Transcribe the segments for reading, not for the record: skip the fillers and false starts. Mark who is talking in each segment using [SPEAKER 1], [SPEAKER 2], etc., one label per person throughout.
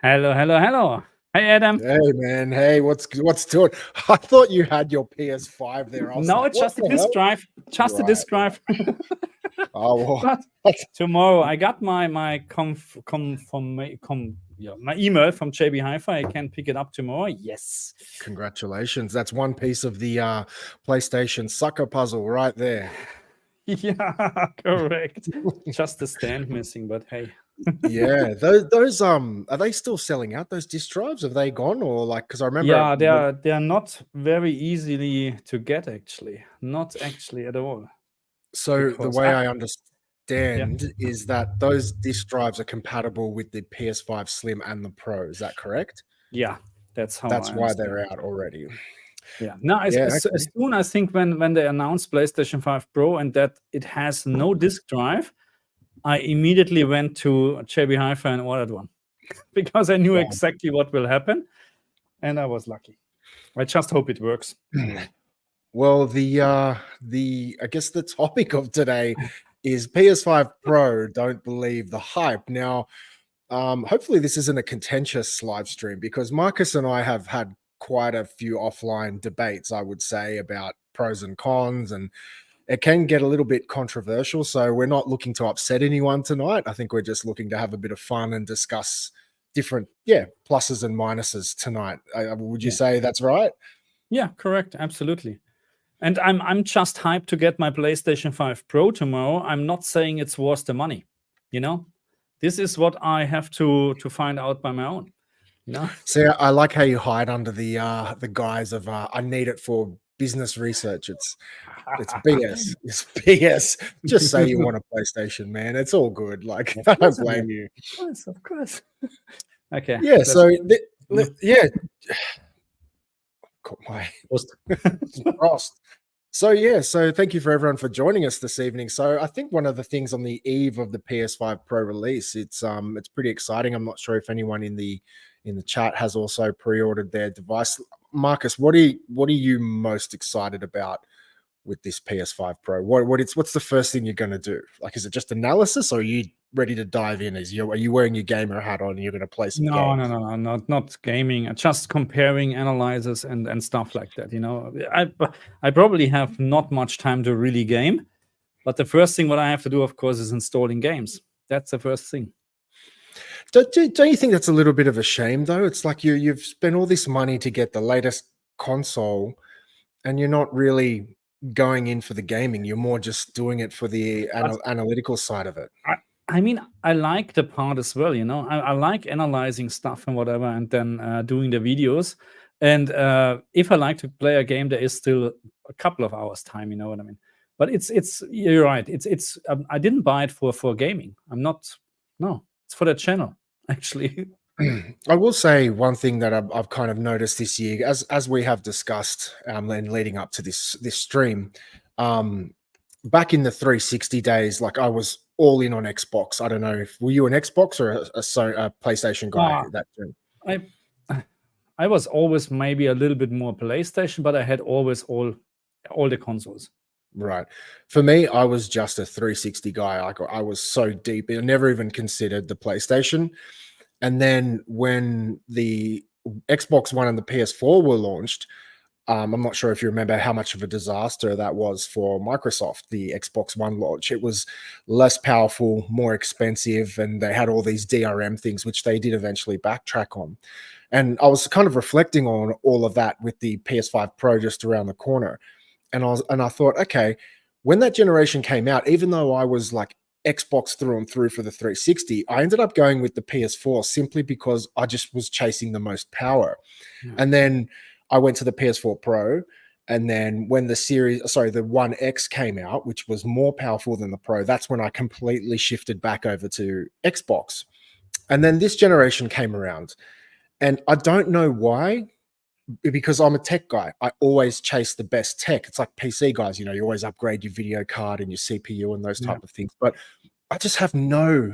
[SPEAKER 1] Hello, hello, hello. Hey, Adam.
[SPEAKER 2] Hey man, hey, what's doing? I thought you had your PS5 there. I was
[SPEAKER 1] No,
[SPEAKER 2] like,
[SPEAKER 1] it's
[SPEAKER 2] what
[SPEAKER 1] just a
[SPEAKER 2] the
[SPEAKER 1] disk
[SPEAKER 2] hell?
[SPEAKER 1] drive. Just a
[SPEAKER 2] Right,
[SPEAKER 1] disk
[SPEAKER 2] right.
[SPEAKER 1] drive.
[SPEAKER 2] Oh
[SPEAKER 1] But
[SPEAKER 2] well,
[SPEAKER 1] tomorrow I got my email from JB Hi-Fi. I can pick it up tomorrow. Yes.
[SPEAKER 2] congratulations. That's one piece of the PlayStation sucker puzzle right there.
[SPEAKER 1] Yeah, correct. Just the stand missing, but hey.
[SPEAKER 2] Yeah, those are they still selling out those disk drives? Have they gone or like because I remember
[SPEAKER 1] Yeah, they are not very easily to get actually. Not actually at all.
[SPEAKER 2] so the
[SPEAKER 1] Because
[SPEAKER 2] way I
[SPEAKER 1] yeah.
[SPEAKER 2] understand is that those disk drives are compatible with the PS5 Slim and the Pro. Is that correct?
[SPEAKER 1] Yeah, that's how
[SPEAKER 2] That's
[SPEAKER 1] I
[SPEAKER 2] why
[SPEAKER 1] understand
[SPEAKER 2] they're
[SPEAKER 1] it.
[SPEAKER 2] out already.
[SPEAKER 1] Yeah. Now,
[SPEAKER 2] Yeah,
[SPEAKER 1] as
[SPEAKER 2] okay.
[SPEAKER 1] soon I think when they announced PlayStation 5 Pro and that it has no disk drive, I immediately went to JB Hi-Fi and ordered one because I knew
[SPEAKER 2] Wow.
[SPEAKER 1] exactly what will happen, and I was lucky. I just hope it works. Anyway.
[SPEAKER 2] Well, the I guess the topic of today is PS5 Pro. Don't believe the hype. Now, hopefully this isn't a contentious live stream because Marcus and I have had quite a few offline debates, I would say, about pros and cons, and it can get a little bit controversial. So we're not looking to upset anyone tonight. I think we're just looking to have a bit of fun and discuss different, yeah, pluses and minuses tonight. Would you
[SPEAKER 1] Yeah.
[SPEAKER 2] say that's right?
[SPEAKER 1] Yeah, correct. Absolutely. And I'm just hyped to get my PlayStation 5 Pro tomorrow. I'm not saying it's worth the money. You know? This is what I have to find out by my own. You know?
[SPEAKER 2] See, I like how you hide under the guise of I need it for business research. It's BS. It's BS. Just say you want a PlayStation, man. It's all good. Like
[SPEAKER 1] Of
[SPEAKER 2] I don't
[SPEAKER 1] course, man.
[SPEAKER 2] blame you.
[SPEAKER 1] Of course, of course. Okay,
[SPEAKER 2] Yeah.
[SPEAKER 1] let's
[SPEAKER 2] So
[SPEAKER 1] mhm.
[SPEAKER 2] yeah, caught my
[SPEAKER 1] Prost.
[SPEAKER 2] frost. So yeah, so thank you for everyone for joining us this evening. So I think one of the things on the eve of the PS5 Pro release, it's pretty exciting. I'm not sure if anyone in the chat has also pre-ordered their device. Marcus, what are you most excited about with this PS5 Pro? What's the first thing you're going to do? Like, is it just analysis, or are you ready to dive in? Are you wearing your gamer hat on and you're going to play some
[SPEAKER 1] No, no,
[SPEAKER 2] games?
[SPEAKER 1] no, no, not gaming. Just comparing analyzers and stuff like that. You know, I probably have not much time to really game, but the first thing what I have to do, of course, is installing games. That's the first thing.
[SPEAKER 2] Don't you think that's a little bit of a shame though? It's like you've spent all this money to get the latest console, and you're not really going in for the gaming. You're more just doing it for the
[SPEAKER 1] But
[SPEAKER 2] analytical side of it.
[SPEAKER 1] I, I mean, I like the part as well. You know, I like analyzing stuff and whatever, and then doing the videos. And if I like to play a game, there is still a couple of hours time. You know what I mean? But it's you're right. It's I didn't buy it for gaming. I'm not. No, it's for the channel actually.
[SPEAKER 2] I will say one thing that I've kind of noticed this year, as we have discussed, and leading up to this stream, um, back in the 360 days, like I was all in on Xbox. I don't know if were you an Xbox or a PlayStation guy
[SPEAKER 1] Ah,
[SPEAKER 2] that time?
[SPEAKER 1] I I was always maybe a little bit more PlayStation, but I had always all the consoles.
[SPEAKER 2] Right. For me, I was just a 360 guy. Like I was so deep. I never even considered the PlayStation. And then when the Xbox One and the PS4 were launched, I'm not sure if you remember how much of a disaster that was for Microsoft, the Xbox One launch. It was less powerful, more expensive, and they had all these DRM things, which they did eventually backtrack on. And I was kind of reflecting on all of that with the PS5 Pro just around the corner. And I thought, okay, when that generation came out, even though I was like Xbox through and through for the 360, I ended up going with the PS4 simply because I just was chasing the most power.
[SPEAKER 1] Yeah.
[SPEAKER 2] And then I went to the PS4 Pro. And then when the One X came out, which was more powerful than the Pro, that's when I completely shifted back over to Xbox. And then this generation came around. And I don't know why, because I'm a tech guy. I always chase the best tech. It's like PC guys, you always upgrade your video card and your CPU and those
[SPEAKER 1] Yeah.
[SPEAKER 2] type of things. But I just have no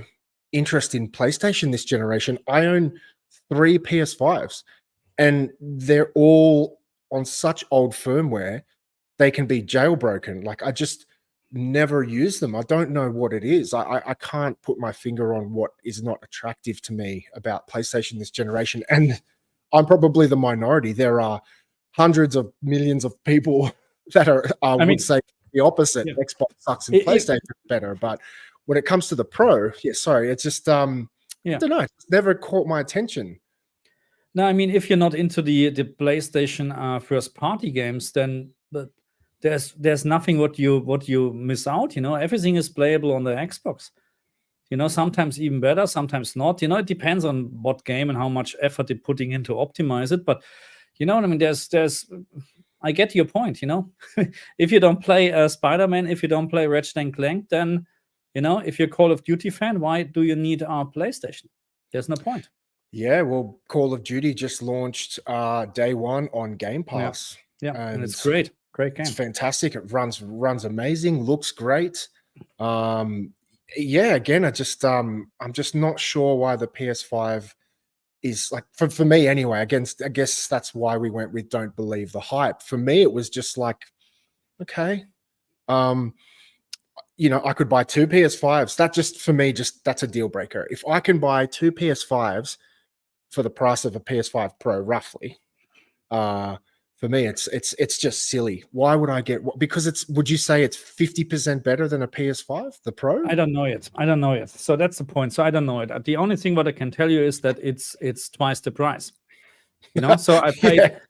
[SPEAKER 2] interest in PlayStation this generation. I own 3 PS5s and they're all on such old firmware, they can be jailbroken. Like never use them. I don't know what it is. I can't put my finger on what is not attractive to me about PlayStation this generation. And I'm probably the minority. There are hundreds of millions of people that are, I would say the opposite.
[SPEAKER 1] Yeah.
[SPEAKER 2] Xbox sucks and PlayStation better. But when it comes to the Pro, it's just, I don't know. It's never caught my attention.
[SPEAKER 1] No, I mean, if you're not into the PlayStation first party games, then there's nothing what you miss out. Everything is playable on the Xbox. Sometimes even better, sometimes not. It depends on what game and how much effort they're putting into optimize it. But you know what I mean? There's I get your point. If you don't play Spider-Man, if you don't play Ratchet and Clank, then if you're a Call of Duty fan, why do you need our PlayStation? There's no point.
[SPEAKER 2] Yeah, well, Call of Duty just launched day one on Game Pass.
[SPEAKER 1] Yeah, and it's great game.
[SPEAKER 2] It's fantastic. It runs amazing, looks great. Again, I'm just not sure why the PS5 is like, for me anyway. I guess that's why we went with don't believe the hype. For me, it was just like, okay, I could buy 2 PS5s. That just, for me, that's a deal breaker. If I can buy 2 PS5s for the price of a PS5 Pro, roughly, for me, it's just silly. Why would I get? Because would you say it's 50% better than a PS5, the Pro?
[SPEAKER 1] I don't know yet. So that's the point. So I don't know it. The only thing what I can tell you is that it's twice the price. So I paid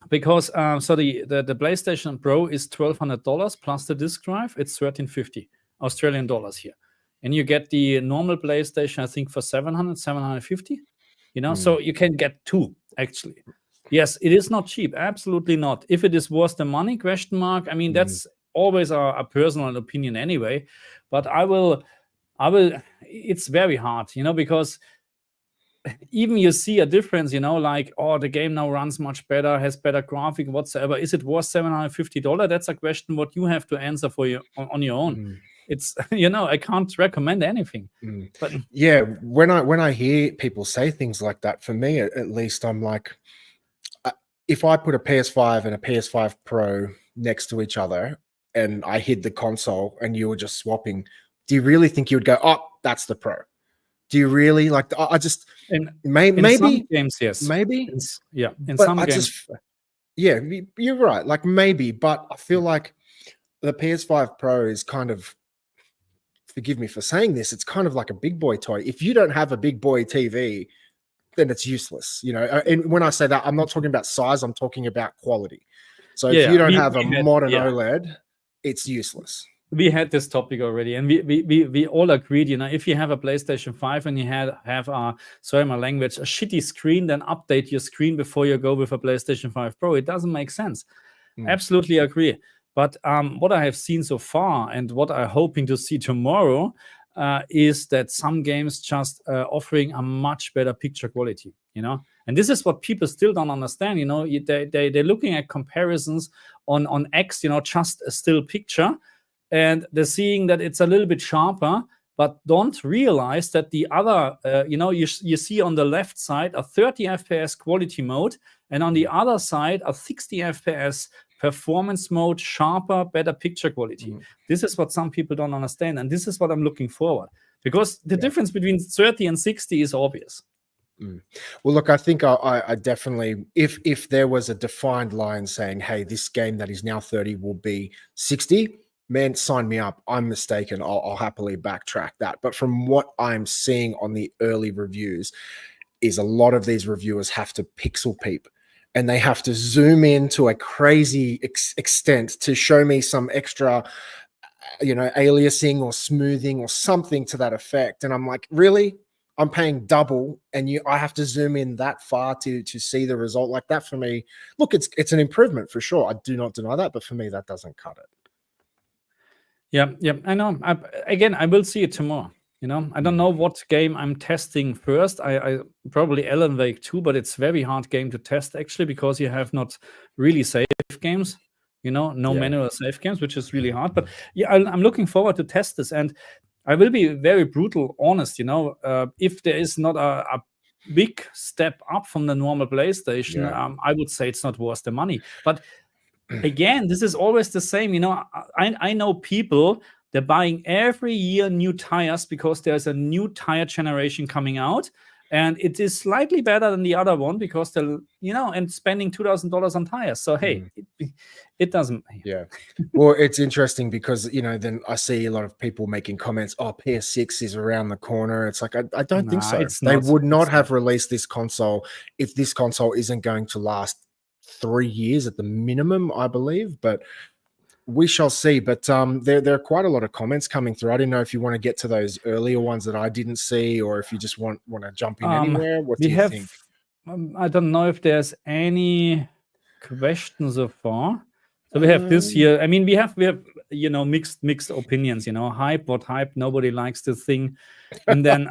[SPEAKER 1] because so the PlayStation Pro is $1,200 plus the disc drive. It's $1,350 Australian dollars here, and you get the normal PlayStation, I think, for $750. So you can get 2 actually. Yes, it is not cheap. Absolutely not. If it is worth the money, question mark. I mean, that's always a personal opinion anyway. But I will. It's very hard, because even you see a difference, like, the game now runs much better, has better graphic, whatsoever. Is it worth $750? That's a question what you have to answer for you on your own. It's I can't recommend anything. But
[SPEAKER 2] yeah, when I hear people say things like that, for me at least, I'm like, if I put a PS5 and a PS5 Pro next to each other and I hid the console and you were just swapping, do you really think you would go, oh, that's the Pro? Do you really like? I just maybe
[SPEAKER 1] in some games, yes,
[SPEAKER 2] maybe
[SPEAKER 1] in some games.
[SPEAKER 2] You're right. Like maybe, but I feel like the PS5 Pro is kind of, forgive me for saying this, it's kind of like a big boy toy. If you don't have a big boy TV, then it's useless. And when I say that, I'm not talking about size, I'm talking about quality. So if you don't have a modern OLED, it's useless.
[SPEAKER 1] We had this topic already, and we all agreed, if you have a PlayStation 5 and you have a shitty screen, then update your screen before you go with a PlayStation 5 Pro. It doesn't make sense. Absolutely agree. But what I have seen so far and what I'm hoping to see tomorrow is that some games just offering a much better picture quality, and this is what people still don't understand. They're looking at comparisons on X, just a still picture, and they're seeing that it's a little bit sharper, but don't realize that the other, you see on the left side a 30 FPS quality mode, and on the other side a 60 FPS performance mode, sharper, better picture quality. This is what some people don't understand, and this is what I'm looking forward, because the difference between 30 and 60 is obvious.
[SPEAKER 2] Well, look, I think I definitely, if there was a defined line saying, hey, this game that is now 30 will be 60, man, sign me up. I'm mistaken. I'll happily backtrack that. But from what I'm seeing on the early reviews is a lot of these reviewers have to pixel peep, and they have to zoom in to a crazy extent to show me some extra, aliasing or smoothing or something to that effect. And I'm like, really? I'm paying double, and I have to zoom in that far to see the result like that. For me, look, it's an improvement for sure. I do not deny that, but for me, that doesn't cut it.
[SPEAKER 1] Yeah, I know. I will see it tomorrow. I don't know what game I'm testing first. I probably Alan Wake 2, but it's very hard game to test actually, because you have not really save games. Manual save games, which is really hard. But yeah, I'm looking forward to test this, and I will be very brutal honest. If there is not a big step up from the normal PlayStation, I would say it's not worth the money. But again, this is always the same. You know, I know people, they're buying every year new tires because there's a new tire generation coming out, and it is slightly better than the other one because they're, you know, and spending $2,000 on tires. So hey, it doesn't.
[SPEAKER 2] Yeah. Well, it's interesting because, you know, then I see a lot of people making comments, oh, PS6 is around the corner. It's like, I don't think
[SPEAKER 1] Nah,
[SPEAKER 2] so.
[SPEAKER 1] it's
[SPEAKER 2] They
[SPEAKER 1] not.
[SPEAKER 2] would not
[SPEAKER 1] It's
[SPEAKER 2] have
[SPEAKER 1] not.
[SPEAKER 2] released this console if this console isn't going to last 3 years at the minimum, I believe. But we shall see. But there are quite a lot of comments coming through. I didn't know if you want to get to those earlier ones that I didn't see, or if you just want to jump in anywhere. What do
[SPEAKER 1] We
[SPEAKER 2] you
[SPEAKER 1] have,
[SPEAKER 2] think?
[SPEAKER 1] I don't know if there's any question so far. So we have this here. I mean, we have you know, mixed opinions. You know, what hype? Nobody likes the thing. And then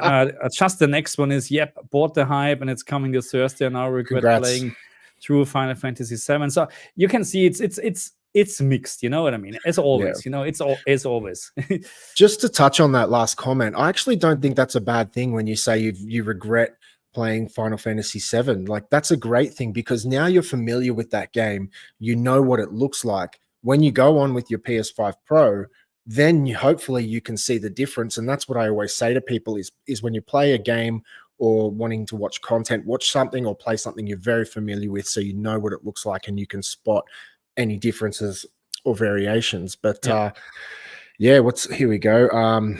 [SPEAKER 1] just the next one is, yep, bought the hype, and it's coming this Thursday, and now regret
[SPEAKER 2] Congrats.
[SPEAKER 1] playing through Final Fantasy VII. So you can see it's mixed. You know what I mean? As always, you know, it's as always.
[SPEAKER 2] Just to touch on that last comment, I actually don't think that's a bad thing when you say you regret playing Final Fantasy VII. Like, that's a great thing because now you're familiar with that game. You know what it looks like. When you go on with your PS5 Pro, then hopefully you can see the difference. And that's what I always say to people is when you play a game or wanting to watch content, watch something or play something you're very familiar with so you know what it looks like and you can spot any differences or variations. But yeah, here we go.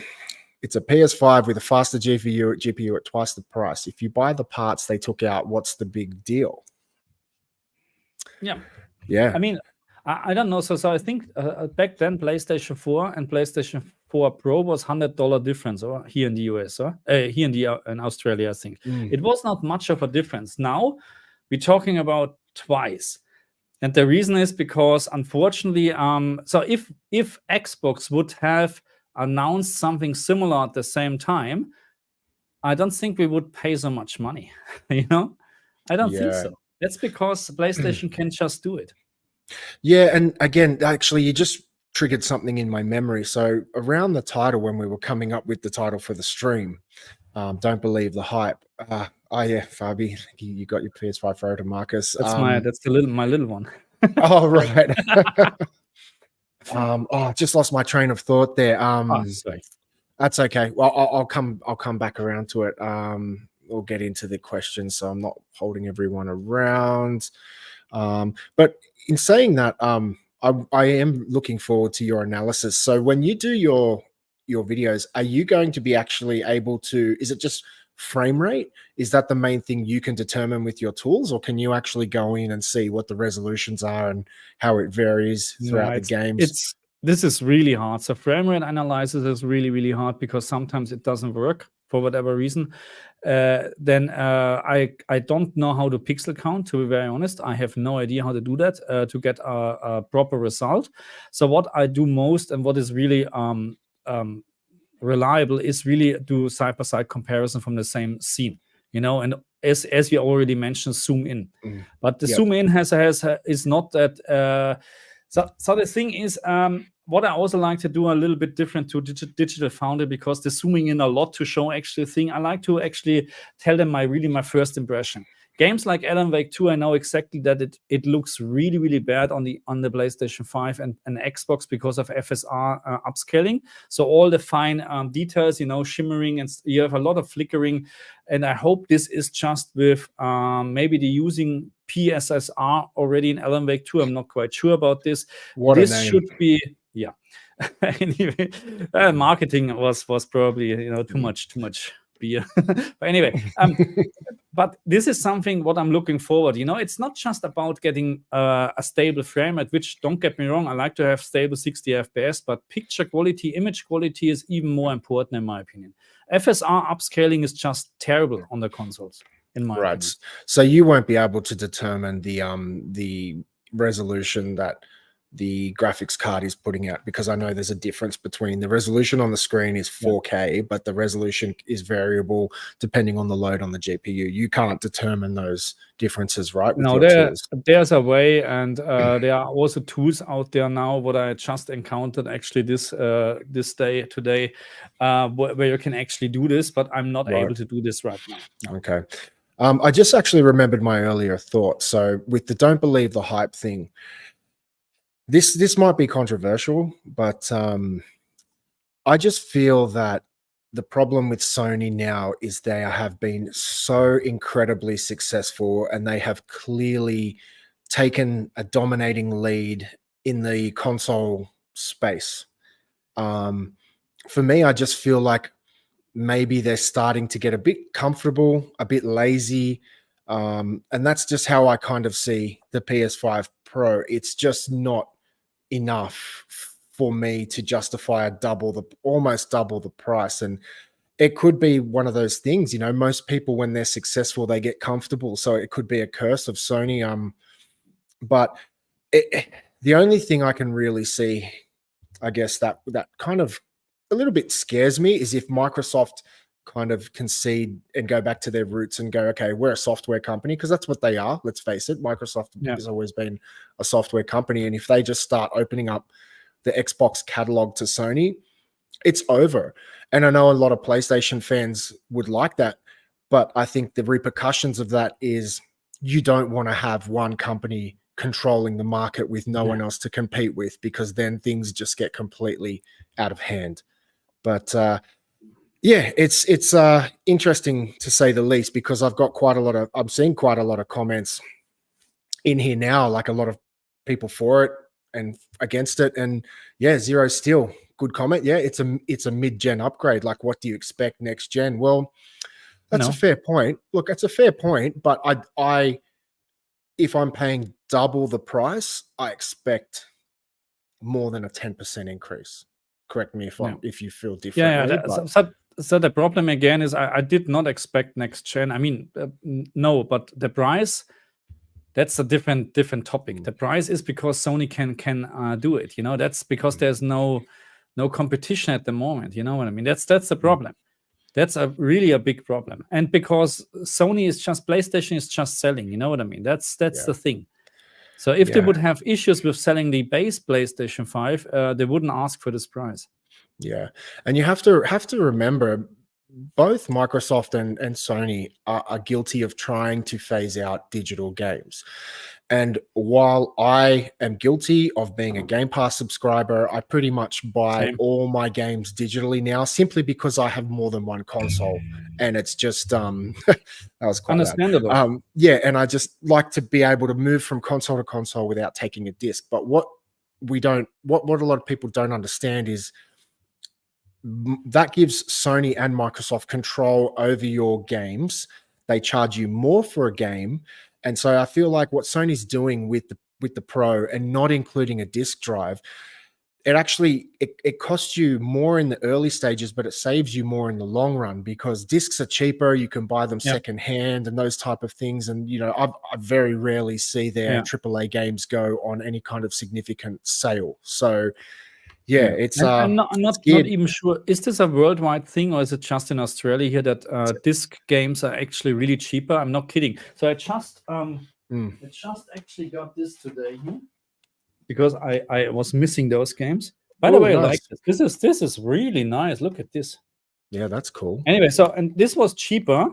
[SPEAKER 2] It's a PS5 with a faster GPU at twice the price. If you buy the parts they took out, what's the big deal?
[SPEAKER 1] Yeah.
[SPEAKER 2] Yeah.
[SPEAKER 1] I mean, I don't know. So I think back then PlayStation 4 and PlayStation 4 Pro was $100 difference, or here in the US, or here in Australia, I think. It was not much of a difference. Now we're talking about twice. And the reason is because, unfortunately, so if Xbox would have announced something similar at the same time, I don't think we would pay so much money. You know, I don't think so. That's because PlayStation can just do it.
[SPEAKER 2] Yeah, and again, actually, you just triggered something in my memory. So around the title, when we were coming up with the title for the stream, don't believe the hype. Oh yeah, Fabi, you got your PS5 Pro to Marcus.
[SPEAKER 1] That's my little one.
[SPEAKER 2] Oh right. I just lost my train of thought there.
[SPEAKER 1] Sorry.
[SPEAKER 2] That's okay. Well, I'll come back around to it. We'll get into the questions, so I'm not holding everyone around. But in saying that, I am looking forward to your analysis. So when you do your videos, are you going to be actually able to, is it just frame rate? Is that the main thing you can determine with your tools, or can you actually go in and see what the resolutions are and how it varies throughout the games?
[SPEAKER 1] This is really hard. So frame rate analysis is really, really hard because sometimes it doesn't work for whatever reason. Then I don't know how to pixel count, to be very honest. I have no idea how to do that to get a proper result. So what I do most and what is really reliable is really do side-by-side comparison from the same scene, you know, and as we already mentioned, zoom in. But the zoom in is not that so the thing is, what I also like to do a little bit different to Digital Foundry, because they're zooming in a lot to show actually a thing. I like to actually tell them my first impression. Games like Alan Wake 2, I know exactly that it looks really, really bad on the PlayStation 5 and Xbox because of FSR upscaling. So all the fine details, you know, shimmering, and you have a lot of flickering. And I hope this is just with maybe the using PSSR already in Alan Wake 2. I'm not quite sure about this. This should be, yeah. Anyway, marketing was probably, you know, too much beer. But anyway, but this is something what I'm looking forward. You know, it's not just about getting a stable frame rate, which, don't get me wrong, I like to have stable 60 FPS, but picture quality, image quality is even more important in my opinion. FSR upscaling is just terrible on the consoles, in my opinion.
[SPEAKER 2] So you won't be able to determine the resolution that the graphics card is putting out, because I know there's a difference between the resolution on the screen is 4K, but the resolution is variable depending on the load on the GPU. You can't determine those differences, right?
[SPEAKER 1] No, there's a way, and there are also tools out there now. What I just encountered actually this today, where you can actually do this, but I'm not able to do this right now. No.
[SPEAKER 2] Okay. I just actually remembered my earlier thought. So with the don't believe the hype thing, This might be controversial, but I just feel that the problem with Sony now is they have been so incredibly successful, and they have clearly taken a dominating lead in the console space. For me, I just feel like maybe they're starting to get a bit comfortable, a bit lazy. And that's just how I kind of see the PS5 Pro. It's just not enough for me to justify almost double the price. And it could be one of those things, you know, most people, when they're successful, they get comfortable. So it could be a curse of Sony. But the only thing I can really see, I guess, that kind of a little bit scares me is if Microsoft kind of concede and go back to their roots and go, okay, we're a software company, because that's what they are. Let's face it, Microsoft has always been a software company. And if they just start opening up the Xbox catalog to Sony, it's over. And I know a lot of PlayStation fans would like that, but I think the repercussions of that is you don't want to have one company controlling the market with no one else to compete with, because then things just get completely out of hand. But yeah, it's interesting to say the least, because I'm seeing quite a lot of comments in here now, like a lot of people for it and against it. And yeah, Zero Steel, good comment. Yeah, it's a mid-gen upgrade. Like, what do you expect next gen? Well, that's a fair point. Look, that's a fair point, but I if I'm paying double the price, I expect more than a 10% increase. Correct me if you feel differently.
[SPEAKER 1] So the problem again is I did not expect next gen. I mean, no, but the price, that's a different topic. The price is because Sony can do it. You know, that's because there's no competition at the moment. You know what I mean? That's the problem. That's really a big problem. And because PlayStation is just selling. You know what I mean? That's the thing. So if they would have issues with selling the base PlayStation 5, they wouldn't ask for this price.
[SPEAKER 2] Yeah, and you have to remember, both Microsoft and Sony are guilty of trying to phase out digital games. And while I am guilty of being a Game Pass subscriber, I pretty much buy all my games digitally now, simply because I have more than one console. And it's just that was quite
[SPEAKER 1] understandable.
[SPEAKER 2] Yeah, and I just like to be able to move from console to console without taking a disc. But what a lot of people don't understand is that gives Sony and Microsoft control over your games. They charge you more for a game. And so I feel like what Sony's doing with the Pro and not including a disk drive, it costs you more in the early stages, but it saves you more in the long run, because discs are cheaper. You can buy them secondhand and those type of things. And, you know, I very rarely see their AAA games go on any kind of significant sale. So yeah, it's
[SPEAKER 1] I'm not even sure. Is this a worldwide thing, or is it just in Australia here that disc games are actually really cheaper? I'm not kidding. So I just actually got this today here, because I was missing those games. By the way, nice. I like this. This is really nice. Look at this.
[SPEAKER 2] Yeah, that's cool.
[SPEAKER 1] Anyway, and this was cheaper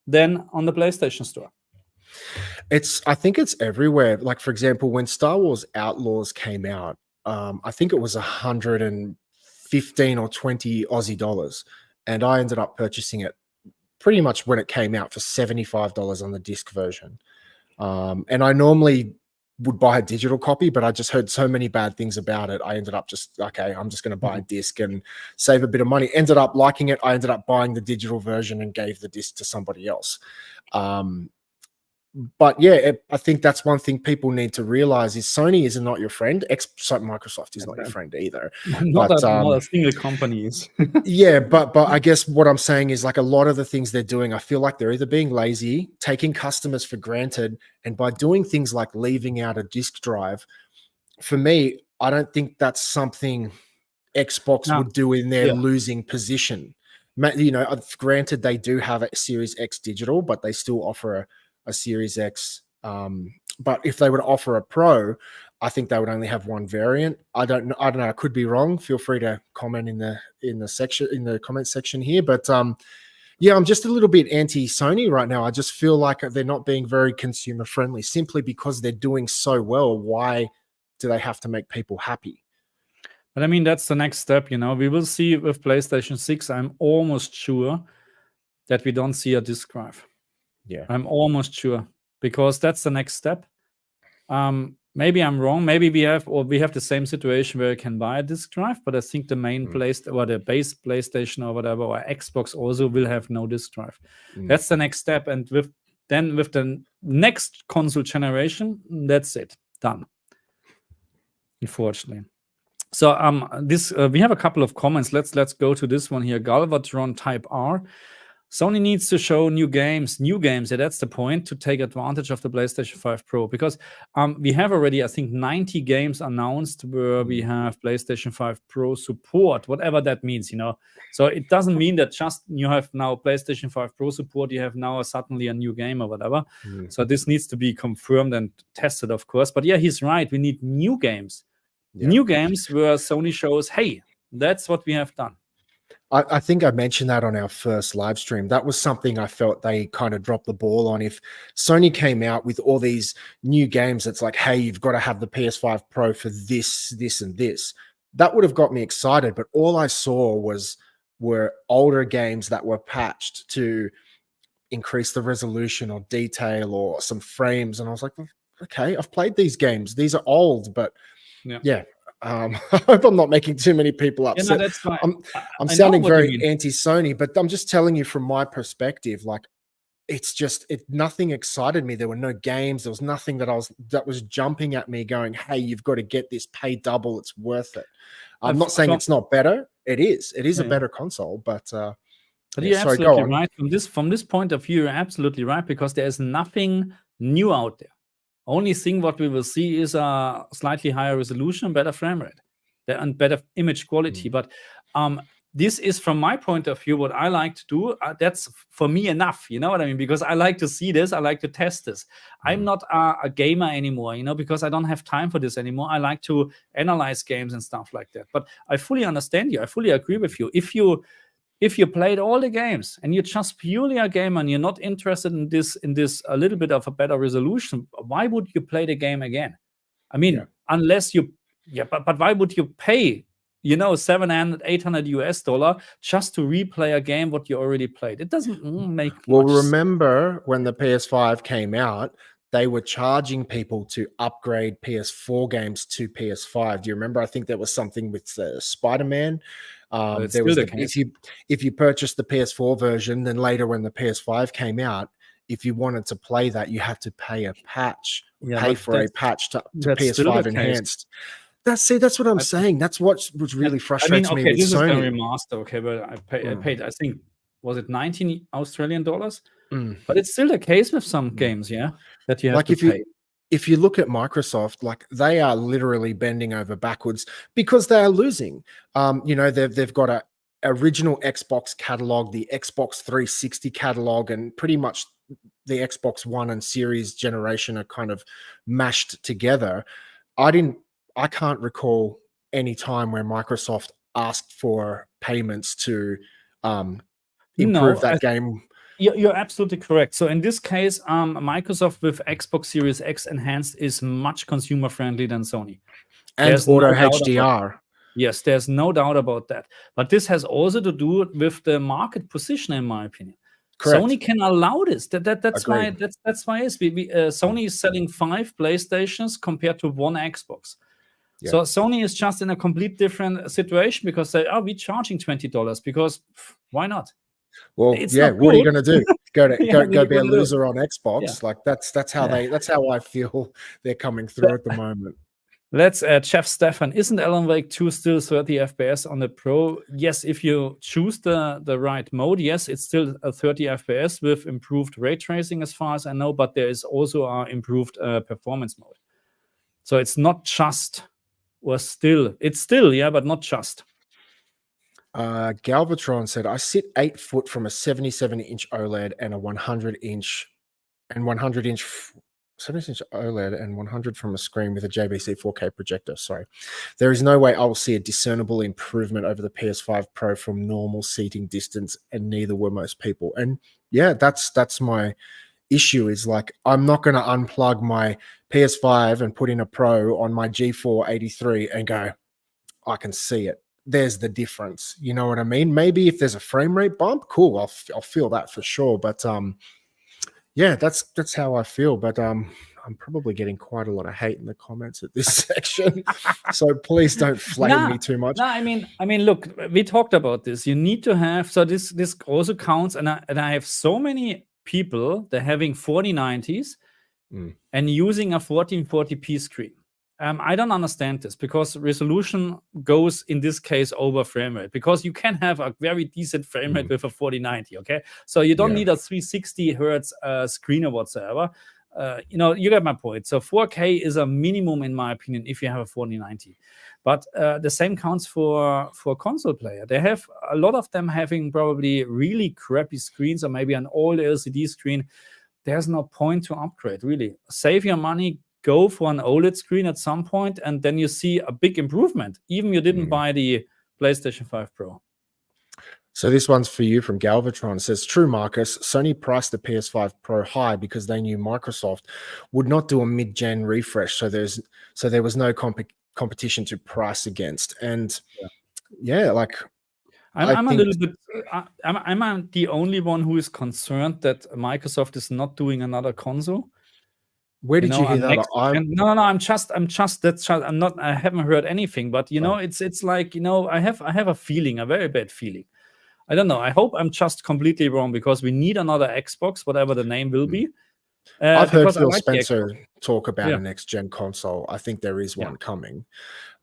[SPEAKER 1] than on the PlayStation Store.
[SPEAKER 2] I think it's everywhere. Like, for example, when Star Wars Outlaws came out, I think it was 115 or 20 Aussie dollars, and I ended up purchasing it pretty much when it came out for $75 on the disc version. And I normally would buy a digital copy, but I just heard so many bad things about it. I ended up I'm just going to buy a disc and save a bit of money. Ended up liking it. I ended up buying the digital version and gave the disc to somebody else. But yeah, I think that's one thing people need to realize is Sony is not your friend. Microsoft is not your friend either.
[SPEAKER 1] Not a single company is.
[SPEAKER 2] Yeah, but I guess what I'm saying is, like, a lot of the things they're doing, I feel like they're either being lazy, taking customers for granted, and by doing things like leaving out a disk drive, for me, I don't think that's something Xbox would do in their losing position. You know, granted, they do have a Series X digital, but they still offer a Series X. But if they would offer a Pro, I think they would only have one variant. I don't know. I could be wrong. Feel free to comment in the comment section here. But yeah, I'm just a little bit anti-Sony right now. I just feel like they're not being very consumer friendly, simply because they're doing so well. Why do they have to make people happy?
[SPEAKER 1] But I mean, that's the next step. You know, we will see with PlayStation 6. I'm almost sure that we don't see a disk drive.
[SPEAKER 2] Yeah.
[SPEAKER 1] I'm almost sure, because that's the next step. Maybe I'm wrong. Maybe we have the same situation where you can buy a disk drive, but I think the main the base PlayStation or whatever, or Xbox also will have no disk drive. That's the next step. And with the next console generation, that's it. Done. Unfortunately. So we have a couple of comments. Let's go to this one here. Galvatron Type R. Sony needs to show new games. Yeah, that's the point, to take advantage of the PlayStation 5 Pro, because we have already, I think, 90 games announced where we have PlayStation 5 Pro support, whatever that means, you know. So it doesn't mean that just you have now PlayStation 5 Pro support, you have now suddenly a new game or whatever. So this needs to be confirmed and tested, of course. But yeah, he's right. We need new games. Yeah. New games where Sony shows, hey, that's what we have done.
[SPEAKER 2] I think I mentioned that on our first live stream. That was something I felt they kind of dropped the ball on. If Sony came out with all these new games, it's like, hey, you've got to have the PS5 Pro for this, this, and this. That would have got me excited. But all I saw were older games that were patched to increase the resolution or detail or some frames. And I was like, okay, I've played these games. These are old, but yeah. I hope I'm not making too many people upset.
[SPEAKER 1] Yeah, no, that's fine.
[SPEAKER 2] I'm sounding very anti-Sony, but I'm just telling you from my perspective, like, nothing excited me. There were no games. There was nothing that was jumping at me going, hey, you've got to get this, pay double. It's worth it. I'm not saying it's not better. It is. It is a better console, but
[SPEAKER 1] you're absolutely right. From this point of view, you're absolutely right, because there's nothing new out there. Only thing what we will see is a slightly higher resolution, better frame rate, and better image quality. But this is, from my point of view, what I like to do. That's for me enough. You know what I mean? Because I like to see this. I like to test this. I'm not a gamer anymore, you know, because I don't have time for this anymore. I like to analyze games and stuff like that. But I fully understand you. I fully agree with you. If you played all the games and you're just purely a gamer and you're not interested in this a little bit of a better resolution, why would you play the game again? I mean, unless you, but why would you pay, you know, $700, $800 just to replay a game what you already played? It doesn't make
[SPEAKER 2] well, remember when the PS5 came out, they were charging people to upgrade PS4 games to PS5. Do you remember? I think there was something with Spider-Man. There was if you purchased the PS4 version, then later when the PS5 came out, if you wanted to play that, you had to pay a patch, pay for a patch to PS5 enhanced. That's what I'm saying. That's what really frustrates me with
[SPEAKER 1] this
[SPEAKER 2] Sony.
[SPEAKER 1] Is a remaster, okay, but I paid, I think, was it 19 Australian dollars? But it's still the case with some games, that you have to pay.
[SPEAKER 2] If you look at Microsoft, like, they are literally bending over backwards because they are losing. You know, they've got a original Xbox catalog, the Xbox 360 catalog, and pretty much the Xbox One and Series generation are kind of mashed together. I can't recall any time where Microsoft asked for payments to improve that game.
[SPEAKER 1] You're absolutely correct. So in this case, Microsoft with Xbox Series X Enhanced is much consumer friendly than Sony.
[SPEAKER 2] And Auto HDR.
[SPEAKER 1] Yes, there's no doubt about that. But this has also to do with the market position, in my opinion. Correct. Sony can allow this. That's why Sony is selling 5 PlayStations compared to 1 Xbox. Yeah. So Sony is just in a complete different situation because we're charging $20 because why not?
[SPEAKER 2] Well, what are you going to do? Go be a loser on Xbox? Yeah. Like that's how I feel they're coming through at the moment.
[SPEAKER 1] Let's Chef Stefan. Isn't Alan Wake 2 still 30 FPS on the Pro? Yes, if you choose the right mode, yes, it's still a 30 FPS with improved ray tracing as far as I know, but there is also an improved performance mode. So it's not just, it's still, but not just.
[SPEAKER 2] Galvatron said, I sit 8 foot from a 77-inch OLED and a 100-inch 70-inch OLED and 100 from a screen with a JVC 4K projector. Sorry. There is no way I will see a discernible improvement over the PS5 Pro from normal seating distance, and neither were most people. And yeah, that's my issue is like, I'm not going to unplug my PS5 and put in a Pro on my G4 83 and go, I can see it. There's the difference. You know what I mean? Maybe if there's a frame rate bump, cool, I'll feel that for sure. But yeah, that's how I feel. But I'm probably getting quite a lot of hate in the comments at this section, so please don't flame me too much.
[SPEAKER 1] No, I mean, look, we talked about this. You need to have, so this also counts, and I have so many people, they're having 4090s and using a 1440p screen. I don't understand this, because resolution goes in this case over frame rate, because you can have a very decent frame rate with a 4090. Okay, so you don't need a 360 hertz screen or whatsoever. You know, you get my point. So 4K is a minimum, in my opinion, if you have a 4090. But the same counts for console player. They have a lot of them having probably really crappy screens, or maybe an old LCD screen. There's no point to upgrade, really. Save your money, go for an OLED screen at some point, and then you see a big improvement. Even you didn't buy the PlayStation 5 Pro.
[SPEAKER 2] So this one's for you from Galvatron. It says, true, Marcus. Sony priced the PS5 Pro high because they knew Microsoft would not do a mid-gen refresh. So there was no competition to price against. And yeah, like
[SPEAKER 1] I'm a little bit. I'm the only one who is concerned that Microsoft is not doing another console.
[SPEAKER 2] Where did you hear that?
[SPEAKER 1] No. I'm not. I haven't heard anything. But you know, it's like, you know, I have a feeling, a very bad feeling. I don't know. I hope I'm just completely wrong, because we need another Xbox, whatever the name will be.
[SPEAKER 2] I've heard Phil Spencer talk about a next gen console. I think there is one coming,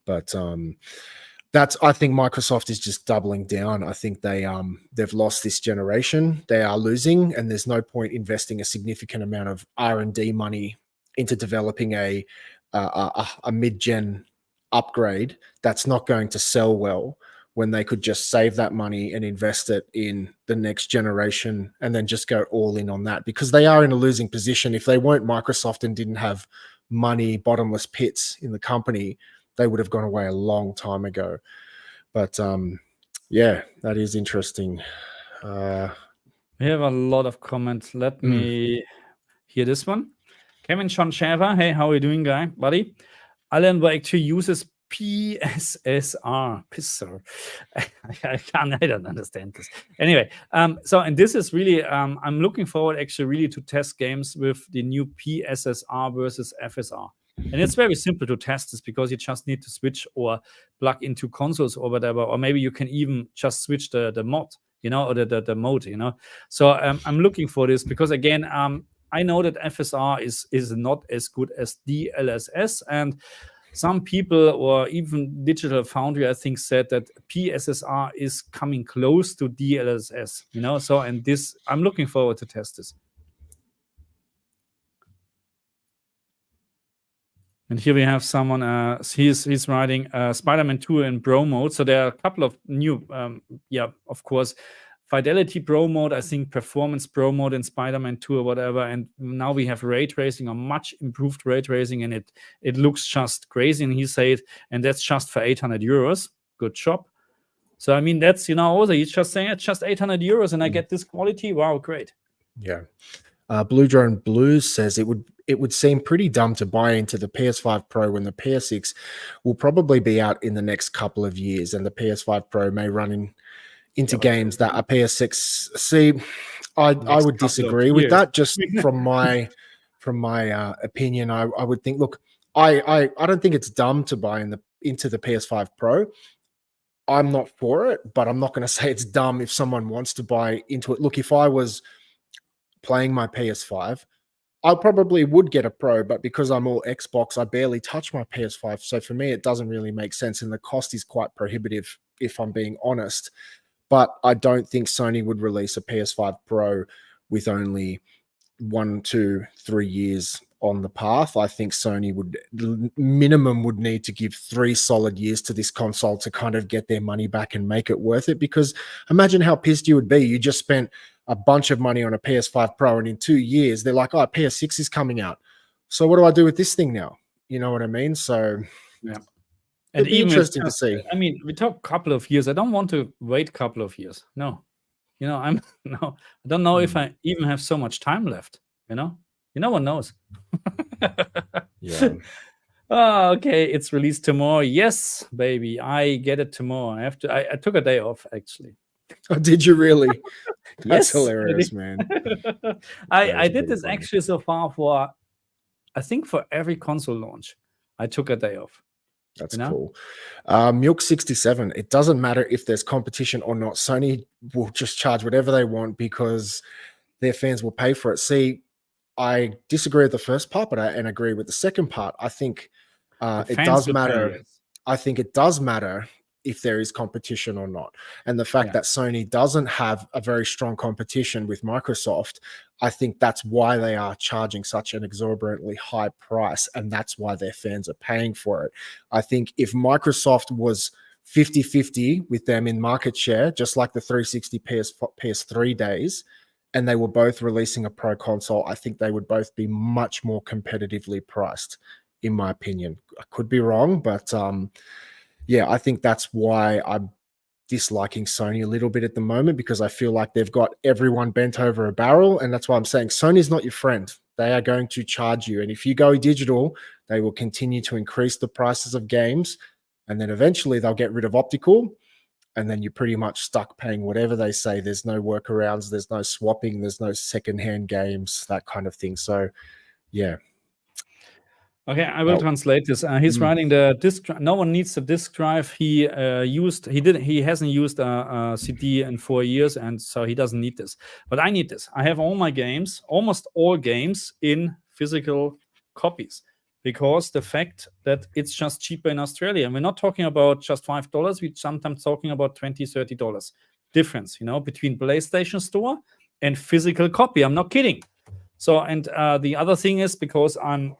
[SPEAKER 2] but I think Microsoft is just doubling down. I think they've lost this generation. They are losing, and there's no point investing a significant amount of R&D money into developing a mid-gen upgrade that's not going to sell well, when they could just save that money and invest it in the next generation and then just go all in on that, because they are in a losing position. If they weren't Microsoft and didn't have money, bottomless pits in the company, they would have gone away a long time ago. But yeah, that is interesting.
[SPEAKER 1] We have a lot of comments. Let me hear this one. Kevin Schonchever, hey, how are you doing, buddy? Alan Wake 2 uses PSSR. Pisser. I don't understand this. Anyway, and this is really, I'm looking forward actually really to test games with the new PSSR versus FSR. And it's very simple to test this, because you just need to switch or plug into consoles or whatever, or maybe you can even just switch the mod, you know, or the mode, you know. So I'm looking for this, because again, I know that FSR is not as good as DLSS, and some people, or even Digital Foundry, I think, said that PSSR is coming close to DLSS, you know. So, and this, I'm looking forward to test this. And here we have someone, he's writing Spider-Man 2 in Pro mode. So there are a couple of new, of course, Fidelity Pro mode, I think Performance Pro mode in Spider-Man 2 or whatever. And now we have ray tracing, or much improved ray tracing, and it looks just crazy. And he said, and that's just for 800 euros. Good job. So, I mean, that's, you know, also he's just saying it's just 800 euros and I get this quality. Wow, great.
[SPEAKER 2] Yeah. Blue Drone Blues says it would seem pretty dumb to buy into the PS5 Pro when the PS6 will probably be out in the next couple of years, and the PS5 Pro may run into games that are PS6. See, I would disagree with that. Just from my opinion, I would think, look, I don't think it's dumb to buy into the PS5 Pro. I'm not for it, but I'm not going to say it's dumb if someone wants to buy into it. Look, if I was playing my PS5, I probably would get a Pro, but because I'm all Xbox, I barely touch my PS5. So for me, it doesn't really make sense, and the cost is quite prohibitive, if I'm being honest. But I don't think Sony would release a PS5 Pro with only 1, 2, 3 years on the path. I think Sony would need to give 3 solid years to this console to kind of get their money back and make it worth it. Because imagine how pissed you would be. You just spent a bunch of money on a PS5 Pro, and in 2 years, they're like, oh, PS6 is coming out. So what do I do with this thing now? You know what I mean? So
[SPEAKER 1] yeah.
[SPEAKER 2] It'd be interesting to see.
[SPEAKER 1] I mean, we talk a couple of years. I don't want to wait a couple of years. No. You know, I don't know if I even have so much time left. No one knows.
[SPEAKER 2] Yeah.
[SPEAKER 1] Oh, okay, it's released tomorrow. Yes, baby, I get it tomorrow. I took a day off, actually.
[SPEAKER 2] Oh, did you really? That's
[SPEAKER 1] Yes, I
[SPEAKER 2] hilarious,
[SPEAKER 1] did.
[SPEAKER 2] man.
[SPEAKER 1] I
[SPEAKER 2] That is
[SPEAKER 1] did
[SPEAKER 2] pretty
[SPEAKER 1] this
[SPEAKER 2] funny.
[SPEAKER 1] actually so far for, I think, for every console launch. I took a day off.
[SPEAKER 2] That's
[SPEAKER 1] You know?
[SPEAKER 2] cool. Milk67, it doesn't matter if there's competition or not. Sony will just charge whatever they want because their fans will pay for it. See, I disagree with the first part, but and agree with the second part. I think
[SPEAKER 1] The
[SPEAKER 2] it
[SPEAKER 1] fans
[SPEAKER 2] does
[SPEAKER 1] will pay,
[SPEAKER 2] matter.
[SPEAKER 1] yes.
[SPEAKER 2] I think it does matter if there is competition or not. And the fact
[SPEAKER 1] Yeah.
[SPEAKER 2] that Sony doesn't have a very strong competition with Microsoft, I think that's why they are charging such an exorbitantly high price. And that's why their fans are paying for it. I think if Microsoft was 50-50 with them in market share, just like the 360 PS3 days, and they were both releasing a pro console, I think they would both be much more competitively priced, in my opinion. I could be wrong, but yeah, I think that's why I'm disliking Sony a little bit at the moment, because I feel like they've got everyone bent over a barrel. And that's why I'm saying Sony's not your friend. They are going to charge you. And if you go digital, they will continue to increase the prices of games. And then eventually they'll get rid of optical. And then you're pretty much stuck paying whatever they say. There's no workarounds. There's no swapping. There's no secondhand games, that kind of thing. So, yeah.
[SPEAKER 1] Okay, I will translate this. He's writing the disk. No one needs the disk drive. He hasn't used a CD in 4 years, and so he doesn't need this. But I need this. I have all my games, almost all games, in physical copies, because the fact that it's just cheaper in Australia. And we're not talking about just $5. We're sometimes talking about $20, $30 difference, between PlayStation Store and physical copy. I'm not kidding. So, and the other thing is, because I'm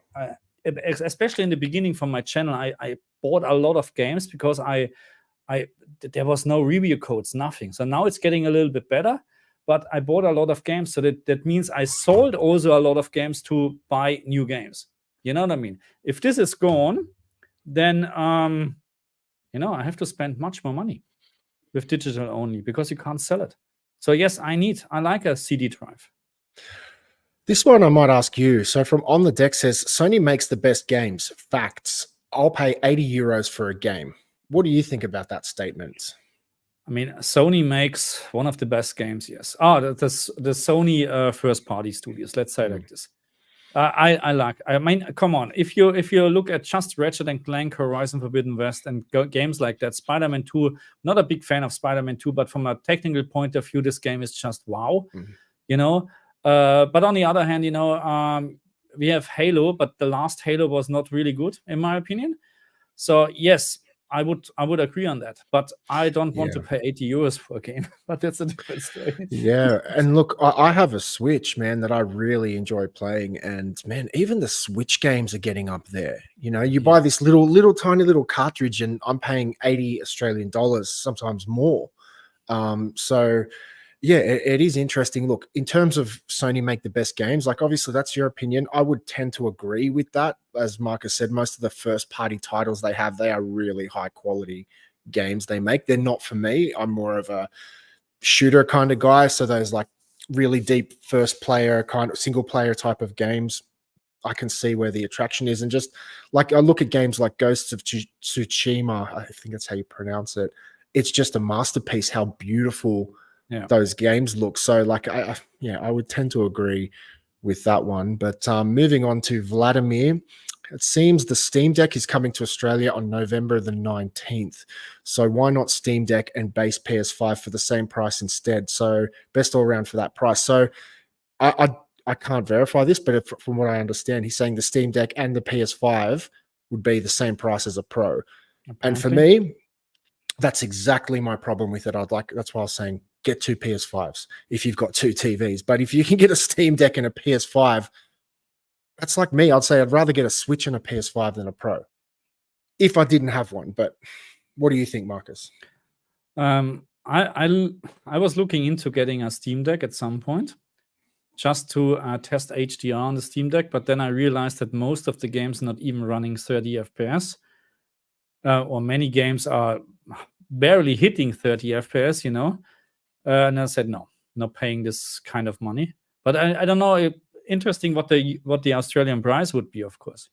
[SPEAKER 1] especially in the beginning from my channel, I bought a lot of games because there was no review codes, nothing. So now it's getting a little bit better, but I bought a lot of games. So that means I sold also a lot of games to buy new games. You know what I mean? If this is gone, then I have to spend much more money with digital only, because you can't sell it. So yes, I like a CD drive.
[SPEAKER 2] This one I might ask you. So from On The Deck says, Sony makes the best games. Facts. I'll pay 80 euros for a game. What do you think about that statement?
[SPEAKER 1] I mean, Sony makes one of the best games, yes. The Sony first party studios, let's say like this. I mean, come on. If you look at just Ratchet and Clank, Horizon Forbidden West, and games like that, Spider-Man 2, not a big fan of Spider-Man 2, but from a technical point of view, this game is just wow. But on the other hand, we have Halo, but the last Halo was not really good, in my opinion. So yes, I would agree on that, but I don't want to pay 80 euros for a game. But that's a different story.
[SPEAKER 2] Yeah, and look, I have a Switch, man, that I really enjoy playing, and man, even the Switch games are getting up there. You buy this little tiny little cartridge, and I'm paying 80 Australian dollars, sometimes more. So yeah, it is interesting. Look, in terms of Sony make the best games, like obviously that's your opinion. I would tend to agree with that. As Marcus said, most of the first party titles they are really high quality games they make. They're not for me. I'm more of a shooter kind of guy. So those like really deep first player kind of single player type of games, I can see where the attraction is. And just like I look at games like Ghosts of Tsushima, I think that's how you pronounce it. It's just a masterpiece, how beautiful those games look. So like, I would tend to agree with that one. But moving on to Vladimir, it seems the Steam Deck is coming to Australia on November the 19th. So why not Steam Deck and base PS5 for the same price instead? So best all around for that price. So I can't verify this, but from what I understand, he's saying the Steam Deck and the PS5 would be the same price as a Pro. Apparently. And for me, that's exactly my problem with it. That's why I was saying get 2 PS5s if you've got 2 TVs. But if you can get a Steam Deck and a PS5, that's like me. I'd say I'd rather get a Switch and a PS5 than a Pro if I didn't have one. But what do you think, Marcus?
[SPEAKER 1] I was looking into getting a Steam Deck at some point, just to test HDR on the Steam Deck, but then I realized that most of the games are not even running 30 FPS, or many games are barely hitting 30 FPS, and I said, no, not paying this kind of money. But I don't know, interesting what the Australian price would be, of course.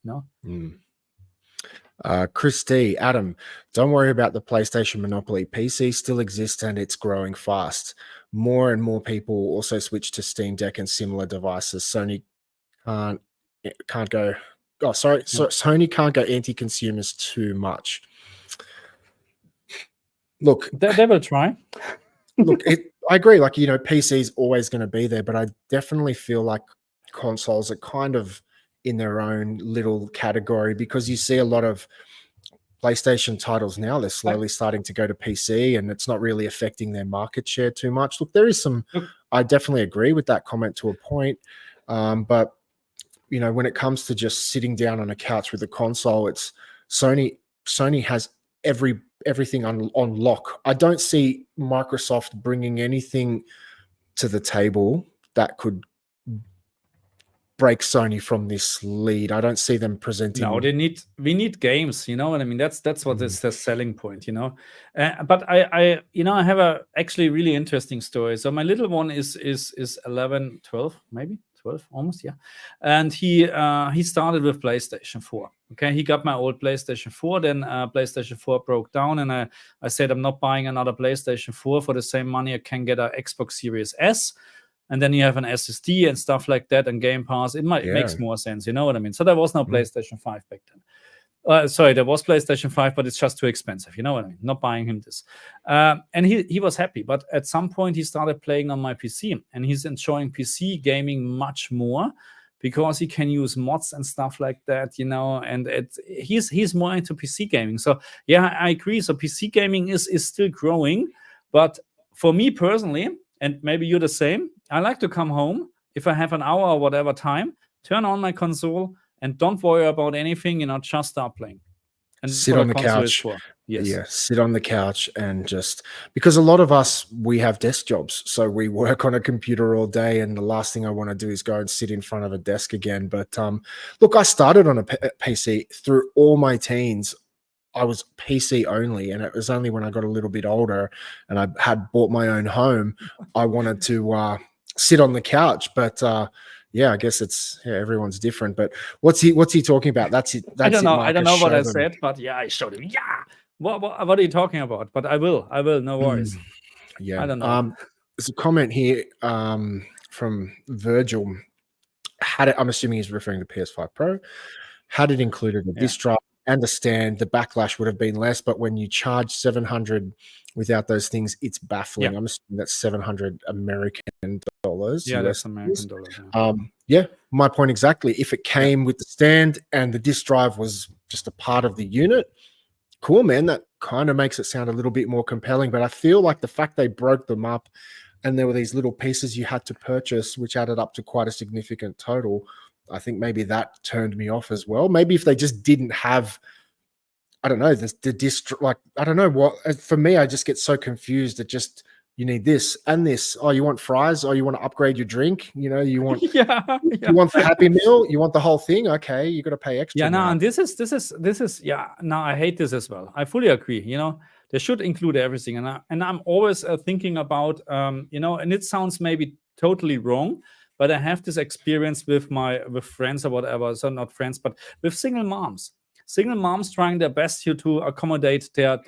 [SPEAKER 2] Chris D, Adam, don't worry about the PlayStation monopoly. PC still exists and it's growing fast. More and more people also switch to Steam Deck and similar devices. Sony can't go. Oh, sorry. So Sony can't go anti-consumers too much. Look,
[SPEAKER 1] they will try.
[SPEAKER 2] Look, I agree. Like, PC is always going to be there, but I definitely feel like consoles are kind of in their own little category, because you see a lot of PlayStation titles now, they're slowly starting to go to PC, and it's not really affecting their market share too much. Look, there is some, I definitely agree with that comment to a point. But, when it comes to just sitting down on a couch with a console, it's Sony has everything on lock. I don't see Microsoft bringing anything to the table that could break Sony from this lead. I don't see them presenting.
[SPEAKER 1] No, we need games. You know what I mean? That's what is the selling point. But I have a actually really interesting story. So my little one is 11, 12, maybe 12, almost, yeah. And he started with PlayStation 4. Okay, he got my old PlayStation 4. Then PlayStation 4 broke down, and I said I'm not buying another PlayStation 4 for the same money. I can get an Xbox Series S. And then you have an SSD and stuff like that, and Game Pass. It makes more sense, you know what I mean? So there was no PlayStation 5 back then. Sorry, there was PlayStation 5, but it's just too expensive, you know what I mean? Not buying him this. And he was happy, but at some point he started playing on my PC, and he's enjoying PC gaming much more because he can use mods and stuff like that, and he's more into PC gaming. So yeah, I agree. So PC gaming is still growing, but for me personally, and maybe you're the same, I like to come home, if I have an hour or whatever time, turn on my console and don't worry about anything, just start playing. And
[SPEAKER 2] sit on the couch.
[SPEAKER 1] Yes.
[SPEAKER 2] Yeah, sit on the couch and just, because a lot of us, we have desk jobs. So we work on a computer all day, and the last thing I want to do is go and sit in front of a desk again. But look, I started on a PC through all my teens. I was PC only, and it was only when I got a little bit older and I had bought my own home, I wanted to sit on the couch. But I guess everyone's different. But what's he talking about? That's it.
[SPEAKER 1] I don't know. I don't know what I said, but yeah, I showed him. Yeah. What are you talking about? But I will. No worries.
[SPEAKER 2] Yeah.
[SPEAKER 1] I don't know.
[SPEAKER 2] There's a comment here from Virgil. I'm assuming he's referring to PS5 Pro. Had it included a disc drive and the stand, the backlash would have been less. But when you charge $700 without those things, it's baffling. I'm assuming that's $700 American dollars.
[SPEAKER 1] Yeah, that's American dollars.
[SPEAKER 2] My point exactly. If it came with the stand and the disc drive was just a part of the unit, cool, man. That kind of makes it sound a little bit more compelling. But I feel like the fact they broke them up and there were these little pieces you had to purchase, which added up to quite a significant total, I think maybe that turned me off as well. Maybe if they just didn't have, I don't know, the disc, like, I don't know what, for me, I just get so confused that just, you need this and this. Oh, you want fries? Oh, you want to upgrade your drink? You want, you want the Happy Meal? You want the whole thing? Okay, you got to pay extra.
[SPEAKER 1] Yeah, no, and this is, yeah, no, I hate this as well. I fully agree. They should include everything. And I'm always thinking about, and it sounds maybe totally wrong, but I have this experience with friends or whatever. So not friends, but with single moms trying their best here to accommodate their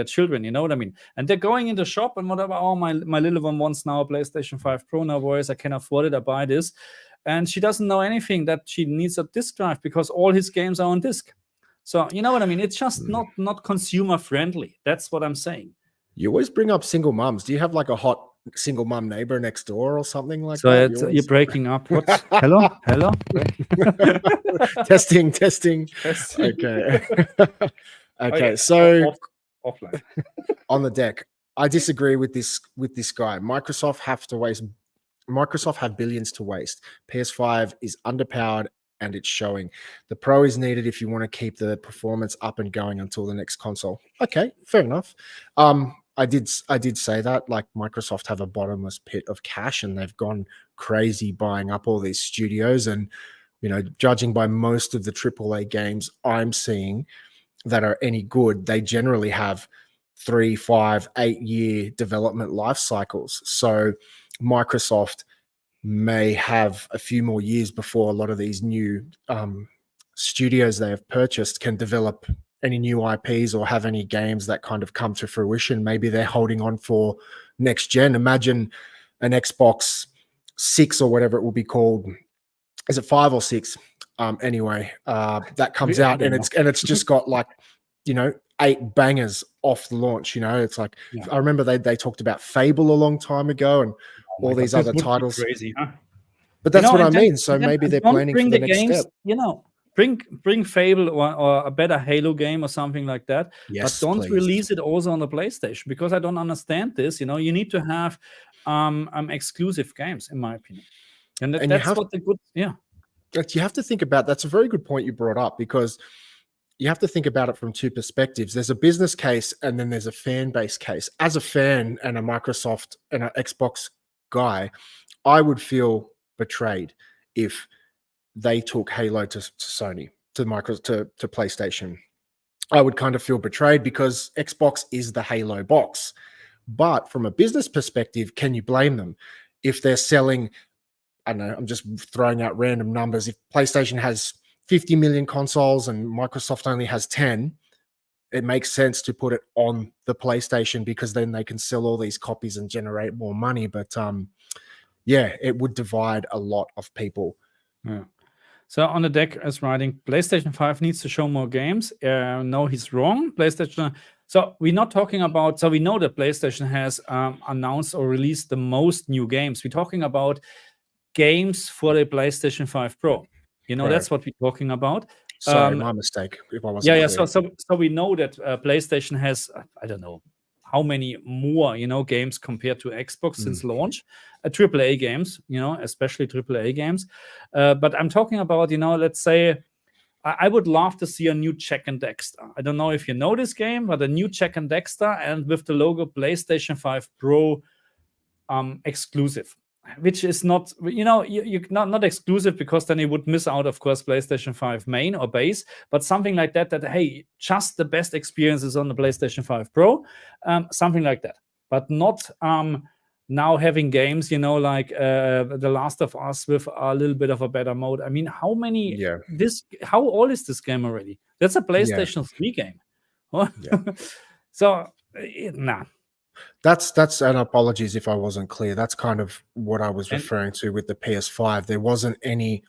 [SPEAKER 1] children. You know what I mean? And they're going in the shop and whatever. Oh, my little one wants now a PlayStation 5 Pro. No worries, I can afford it. I buy this. And she doesn't know anything that she needs a disc drive because all his games are on disc. So you know what I mean? It's just not consumer friendly. That's what I'm saying.
[SPEAKER 2] You always bring up single moms. Do you have like a hot single mom neighbor next door or something like that?
[SPEAKER 1] So you're breaking up. What? Hello?
[SPEAKER 2] Testing. Okay. So
[SPEAKER 1] offline.
[SPEAKER 2] On the deck, I disagree with this guy. Microsoft have billions to waste. PS5 is underpowered and it's showing. The Pro is needed if you want to keep the performance up and going until the next console. Okay, fair enough. I did say that, like, Microsoft have a bottomless pit of cash and they've gone crazy buying up all these studios. And, judging by most of the AAA games I'm seeing that are any good, they generally have 3, 5, 8 year development life cycles. So Microsoft may have a few more years before a lot of these new studios they have purchased can develop any new IPs or have any games that kind of come to fruition. Maybe they're holding on for next gen. Imagine an Xbox 6 or whatever it will be called. Is it 5 or 6? Anyway, that comes out and it's just got like, 8 bangers off the launch. It's like, I remember they talked about Fable a long time ago and all these other titles.
[SPEAKER 1] Crazy, huh?
[SPEAKER 2] But that's what I mean. So maybe they're planning for the next step.
[SPEAKER 1] Bring Fable or a better Halo game or something like that.
[SPEAKER 2] Yes,
[SPEAKER 1] but don't
[SPEAKER 2] please.
[SPEAKER 1] release it also on the PlayStation, because I don't understand this. You need to have exclusive games, in my opinion. And that's what the good,
[SPEAKER 2] You have to think about, that's a very good point you brought up, because you have to think about it from two perspectives. There's a business case and then there's a fan base case. As a fan and a Microsoft and an Xbox guy, I would feel betrayed if they took Halo to Sony, to PlayStation. I would kind of feel betrayed because Xbox is the Halo box. But from a business perspective, can you blame them? If they're selling, I don't know, I'm just throwing out random numbers. If PlayStation has 50 million consoles and Microsoft only has 10, it makes sense to put it on the PlayStation, because then they can sell all these copies and generate more money. But it would divide a lot of people.
[SPEAKER 1] Yeah. So on the deck is writing, PlayStation 5 needs to show more games. No, he's wrong. PlayStation. So we're not talking about, so we know that PlayStation has announced or released the most new games. We're talking about games for the PlayStation 5 Pro. That's what we're talking about.
[SPEAKER 2] Sorry, my mistake. If I wasn't clear.
[SPEAKER 1] So we know that PlayStation has, I don't know how many more, games compared to Xbox since launch, AAA games, especially AAA games. But I'm talking about, let's say, I would love to see a new Jak and Daxter. I don't know if you know this game, but a new Jak and Daxter, and with the logo PlayStation 5 Pro exclusive. Which is not, you not exclusive, because then you would miss out, of course, PlayStation 5 main or base, but something like that, hey, just the best experiences on the PlayStation 5 Pro, something like that. But not now having games, like The Last of Us with a little bit of a better mode. I mean, how old is this game already? That's a PlayStation 3 game. So, nah.
[SPEAKER 2] That's and apologies if I wasn't clear. That's kind of what I was referring to with the PS5. There wasn't any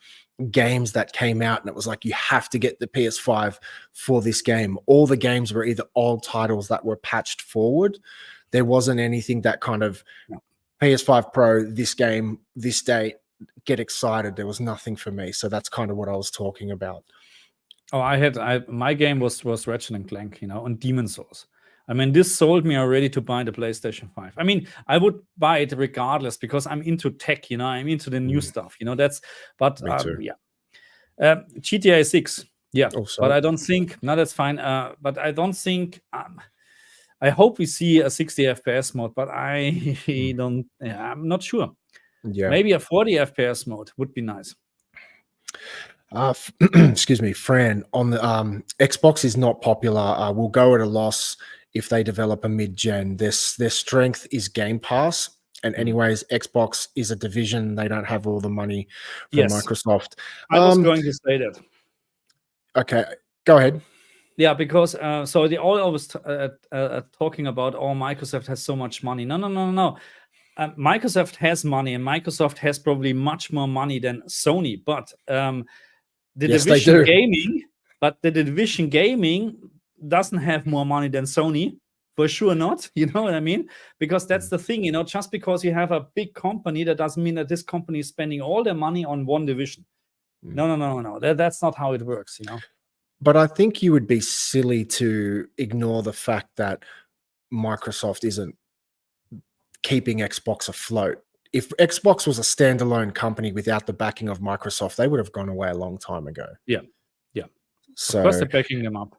[SPEAKER 2] games that came out and it was like, you have to get the PS5 for this game. All the games were either old titles that were patched forward. There wasn't anything that kind of PS5 Pro, this game, this date, get excited. There was nothing for me. So that's kind of what I was talking about.
[SPEAKER 1] Oh, my game was Ratchet and Clank, and Demon's Souls. I mean, this sold me already to buy the PlayStation 5. I mean, I would buy it regardless, because I'm into tech, I'm into the new stuff, but GTA 6, but I don't think, no, that's fine. But I don't think, I hope we see a 60 FPS mode, but I'm not sure. Yeah. Maybe a 40 FPS mode would be nice.
[SPEAKER 2] Excuse me, Fran, on the Xbox is not popular. We'll go at a loss if they develop a mid-gen. Their strength is Game Pass, and anyways, Xbox is a division. They don't have all the money from Microsoft.
[SPEAKER 1] I was going to say that.
[SPEAKER 2] Okay, go ahead.
[SPEAKER 1] Yeah, because so they all always talking about, Microsoft has so much money. No. Microsoft has money, and Microsoft has probably much more money than Sony. But the Division Gaming doesn't have more money than Sony, for sure not. You know what I mean? Because that's the thing, just because you have a big company, that doesn't mean that this company is spending all their money on one division. No. That's not how it works,
[SPEAKER 2] But I think you would be silly to ignore the fact that Microsoft isn't keeping Xbox afloat. If Xbox was a standalone company without the backing of Microsoft, they would have gone away a long time ago.
[SPEAKER 1] Yeah.
[SPEAKER 2] So
[SPEAKER 1] of course they're backing them up,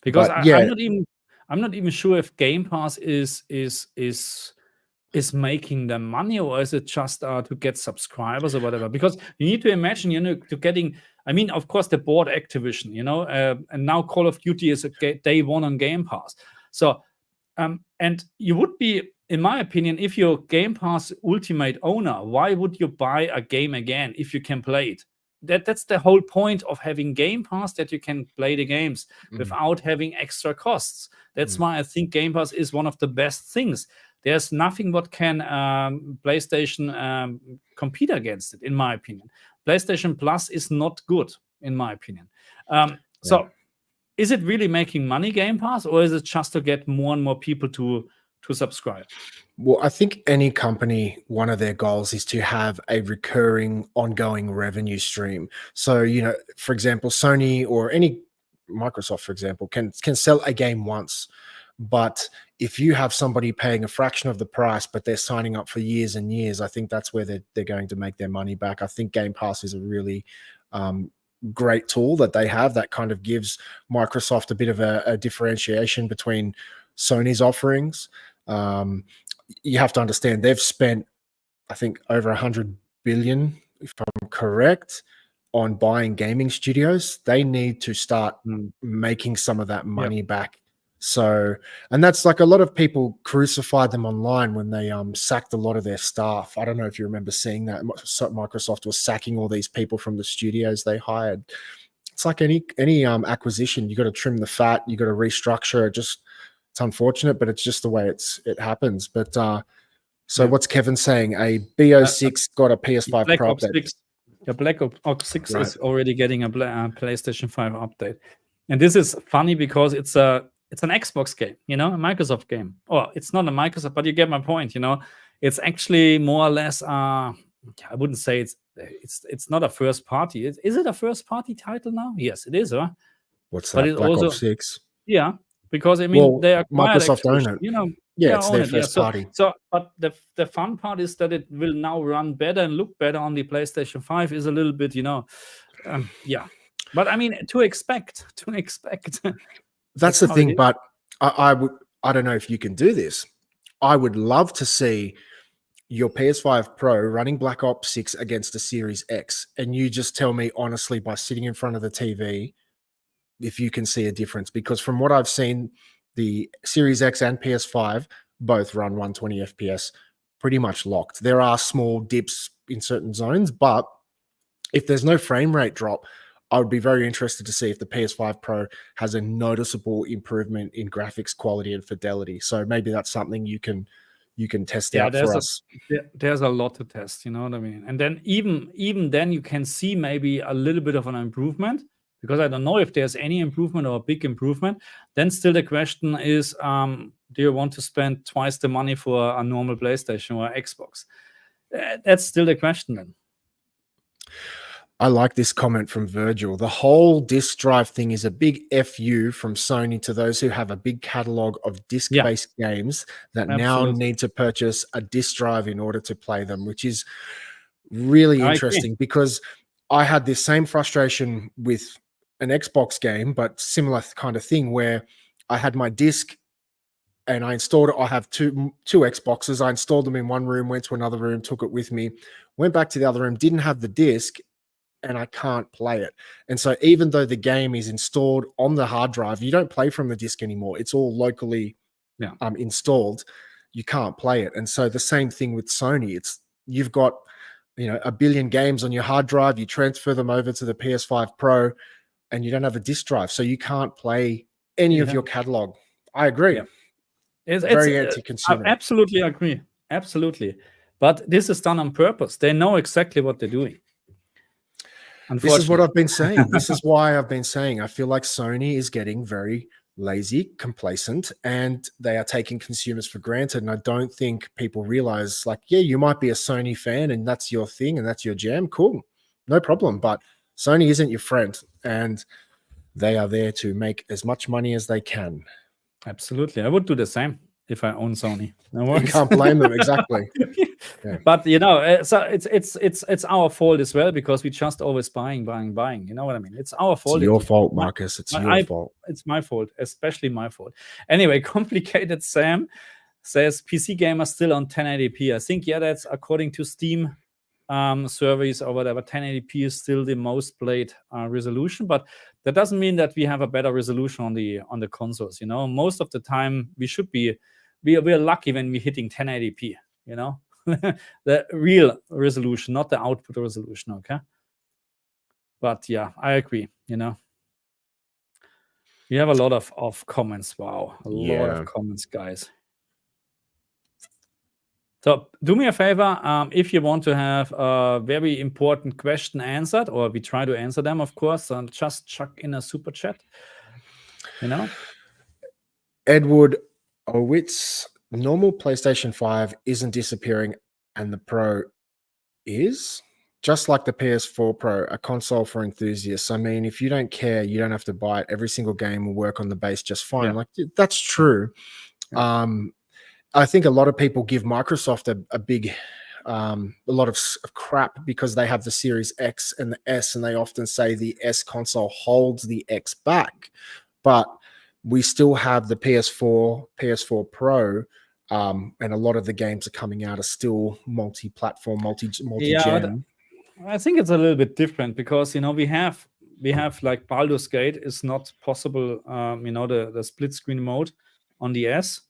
[SPEAKER 1] because I'm not even sure if Game Pass is making them money, or is it just to get subscribers or whatever? Because you need to imagine, to getting. I mean, of course, they bought Activision, and now Call of Duty is day one on Game Pass. So, and you would be in my opinion, if you're Game Pass Ultimate owner, why would you buy a game again if you can play it? That's the whole point of having Game Pass, that you can play the games without having extra costs. That's why I think Game Pass is one of the best things. There's nothing what can PlayStation compete against it, in my opinion. PlayStation Plus is not good, in my opinion. So is it really making money, Game Pass, or is it just to get more and more people to subscribe?
[SPEAKER 2] Well, I think any company, one of their goals is to have a recurring, ongoing revenue stream. So, for example, Sony or any Microsoft, for example, can sell a game once. But if you have somebody paying a fraction of the price, but they're signing up for years and years, I think that's where they're going to make their money back. I think Game Pass is a really great tool that they have that kind of gives Microsoft a bit of a differentiation between Sony's offerings. You have to understand they've spent, I think, over 100 billion, if I'm correct, on buying gaming studios. They need to start making some of that money back. So, and that's like a lot of people crucified them online when they sacked a lot of their staff. I don't know if you remember seeing that. Microsoft was sacking all these people from the studios they hired. It's like any acquisition, you got to trim the fat, you got to restructure it. It's unfortunate, but it's just the way it happens. But what's Kevin saying? A BO6 got a PS5
[SPEAKER 1] Black
[SPEAKER 2] Pro
[SPEAKER 1] Ops
[SPEAKER 2] update.
[SPEAKER 1] 6. The Black Ops 6 is already getting a PlayStation 5 update. And this is funny because it's an Xbox game, a Microsoft game. Or it's not a Microsoft, but you get my point, It's actually more or less, I wouldn't say it's not a first party. Is it a first party title now? Yes, it is, huh?
[SPEAKER 2] What's that? Black Ops 6?
[SPEAKER 1] Yeah, because they acquired
[SPEAKER 2] Microsoft own it. It's their first party.
[SPEAKER 1] So, but the fun part is that it will now run better and look better on the PlayStation 5 is a little bit, But I mean, to expect.
[SPEAKER 2] That's the thing. But I don't know if you can do this. I would love to see your PS5 Pro running Black Ops 6 against a Series X, and you just tell me honestly by sitting in front of the TV if you can see a difference. Because from what I've seen, the Series X and PS5 both run 120 FPS pretty much locked. There are small dips in certain zones, but if there's no frame rate drop, I would be very interested to see if the PS5 Pro has a noticeable improvement in graphics quality and fidelity. So maybe that's something you can test out for us.
[SPEAKER 1] There's a lot to test, you know what I mean? And then even then you can see maybe a little bit of an improvement, because I don't know if there's any improvement or a big improvement. Then still the question is, do you want to spend twice the money for a normal PlayStation or Xbox? That's still the question then.
[SPEAKER 2] I like this comment from Virgil. The whole disk drive thing is a big FU from Sony to those who have a big catalog of disk-based games that now need to purchase a disk drive in order to play them, which is really interesting because I had this same frustration with an Xbox game, but similar kind of thing where I had my disc and I installed it. I have two Xboxes. I installed them in one room, went to another room, took it with me, went back to the other room, didn't have the disc, and I can't play it. And so even though the game is installed on the hard drive, you don't play from the disc anymore. It's all locally installed. You can't play it. And so the same thing with Sony. You've got a billion games on your hard drive. You transfer them over to the PS5 Pro, and you don't have a disc drive, so you can't play any of your catalog. I agree.
[SPEAKER 1] Yeah.
[SPEAKER 2] It's very anti-consumer.
[SPEAKER 1] I absolutely agree. Absolutely. But this is done on purpose. They know exactly what they're doing.
[SPEAKER 2] This is what I've been saying. This is why I've been saying I feel like Sony is getting very lazy, complacent, and they are taking consumers for granted. And I don't think people realize, you might be a Sony fan and that's your thing and that's your jam. Cool. No problem. But Sony isn't your friend, and they are there to make as much money as they can.
[SPEAKER 1] Absolutely. I would do the same if I own Sony.
[SPEAKER 2] You can't blame them. Exactly.
[SPEAKER 1] But so it's our fault as well, because we just always buying. You know what I mean? It's our fault.
[SPEAKER 2] It's your fault, Marcus. It's your fault.
[SPEAKER 1] It's my fault, especially my fault. Anyway, Complicated Sam says PC gamers still on 1080p. I think that's according to Steam surveys or whatever. 1080p is still the most played resolution, but that doesn't mean that we have a better resolution on the consoles. Most of the time we should be we're lucky when we're hitting 1080p, you know, the real resolution, not the output resolution. Okay. But yeah, I agree. You know, we have a lot of comments. Wow, a lot of comments, guys. So do me a favor, if you want to have a very important question answered, or we try to answer them, of course, just chuck in a super chat. You know,
[SPEAKER 2] Edward Owitz, normal PlayStation 5 isn't disappearing, and the Pro is just like the PS4 Pro, a console for enthusiasts. I mean, if you don't care, you don't have to buy it. Every single game will work on the base just fine. Like, that's true. I think a lot of people give Microsoft a big, a lot of crap because they have the Series X and the S, and they often say the S console holds the X back. But we still have the PS4 Pro, and a lot of the games are coming out are still multi-platform, multi-gen.
[SPEAKER 1] Yeah, I think it's a little bit different because, you know, we have like Baldur's Gate is not possible, you know, the split screen mode on the S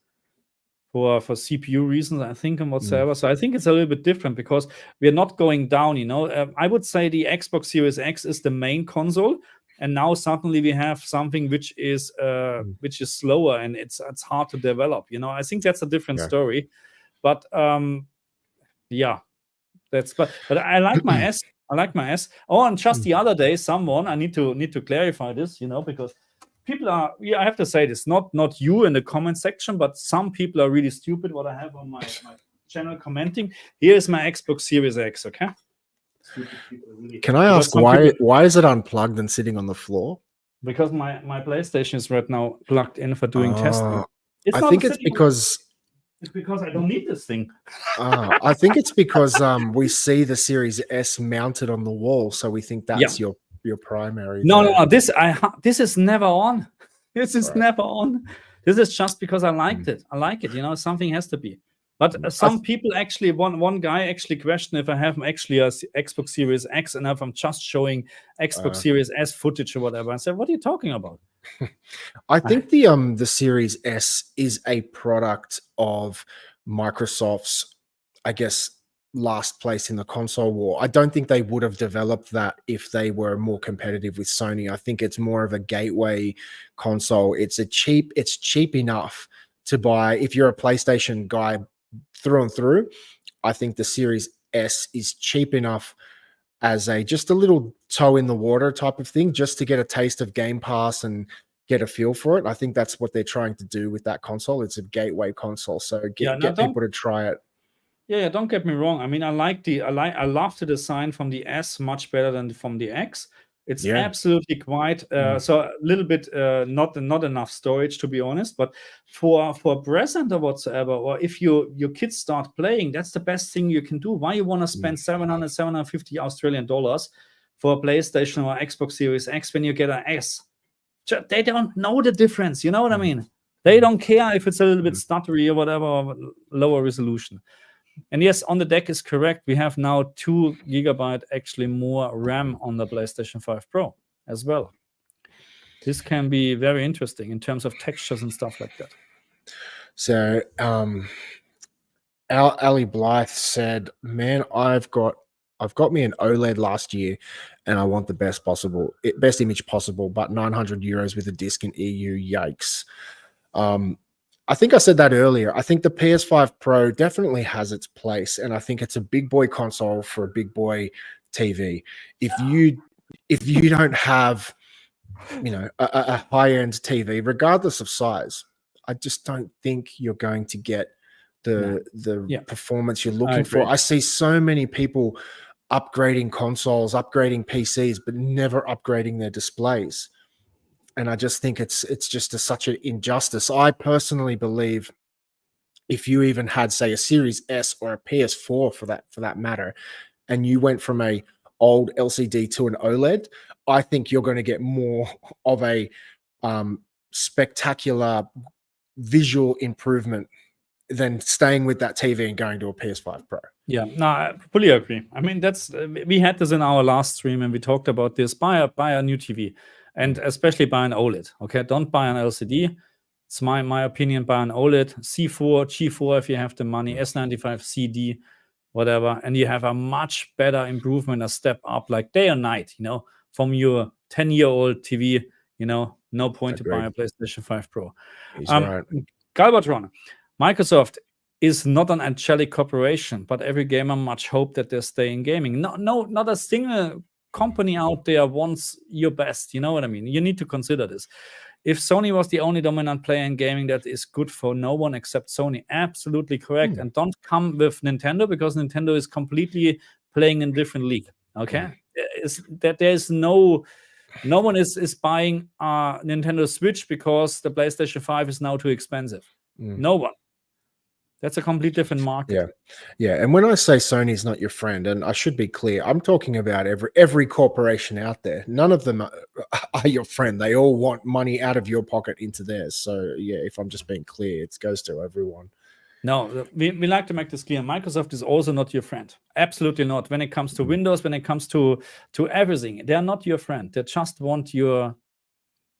[SPEAKER 1] for CPU reasons, I think, and whatsoever. So I think it's a little bit different because we're not going down, you know. I would say the Xbox Series X is the main console, and now suddenly we have something which is slower and it's hard to develop, you know. I think that's a different story. But yeah, but I like my S. I like my S. Oh, and just the other day, I need to clarify this, you know, because people are, I have to say this, not you in the comment section, but some people are really stupid what I have on my channel commenting. Here is my Xbox Series X, okay? Stupid people, really.
[SPEAKER 2] Can I ask why is it unplugged and sitting on the floor?
[SPEAKER 1] Because my PlayStation is right now plugged in for doing testing.
[SPEAKER 2] I think it's because
[SPEAKER 1] I don't need this thing.
[SPEAKER 2] I think it's because we see the Series S mounted on the wall, so we think that's your primary.
[SPEAKER 1] No. This is never on. This is never on. This is just because I liked it. I like it. You know, something has to be. But some people actually, one guy actually questioned if I have actually a Xbox Series X and if I'm just showing Xbox Series S footage or whatever. I said, what are you talking about?
[SPEAKER 2] I think the Series S is a product of Microsoft's, I guess, last place in the console war. I don't think they would have developed that if they were more competitive with Sony. I think it's more of a gateway console. It's cheap enough to buy if you're a PlayStation guy through and through. I think the Series S is cheap enough as just a little toe in the water type of thing, just to get a taste of Game Pass and get a feel for it. I think that's what they're trying to do with that console. It's a gateway console, so get people to try it.
[SPEAKER 1] Yeah, don't get me wrong. I mean, I love the design from the S much better than from the X. It's absolutely quite so a little bit not enough storage, to be honest. But for a present or whatsoever, or if your kids start playing, that's the best thing you can do. Why you want to spend 750 Australian dollars for a PlayStation or Xbox Series X when you get an S? They don't know the difference. You know what I mean? They don't care if it's a little bit stuttery or whatever, or lower resolution. And yes, on the deck is correct. We have now 2 GB actually more RAM on the PlayStation 5 Pro as well. This can be very interesting in terms of textures and stuff like that.
[SPEAKER 2] So Ali Blythe said, man, I've got me an OLED last year and I want the best image possible, but 900 euros with a disc in EU, yikes. I think I said that earlier. I think the PS5 Pro definitely has its place, and I think it's a big boy console for a big boy TV. If you don't have, you know, a high-end TV, regardless of size, I just don't think you're going to get the performance you're looking for. I see so many people upgrading consoles, upgrading PCs, but never upgrading their displays. And I just think it's just such an injustice. I personally believe if you even had, say, a Series S or a PS4 for that matter, and you went from a old LCD to an OLED, I think you're going to get more of a spectacular visual improvement than staying with that TV and going to a PS5 Pro.
[SPEAKER 1] Yeah, no, I fully agree. I mean, we had this in our last stream and we talked about this. Buy a new TV. And especially buy an OLED, okay? Don't buy an LCD. It's my opinion. Buy an OLED, C4, G4 if you have the money, S95 CD, whatever, and you have a much better improvement, a step up, like day or night, from your 10-year-old TV. No point to buy a PlayStation 5 Pro.
[SPEAKER 2] He's right.
[SPEAKER 1] Galvatron, Microsoft is not an angelic corporation, but every gamer much hope that they stay in gaming. No, not a single company out there wants your best. You know what I mean? You need to consider this. If Sony was the only dominant player in gaming, that is good for no one except Sony. Absolutely correct. And don't come with Nintendo, because Nintendo is completely playing in a different league. Okay, there's no one is buying a Nintendo Switch because the PlayStation 5 is now too expensive. No one. That's a complete different market.
[SPEAKER 2] Yeah. And when I say Sony is not your friend, and I should be clear, I'm talking about every corporation out there. None of them are your friend. They all want money out of your pocket into theirs. So yeah, if I'm just being clear, it goes to everyone.
[SPEAKER 1] No, we like to make this clear. Microsoft is also not your friend. Absolutely not. When it comes to Windows, when it comes to everything, they are not your friend. They just want your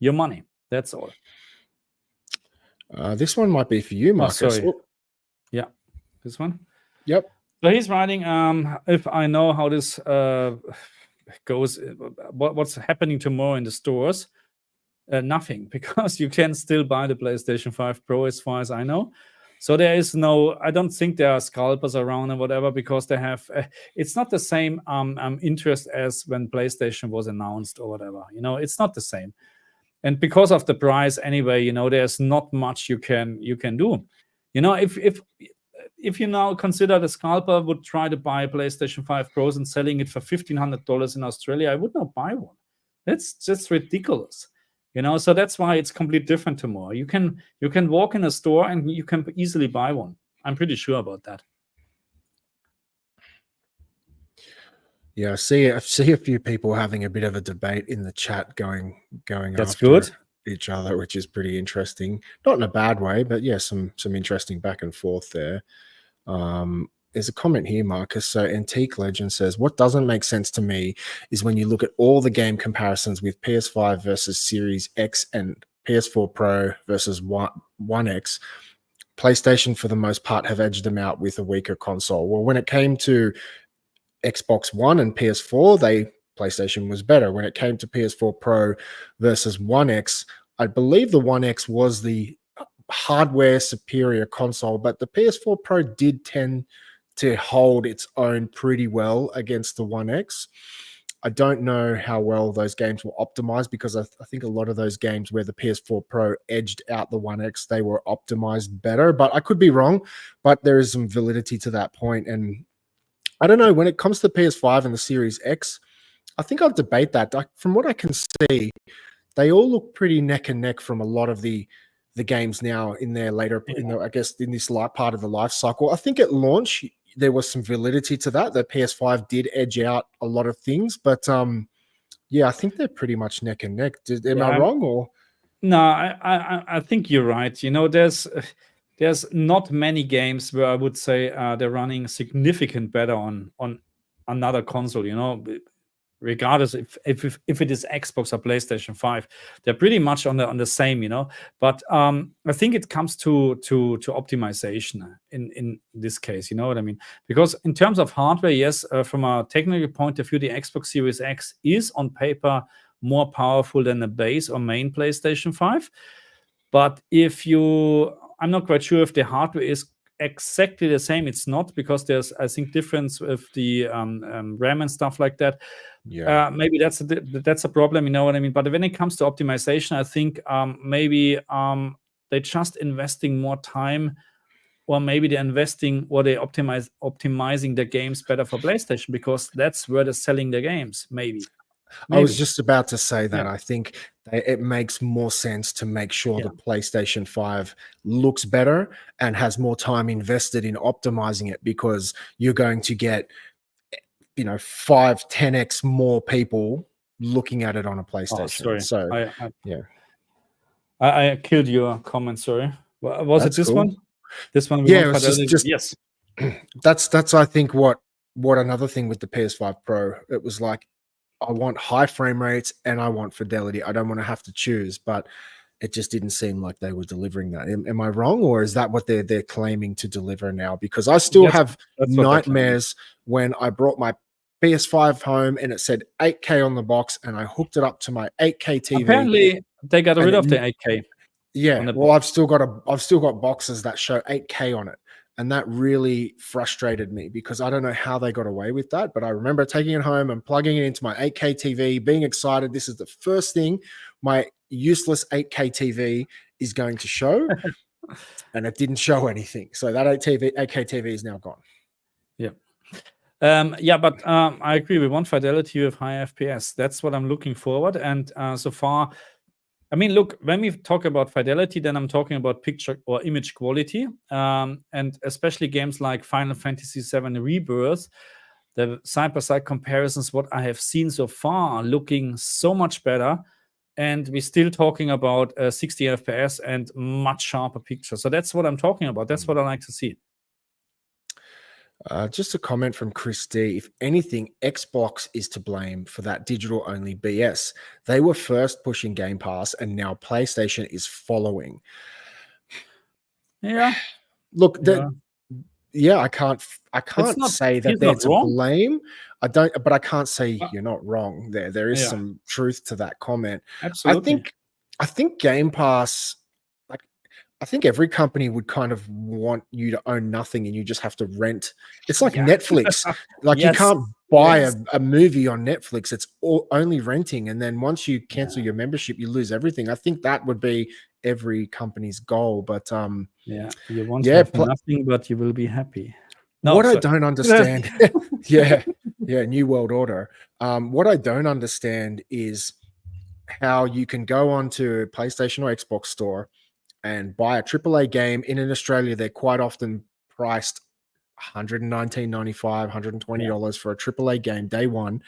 [SPEAKER 1] money. That's all.
[SPEAKER 2] This one might be for you, Marcus.
[SPEAKER 1] Oh, sorry. Yeah, this one.
[SPEAKER 2] Yep.
[SPEAKER 1] So he's writing, if I know how this goes, what's happening tomorrow in the stores, nothing, because you can still buy the PlayStation 5 Pro as far as I know. So there is I don't think there are scalpers around or whatever, because they have, it's not the same interest as when PlayStation was announced or whatever. It's not the same. And because of the price anyway, there's not much you can do. If you now consider the scalper would try to buy a PlayStation 5 Pros and selling it for $1,500 in Australia, I would not buy one. That's just ridiculous. So that's why it's completely different tomorrow. You can walk in a store and you can easily buy one. I'm pretty sure about that.
[SPEAKER 2] Yeah, I see a few people having a bit of a debate in the chat going
[SPEAKER 1] That's
[SPEAKER 2] after
[SPEAKER 1] good.
[SPEAKER 2] each other, which is pretty interesting. Not in a bad way, but yeah, some interesting back and forth there. There's a comment here, Marcus. So Antique Legend says, what doesn't make sense to me is when you look at all the game comparisons with PS5 versus Series X and PS4 Pro versus One X, PlayStation for the most part have edged them out with a weaker console. Well, when it came to Xbox One and PS4, PlayStation was better. When it came to PS4 Pro versus One X, I believe the One X was the hardware superior console, but the PS4 Pro did tend to hold its own pretty well against the One X. I don't know how well those games were optimized, because I think a lot of those games where the PS4 Pro edged out the One X, they were optimized better, but I could be wrong. But there is some validity to that point. And I don't know, when it comes to PS5 and the Series X, I think I'll debate that. From what I can see, they all look pretty neck and neck from a lot of the games now in their later, I guess, in this part of the life cycle. I think at launch, there was some validity to that. The PS5 did edge out a lot of things, but yeah, I think they're pretty much neck and neck. Am I wrong? Or
[SPEAKER 1] no? I think you're right. There's not many games where I would say they're running significant better on another console. Regardless if it is Xbox or PlayStation 5, they're pretty much on the same. But I think it comes to optimization in this case. You know what I mean? Because in terms of hardware, yes, from a technical point of view, the Xbox Series X is on paper more powerful than the base or main PlayStation 5. But I'm not quite sure if the hardware is exactly the same. It's not, because there's, I think, difference with the RAM and stuff like that.
[SPEAKER 2] yeah,
[SPEAKER 1] Maybe that's a problem. You know what I mean? But when it comes to optimization, I think maybe they're just investing more time, or maybe they're investing, or they're optimizing the games better for PlayStation, because that's where they're selling the games. Maybe.
[SPEAKER 2] I was just about to say that.
[SPEAKER 1] Yeah.
[SPEAKER 2] I think it makes more sense to make sure the PlayStation 5 looks better and has more time invested in optimizing it, because you're going to get 5-10x more people looking at it on a PlayStation. So
[SPEAKER 1] I killed your comment. Sorry. Was it this one? This one?
[SPEAKER 2] Yeah, it was just
[SPEAKER 1] yes.
[SPEAKER 2] That's I think what another thing with the PS5 Pro. It was like, I want high frame rates and I want fidelity. I don't want to have to choose. But it just didn't seem like they were delivering that. Am I wrong, or is that what they're claiming to deliver now? Because I still
[SPEAKER 1] That's
[SPEAKER 2] have
[SPEAKER 1] that's what they're claiming.
[SPEAKER 2] nightmares when I brought my PS5 home and it said 8K on the box, and I hooked it up to my 8K TV,
[SPEAKER 1] Apparently, they got
[SPEAKER 2] and
[SPEAKER 1] rid of
[SPEAKER 2] it,
[SPEAKER 1] the 8K on
[SPEAKER 2] yeah,
[SPEAKER 1] the
[SPEAKER 2] well,
[SPEAKER 1] box.
[SPEAKER 2] I've still got boxes that show 8K on it. And that really frustrated me because I don't know how they got away with that. But I remember taking it home and plugging it into my 8K TV, being excited. This is the first thing my useless 8K TV is going to show. And it didn't show anything. So that 8K TV is now gone.
[SPEAKER 1] Yeah. But I agree. We want fidelity with high FPS. That's what I'm looking forward. And so far, I mean, look, when we talk about fidelity, then I'm talking about picture or image quality, and especially games like Final Fantasy VII Rebirth. The side-by-side comparisons, what I have seen so far, are looking so much better, and we're still talking about 60 FPS and much sharper picture. So that's what I'm talking about. That's what I like to see.
[SPEAKER 2] Just a comment from Chris D. If anything, Xbox is to blame for that digital-only BS. They were first pushing Game Pass, and now PlayStation is following.
[SPEAKER 1] Yeah.
[SPEAKER 2] Look,
[SPEAKER 1] Yeah.
[SPEAKER 2] I can't say that
[SPEAKER 1] he's
[SPEAKER 2] they're
[SPEAKER 1] not
[SPEAKER 2] to
[SPEAKER 1] wrong.
[SPEAKER 2] blame. But I can't say
[SPEAKER 1] Uh,
[SPEAKER 2] you're not wrong there. There is
[SPEAKER 1] Yeah.
[SPEAKER 2] some truth to that comment.
[SPEAKER 1] Absolutely.
[SPEAKER 2] I think Game Pass, like, I think every company would kind of want you to own nothing and you just have to rent. It's like
[SPEAKER 1] Yeah.
[SPEAKER 2] Netflix. Like, you
[SPEAKER 1] Yes.
[SPEAKER 2] can't buy
[SPEAKER 1] Yes.
[SPEAKER 2] a movie on Netflix. It's only renting. And then once you cancel your membership, you lose everything. I think that would be every company's goal. But
[SPEAKER 1] Yeah. You won't
[SPEAKER 2] yeah,
[SPEAKER 1] have nothing, but you will be happy. No,
[SPEAKER 2] what I
[SPEAKER 1] sorry.
[SPEAKER 2] don't understand, yeah, New World Order. What I don't understand is how you can go onto PlayStation or Xbox store and buy a AAA game. In Australia, they're quite often priced $119.95, $120 for a AAA game day one,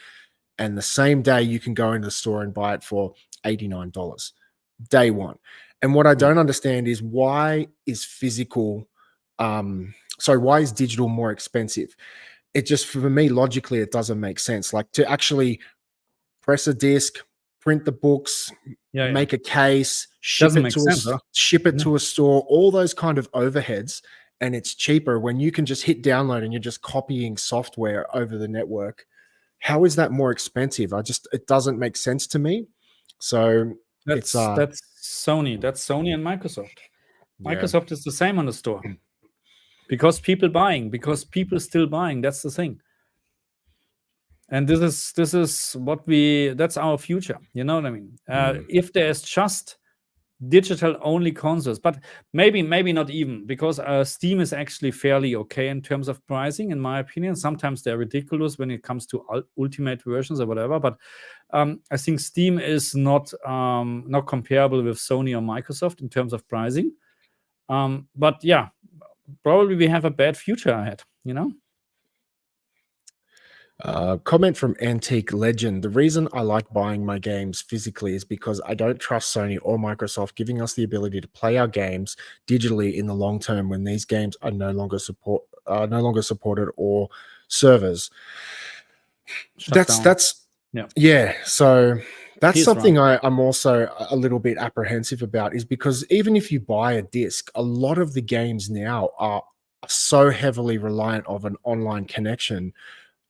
[SPEAKER 2] and the same day you can go into the store and buy it for $89 day one. And what I don't understand is why is why is digital more expensive? It just, for me, logically, it doesn't make sense. Like, to actually press a disc, print the books, make a case, ship
[SPEAKER 1] Doesn't
[SPEAKER 2] it
[SPEAKER 1] make
[SPEAKER 2] to
[SPEAKER 1] sense, huh?
[SPEAKER 2] a store, all those kind of overheads, and it's cheaper when you can just hit download and you're just copying software over the network. How is that more expensive? It doesn't make sense to me. So
[SPEAKER 1] That's Sony. That's Sony and Microsoft.
[SPEAKER 2] Yeah.
[SPEAKER 1] Microsoft is the same on the store. Because people still buying. That's the thing. And this is that's our future. You know what I mean? If there's just digital only consoles, but maybe not even, because Steam is actually fairly okay in terms of pricing, in my opinion. Sometimes they're ridiculous when it comes to ultimate versions or whatever, but I think Steam is not comparable with Sony or Microsoft in terms of pricing. But yeah, probably we have a bad future ahead, you know?
[SPEAKER 2] Comment from Antique Legend. The reason I like buying my games physically is because I don't trust Sony or Microsoft giving us the ability to play our games digitally in the long term when these games are no longer supported or servers.
[SPEAKER 1] Shut down.
[SPEAKER 2] Yeah. So that's
[SPEAKER 1] He's
[SPEAKER 2] something
[SPEAKER 1] right.
[SPEAKER 2] I'm also a little bit apprehensive about, is because even if you buy a disc, a lot of the games now are so heavily reliant of an online connection.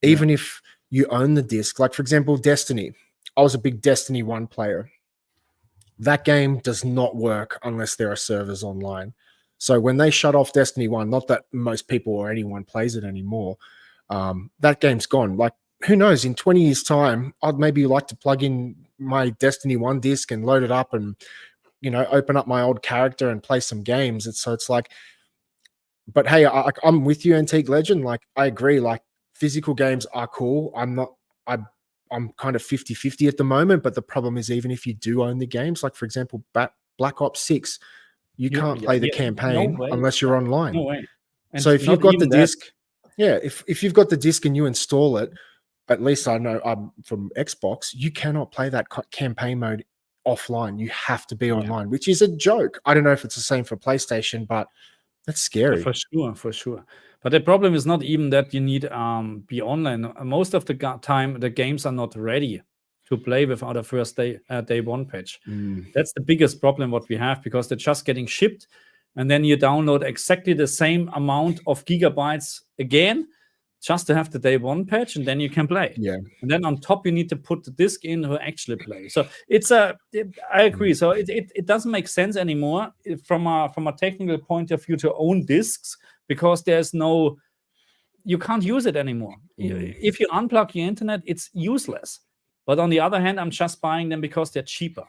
[SPEAKER 2] Even if you own the disc, like, for example, Destiny. I was a big Destiny 1 player. That game does not work unless there are servers online. So when they shut off Destiny 1, not that most people or anyone plays it anymore, that game's gone. Like, who knows, in 20 years' time, I'd maybe like to plug in my Destiny 1 disc and load it up and, open up my old character and play some games. It's like, but hey, I'm with you, Antique Legend. Like, I agree. Like, physical games are cool. I'm kind of 50-50 at the moment, but the problem is, even if you do own the games, like, for example, Black Ops 6, you can't play the campaign unless you're online.
[SPEAKER 1] No way. And
[SPEAKER 2] so if you've got the disc, if you've got the disc and you install it, at least I know from Xbox, you cannot play that campaign mode offline. You have to be online, which is a joke. I don't know if it's the same for PlayStation, but that's scary.
[SPEAKER 1] For sure. But the problem is not even that you need be online. Most of the time, the games are not ready to play without a first day one patch.
[SPEAKER 2] Mm.
[SPEAKER 1] That's the biggest problem what we have, because they're just getting shipped, and then you download exactly the same amount of gigabytes again just to have the day one patch, and then you can play.
[SPEAKER 2] Yeah.
[SPEAKER 1] And then on top, you need to put the disc in to actually play. So I agree. So it doesn't make sense anymore from a technical point of view to own discs, because you can't use it anymore. If you unplug your internet, it's useless. But on the other hand, I'm just buying them because they're cheaper.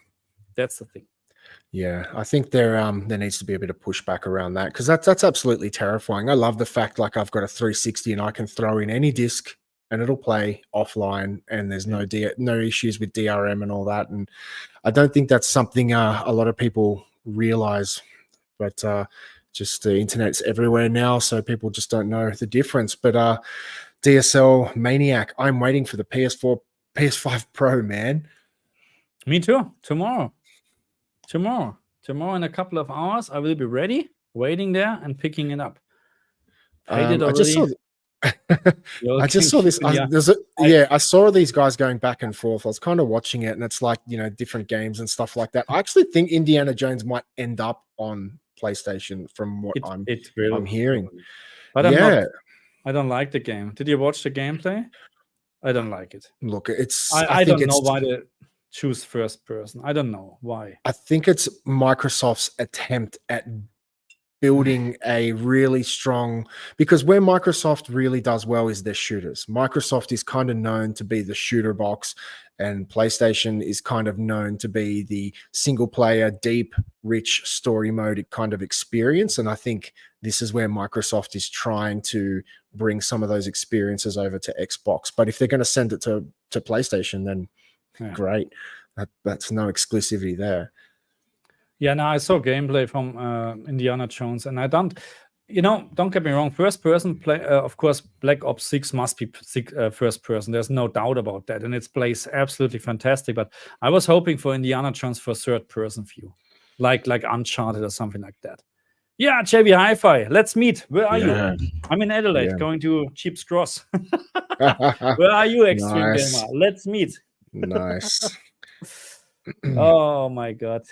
[SPEAKER 1] That's the thing.
[SPEAKER 2] Yeah, I think there needs to be a bit of pushback around that, because that's absolutely terrifying. I love the fact, like, I've got a 360 and I can throw in any disc and it'll play offline, and there's no issues with DRM and all that. And I don't think that's something a lot of people realize, but just the internet's everywhere now, so people just don't know the difference. But DSL maniac, I'm waiting for the PS5 Pro, man.
[SPEAKER 1] Me too. Tomorrow in a couple of hours, I will be ready, waiting there and picking it up.
[SPEAKER 2] I just saw this. I saw these guys going back and forth. I was kind of watching it, and it's like, different games and stuff like that. I actually think Indiana Jones might end up on PlayStation, from what I'm hearing.
[SPEAKER 1] But I don't like the game. Did you watch the gameplay? I don't like it.
[SPEAKER 2] Look,
[SPEAKER 1] I don't know why they choose first person. I don't know why.
[SPEAKER 2] I think it's Microsoft's attempt at building a really strong, because where Microsoft really does well is their shooters. Microsoft is kind of known to be the shooter box, and PlayStation is kind of known to be the single player, deep, rich story mode kind of experience. And I think this is where Microsoft is trying to bring some of those experiences over to Xbox. But if they're going to send it to PlayStation, then great. That's no exclusivity there.
[SPEAKER 1] Yeah, no, I saw gameplay from Indiana Jones, and I don't get me wrong, first person play, of course, Black Ops 6 must be first person. There's no doubt about that, and it plays absolutely fantastic. But I was hoping for Indiana Jones for third person view, like Uncharted or something like that. Yeah, JB Hi-Fi, let's meet. Where are you? I'm in Adelaide, going to Cheap's Cross. Where are you, Extreme Gamer? Let's meet.
[SPEAKER 2] Nice.
[SPEAKER 1] Oh my God.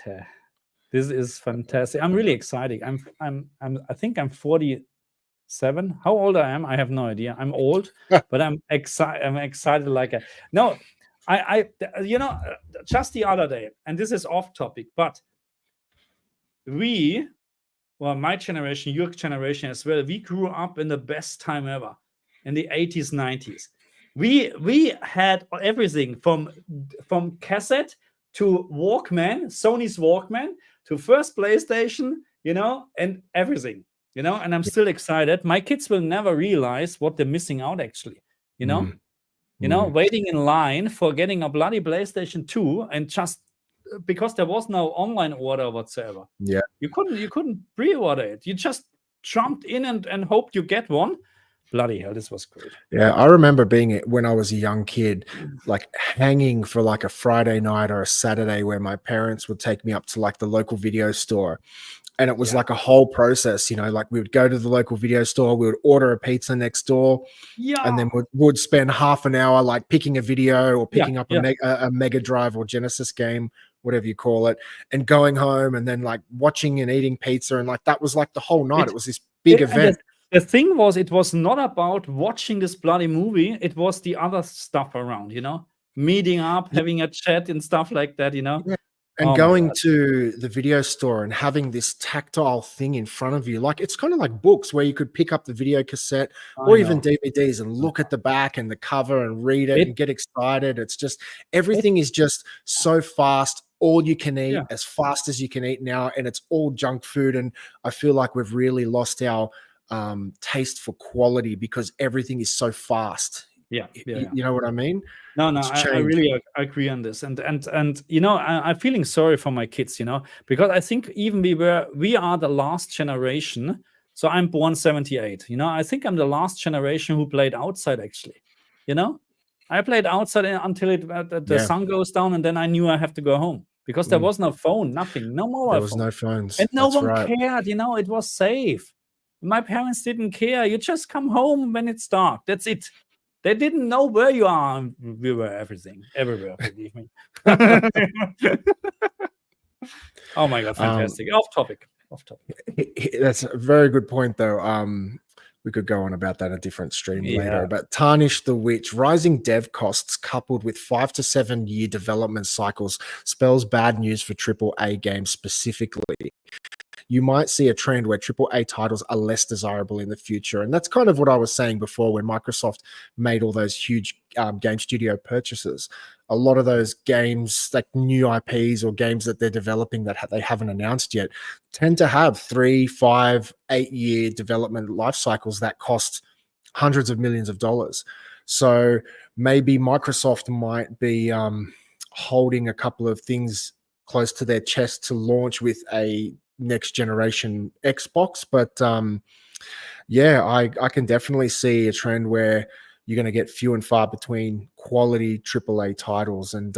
[SPEAKER 1] This is fantastic. I'm really excited. I think I'm 47. How old I am, I have no idea. I'm old, but I'm excited. I'm excited like a no. I just the other day, and this is off topic, but my generation, your generation as well, we grew up in the best time ever, in the 80s, 90s. We had everything from cassette to Walkman, Sony's Walkman, to first PlayStation, and everything, and I'm still excited. My kids will never realize what they're missing out, actually, waiting in line for getting a bloody PlayStation 2, and just because there was no online order whatsoever.
[SPEAKER 2] Yeah.
[SPEAKER 1] You couldn't pre-order it. You just jumped in and hoped you get one. Bloody hell, this was great.
[SPEAKER 2] Yeah, I remember being when I was a young kid, like hanging for like a Friday night or a Saturday, where my parents would take me up to like the local video store. And it was like a whole process, like we would go to the local video store, we would order a pizza next door, and then would spend half an hour like picking a video or picking up a Mega Drive or Genesis game, whatever you call it, and going home and then like watching and eating pizza. And like that was like the whole night. It was this big event.
[SPEAKER 1] The thing was, it was not about watching this bloody movie. It was the other stuff around, meeting up, having a chat and stuff like that,
[SPEAKER 2] Yeah. And going to the video store and having this tactile thing in front of you. Like, it's kind of like books where you could pick up the video cassette or even DVDs and look at the back and the cover and read it and get excited. It's just, everything is just so fast. All you can eat, as fast as you can eat now. And it's all junk food. And I feel like we've really lost our taste for quality because everything is so fast. You know what I mean?
[SPEAKER 1] No, I really agree on this, and I'm feeling sorry for my kids, because I think even we are the last generation. So I'm born 78. I think I'm the last generation who played outside. Actually, I played outside until the sun goes down, and then I knew I have to go home because there was no phone, nothing, no mobile.
[SPEAKER 2] There was no phones,
[SPEAKER 1] and no one cared. It was safe. My parents didn't care. You just come home when it's dark. That's it. They didn't know where you are. And we were everywhere, believe me. Oh my God, fantastic. Off topic.
[SPEAKER 2] That's a very good point, though. We could go on about that in a different stream later. But Tarnish the Witch, rising dev costs coupled with 5 to 7 year development cycles spells bad news for AAA games specifically. You might see a trend where AAA titles are less desirable in the future. And that's kind of what I was saying before when Microsoft made all those huge game studio purchases. A lot of those games, like new IPs or games that they're developing that they haven't announced yet, tend to have 3, 5, 8 year development life cycles that cost hundreds of millions of dollars. So maybe Microsoft might be holding a couple of things close to their chest to launch with a next generation Xbox. But yeah, I can definitely see a trend where you're going to get few and far between quality AAA titles. And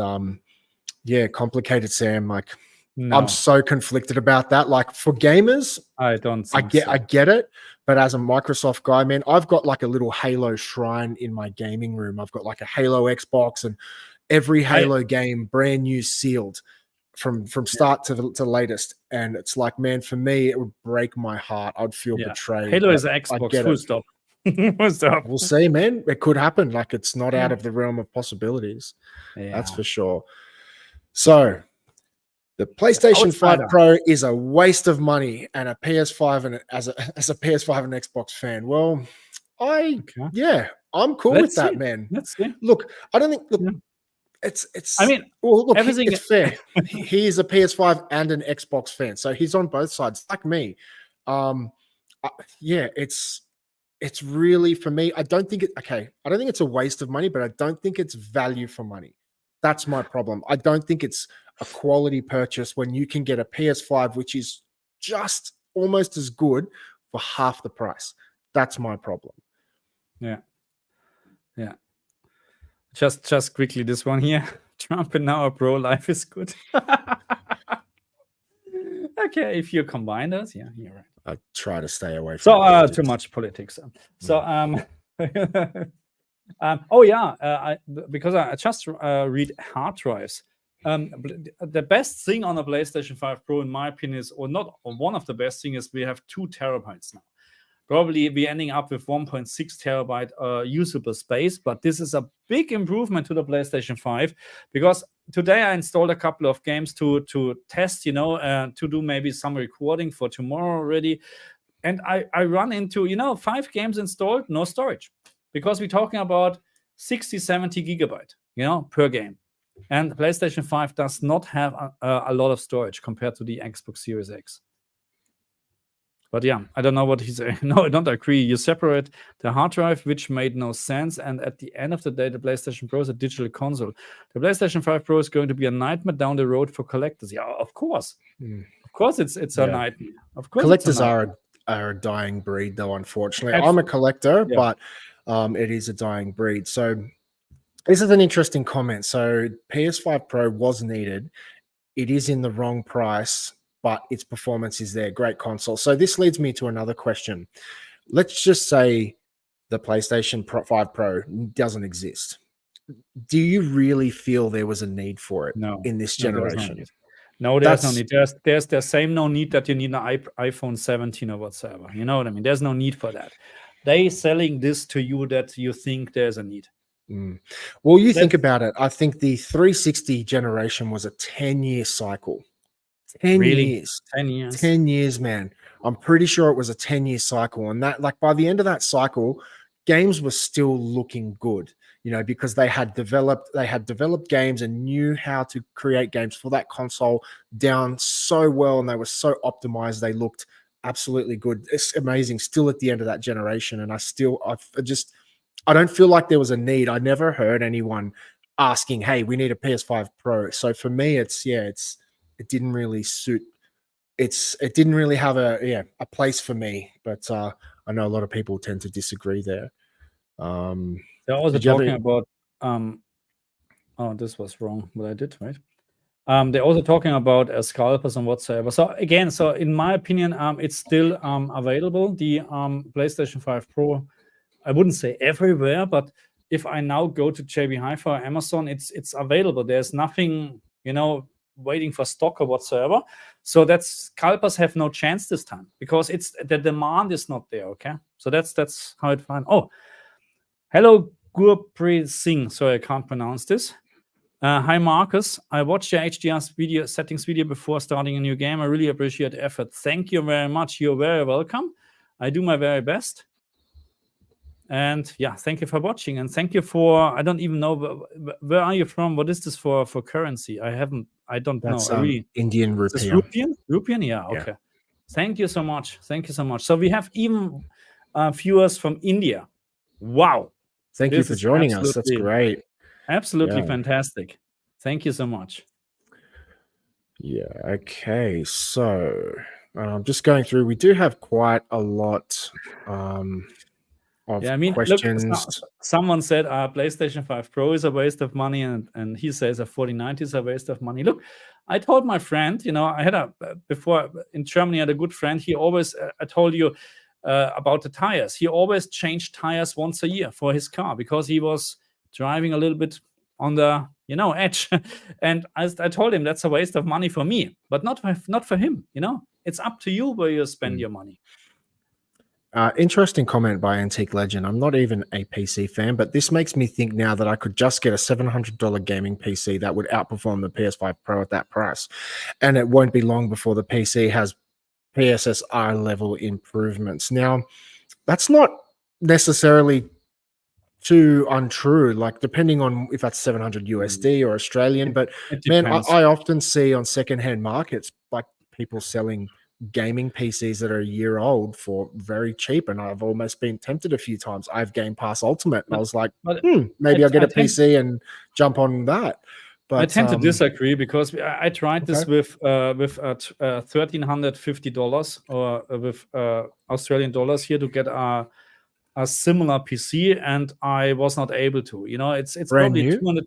[SPEAKER 2] yeah, complicated, Sam. Like,
[SPEAKER 1] No,
[SPEAKER 2] I'm so conflicted about that. Like, for gamers,
[SPEAKER 1] I don't
[SPEAKER 2] I
[SPEAKER 1] think so.
[SPEAKER 2] get it. But as a Microsoft guy, man, I've got like a little Halo shrine in my gaming room. I've got like a Halo Xbox, and every Halo game brand new, sealed from start to the latest. And it's like, man, for me, it would break my heart. I'd feel betrayed.
[SPEAKER 1] Halo is an Xbox, full stop. Full stop.
[SPEAKER 2] We'll see, man. It could happen. Like, it's not out of the realm of possibilities. That's for sure. So the PlayStation 5 Pro is a waste of money, and a PS5, and as a PS5 and Xbox fan, well, I'm cool with that, man.
[SPEAKER 1] Let's see.
[SPEAKER 2] Look, I don't think it's
[SPEAKER 1] I mean,
[SPEAKER 2] well, look,
[SPEAKER 1] everything
[SPEAKER 2] it's fair. He's a PS5 and an Xbox fan, so he's on both sides, like me. Yeah, it's really, for me, I don't think it's a waste of money, but I don't think it's value for money. That's my problem. I don't think it's a quality purchase when you can get a PS5 which is just almost as good for half the price. That's my problem.
[SPEAKER 1] Yeah. Just quickly, this one here. Trump and now a pro, life is good. Okay, if you combine those, you're right.
[SPEAKER 2] I try to stay away from
[SPEAKER 1] politics. Too much politics. Because I just read hard drives. The best thing on the PlayStation 5 Pro, in my opinion, is, or not, or one of the best things, is we have 2 terabytes now. Probably we're ending up with 1.6 terabyte usable space, but this is a big improvement to the PlayStation 5, because today I installed a couple of games to test, to do maybe some recording for tomorrow already. And I run into, 5 games installed, no storage, because we're talking about 60, 70 gigabyte, per game. And PlayStation 5 does not have a lot of storage compared to the Xbox Series X. But yeah, I don't know what he's saying. No, I don't agree. You separate the hard drive, which made no sense. And at the end of the day, the PlayStation Pro is a digital console. The PlayStation 5 Pro is going to be a nightmare down the road for collectors. Yeah, of course. Of course, it's a nightmare. Of course,
[SPEAKER 2] collectors are a dying breed, though, unfortunately. I'm a collector, but it is a dying breed. So this is an interesting comment. So PS5 Pro was needed. It is in the wrong price, but its performance is there. Great console. So this leads me to another question. Let's just say the PlayStation 5 Pro doesn't exist. Do you really feel there was a need for it in this generation?
[SPEAKER 1] No, there's no need. There's the same no need that you need an iPhone 17 or whatsoever. You know what I mean? There's no need for that. They selling this to you that you think there's a need.
[SPEAKER 2] Well, you think about it. I think the 360 generation was a 10-year cycle. 10 years. 10 years. 10 years, man. I'm pretty sure it was a 10-year cycle. And that, like, by the end of that cycle, games were still looking good, because they had developed games and knew how to create games for that console down so well, and they were so optimized. They looked absolutely good. It's amazing. Still at the end of that generation. And I don't feel like there was a need. I never heard anyone asking, hey, we need a PS5 Pro. So for me, it didn't really suit. It didn't really have a place for me. But I know a lot of people tend to disagree there.
[SPEAKER 1] They're also talking about this was wrong, what I did, right? They're also talking about scalpers and whatsoever. So again, in my opinion, it's still available. The PlayStation 5 Pro, I wouldn't say everywhere, but if I now go to JB Hi-Fi or Amazon, it's available. There's nothing, waiting for stock or whatsoever. So that's scalpers have no chance this time because it's the demand is not there. Okay, so that's how it find. Oh, hello, Gurpreet Singh. Sorry, I can't pronounce this. Hi, Marcus. I watched your HDR settings video before starting a new game. I really appreciate the effort. Thank you very much. You're very welcome. I do my very best. And yeah, thank you for watching. And thank you for, I don't even know, where are you from? What is this for currency? I don't
[SPEAKER 2] That's
[SPEAKER 1] know.
[SPEAKER 2] Indian
[SPEAKER 1] Is this
[SPEAKER 2] rupee.
[SPEAKER 1] Rupian? Yeah, okay. Thank you so much. Thank you so much. So we have even viewers from India. Wow.
[SPEAKER 2] Thank you for joining us. That's great.
[SPEAKER 1] Absolutely fantastic. Thank you so much.
[SPEAKER 2] Yeah. Okay. So just going through, we do have quite a lot of questions.
[SPEAKER 1] Look, someone said PlayStation 5 Pro is a waste of money, and he says a 4090 is a waste of money. Look, I told my friend, I had before in Germany, I had a good friend. He always, I told you about the tires. He always changed tires once a year for his car because he was driving a little bit on the edge. And I told him that's a waste of money for me, but not for him. It's up to you where you spend your money.
[SPEAKER 2] Interesting comment by Antique Legend. I'm not even a PC fan, but this makes me think now that I could just get a $700 gaming PC that would outperform the PS5 Pro at that price. And it won't be long before the PC has PSSR level improvements. Now, that's not necessarily too untrue, like depending on if that's 700 USD or Australian. But man, I often see on secondhand markets, like people selling gaming PCs that are a year old for very cheap, and I've almost been tempted a few times. I have Game Pass Ultimate, and I was like, maybe I'll get a PC and jump on that. But
[SPEAKER 1] I tend to disagree because I tried this with $1,350 or with Australian dollars here to get a similar PC, and I was not able to. It's probably $200.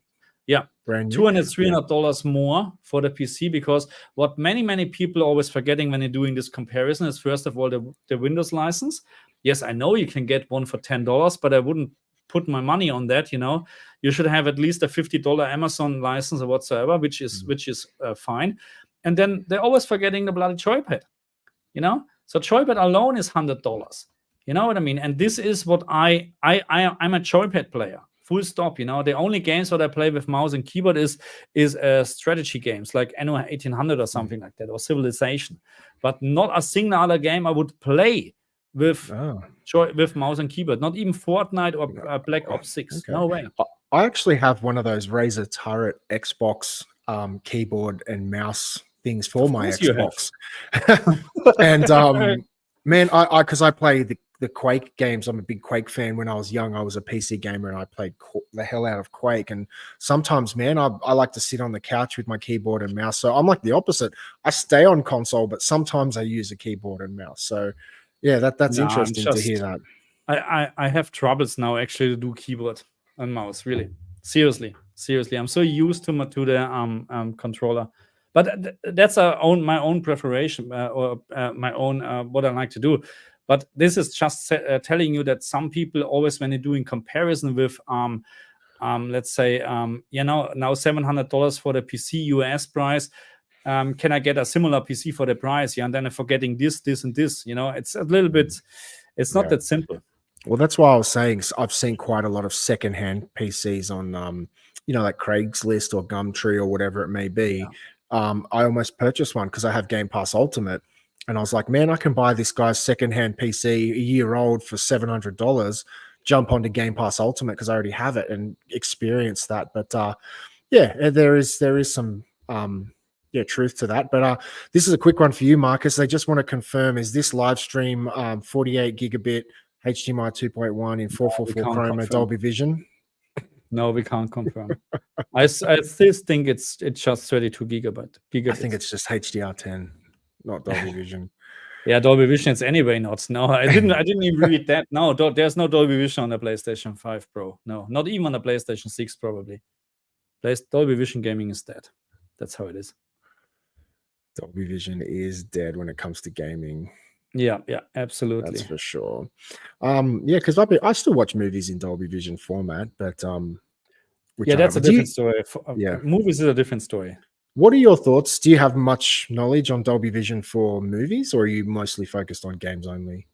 [SPEAKER 1] Yeah, $300 more for the PC, because what many people are always forgetting when you're doing this comparison is, first of all, the Windows license. Yes, I know you can get one for $10, but I wouldn't put my money on that. You should have at least a $50 Amazon license or whatsoever, which is fine. And then they're always forgetting the bloody joypad. So joypad alone is $100. You know what I mean? And this is what I'm a joypad player. Full stop. The only games that I play with mouse and keyboard is strategy games like Anno 1800 or something like that, or Civilization. But not a single other game I would play with mouse and keyboard. Not even Fortnite or Black Ops 6. Okay. No way.
[SPEAKER 2] I actually have one of those Razer Turret Xbox keyboard and mouse things for my Xbox. And man, because I play the Quake games. I'm a big Quake fan. When I was young, I was a PC gamer and I played the hell out of Quake. And sometimes, man, I like to sit on the couch with my keyboard and mouse. So I'm like the opposite. I stay on console, but sometimes I use a keyboard and mouse. So yeah, that's interesting to hear that.
[SPEAKER 1] I have troubles now actually to do keyboard and mouse. Really, seriously. I'm so used to the controller. But that's my own preparation or my own what I like to do. But this is just telling you that some people always, when they're doing comparison with, let's say, now $700 for the PC US price, can I get a similar PC for the price? Yeah, and then I'm forgetting this, and this. It's a little bit. It's not that simple.
[SPEAKER 2] Well, that's why I was saying I've seen quite a lot of secondhand PCs on, like Craigslist or Gumtree or whatever it may be. Yeah. I almost purchased one because I have Game Pass Ultimate. And I was like, man, I can buy this guy's secondhand PC a year old for $700, jump onto Game Pass Ultimate because I already have it and experience that. But there is some truth to that. But this is a quick one for you, Marcus. They just want to confirm, is this live stream 48 gigabit HDMI 2.1 in 444 Chroma Dolby Vision?
[SPEAKER 1] No, we can't confirm. I still think it's just 32 gigabits.
[SPEAKER 2] I think it's just HDR10. Not Dolby Vision.
[SPEAKER 1] Yeah, Dolby Vision is anyway not. No, I didn't even read that. No, there's no Dolby Vision on the PlayStation 5 Pro. No, not even on the PlayStation 6 probably. Dolby Vision gaming is dead. That's how it is.
[SPEAKER 2] Dolby Vision is dead when it comes to gaming.
[SPEAKER 1] Yeah,
[SPEAKER 2] That's
[SPEAKER 1] absolutely.
[SPEAKER 2] for sure. Yeah, because I still watch movies in Dolby Vision format, but which
[SPEAKER 1] Yeah,
[SPEAKER 2] I
[SPEAKER 1] that's a
[SPEAKER 2] haven't. Do
[SPEAKER 1] different
[SPEAKER 2] you?
[SPEAKER 1] story.
[SPEAKER 2] Yeah.
[SPEAKER 1] Movies is a different story.
[SPEAKER 2] What are your thoughts? Do you have much knowledge on Dolby Vision for movies, or are you mostly focused on games only?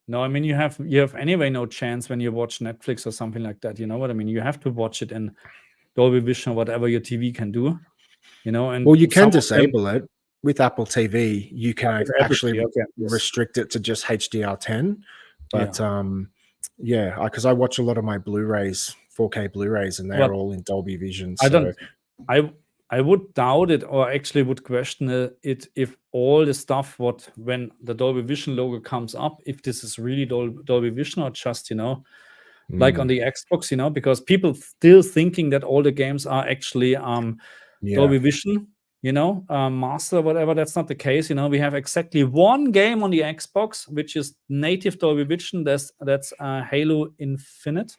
[SPEAKER 1] No, I mean you have anyway no chance when you watch Netflix or something like that. You know what I mean? You have to watch it in Dolby Vision or whatever your TV can do. You know, and
[SPEAKER 2] Well, you can
[SPEAKER 1] some of them
[SPEAKER 2] disable it with Apple TV. You can
[SPEAKER 1] with Apple
[SPEAKER 2] actually
[SPEAKER 1] TV, okay, yes.
[SPEAKER 2] restrict it to just HDR10. But
[SPEAKER 1] Yeah.
[SPEAKER 2] yeah, because I watch a lot of my Blu-rays, 4K Blu-rays, and they're
[SPEAKER 1] But
[SPEAKER 2] all in Dolby Vision.
[SPEAKER 1] I
[SPEAKER 2] So
[SPEAKER 1] don't. I would doubt it, or actually would question it if all the stuff when the Dolby Vision logo comes up, if this is really Dolby Vision or just like on the Xbox, because people still thinking that all the games are actually
[SPEAKER 2] yeah,
[SPEAKER 1] Dolby Vision, master, whatever. That's not the case. We have exactly one game on the Xbox which is native Dolby Vision. That's Halo Infinite,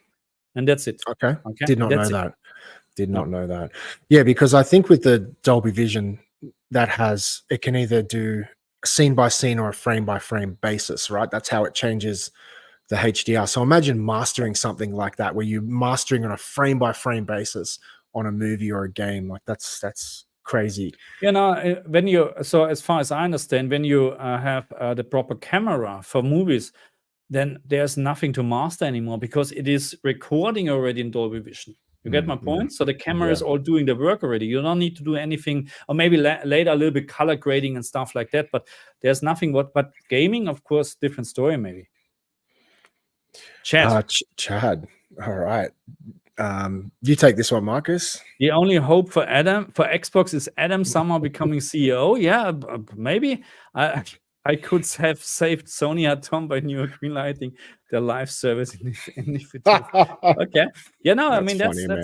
[SPEAKER 1] and that's it.
[SPEAKER 2] okay.
[SPEAKER 1] Okay,
[SPEAKER 2] Did not know
[SPEAKER 1] that's it.
[SPEAKER 2] that. Did
[SPEAKER 1] No.
[SPEAKER 2] not know that. Yeah, because I think with the Dolby Vision, it can either do a scene by scene or a frame by frame basis, right? That's how it changes the HDR. So imagine mastering something like that, where you're mastering on a frame by frame basis on a movie or a game. Like that's crazy.
[SPEAKER 1] So as far as I understand, when you have the proper camera for movies, then there's nothing to master anymore because it is recording already in Dolby Vision. You get my point? So the camera is all doing the work already. You don't need to do anything, or maybe later a little bit color grading and stuff like that. But there's nothing. But gaming, of course, different story maybe. Chad.
[SPEAKER 2] Chad. All right. You take this one, Marcus.
[SPEAKER 1] The only hope for Xbox is Adam somehow becoming CEO. Yeah, maybe. I could have saved Sony at Tom by greenlighting their live service initiative. Okay. Yeah, no, I mean that's
[SPEAKER 2] funny,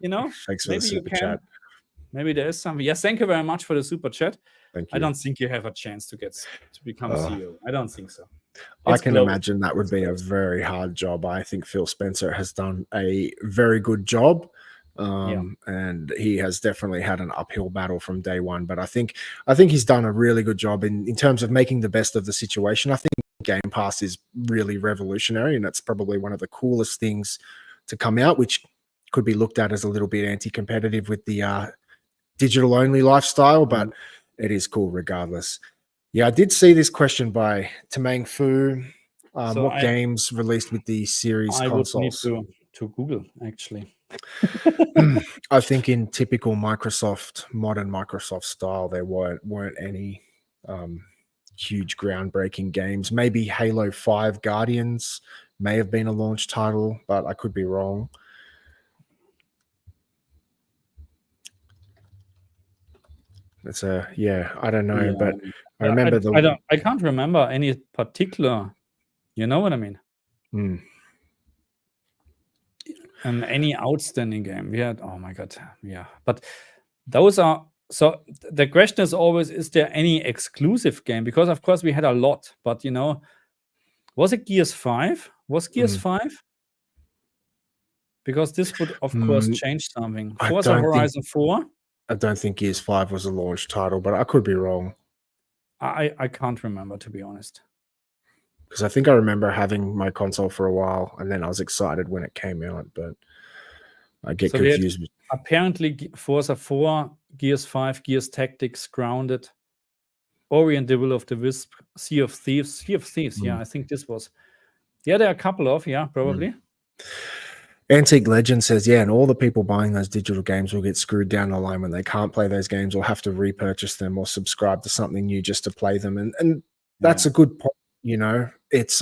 [SPEAKER 2] man. Thanks for the super chat.
[SPEAKER 1] Maybe there is something. Yes, thank you very much for the super chat.
[SPEAKER 2] Thank you.
[SPEAKER 1] I don't think you have a chance to become CEO. I don't think so.
[SPEAKER 2] I can imagine that would be a very hard job. I think Phil Spencer has done a very good job. And he has definitely had an uphill battle from day one. But I think he's done a really good job in terms of making the best of the situation. I think Game Pass is really revolutionary, and it's probably one of the coolest things to come out, which could be looked at as a little bit anti-competitive with the digital-only lifestyle, but it is cool regardless. Yeah, I did see this question by Tamang Fu. What games released with the series consoles?
[SPEAKER 1] I would need to Google, actually.
[SPEAKER 2] I think in typical modern Microsoft style, there weren't any huge groundbreaking games. Maybe Halo 5 Guardians may have been a launch title, but I could be wrong. I don't know, but I remember
[SPEAKER 1] I can't remember any particular. You know what I mean? Any outstanding game we had. Oh my god, yeah. But those are so. The question is always: is there any exclusive game? Because of course we had a lot, but was it Gears 5? Was Gears 5? Because this would of course change something. Forza Horizon 4.
[SPEAKER 2] I don't think Gears 5 was a launch title, but I could be wrong.
[SPEAKER 1] I can't remember, to be honest.
[SPEAKER 2] Because I think I remember having my console for a while, and then I was excited when it came out, but I get confused.
[SPEAKER 1] Apparently, Forza 4, Gears 5, Gears Tactics, Grounded, Ori and the Will of the Wisp, Sea of Thieves. Yeah, I think this was. Yeah, there are a couple of, probably.
[SPEAKER 2] Antique Legend says, and all the people buying those digital games will get screwed down the line when they can't play those games or have to repurchase them or subscribe to something new just to play them. And that's a good point. It's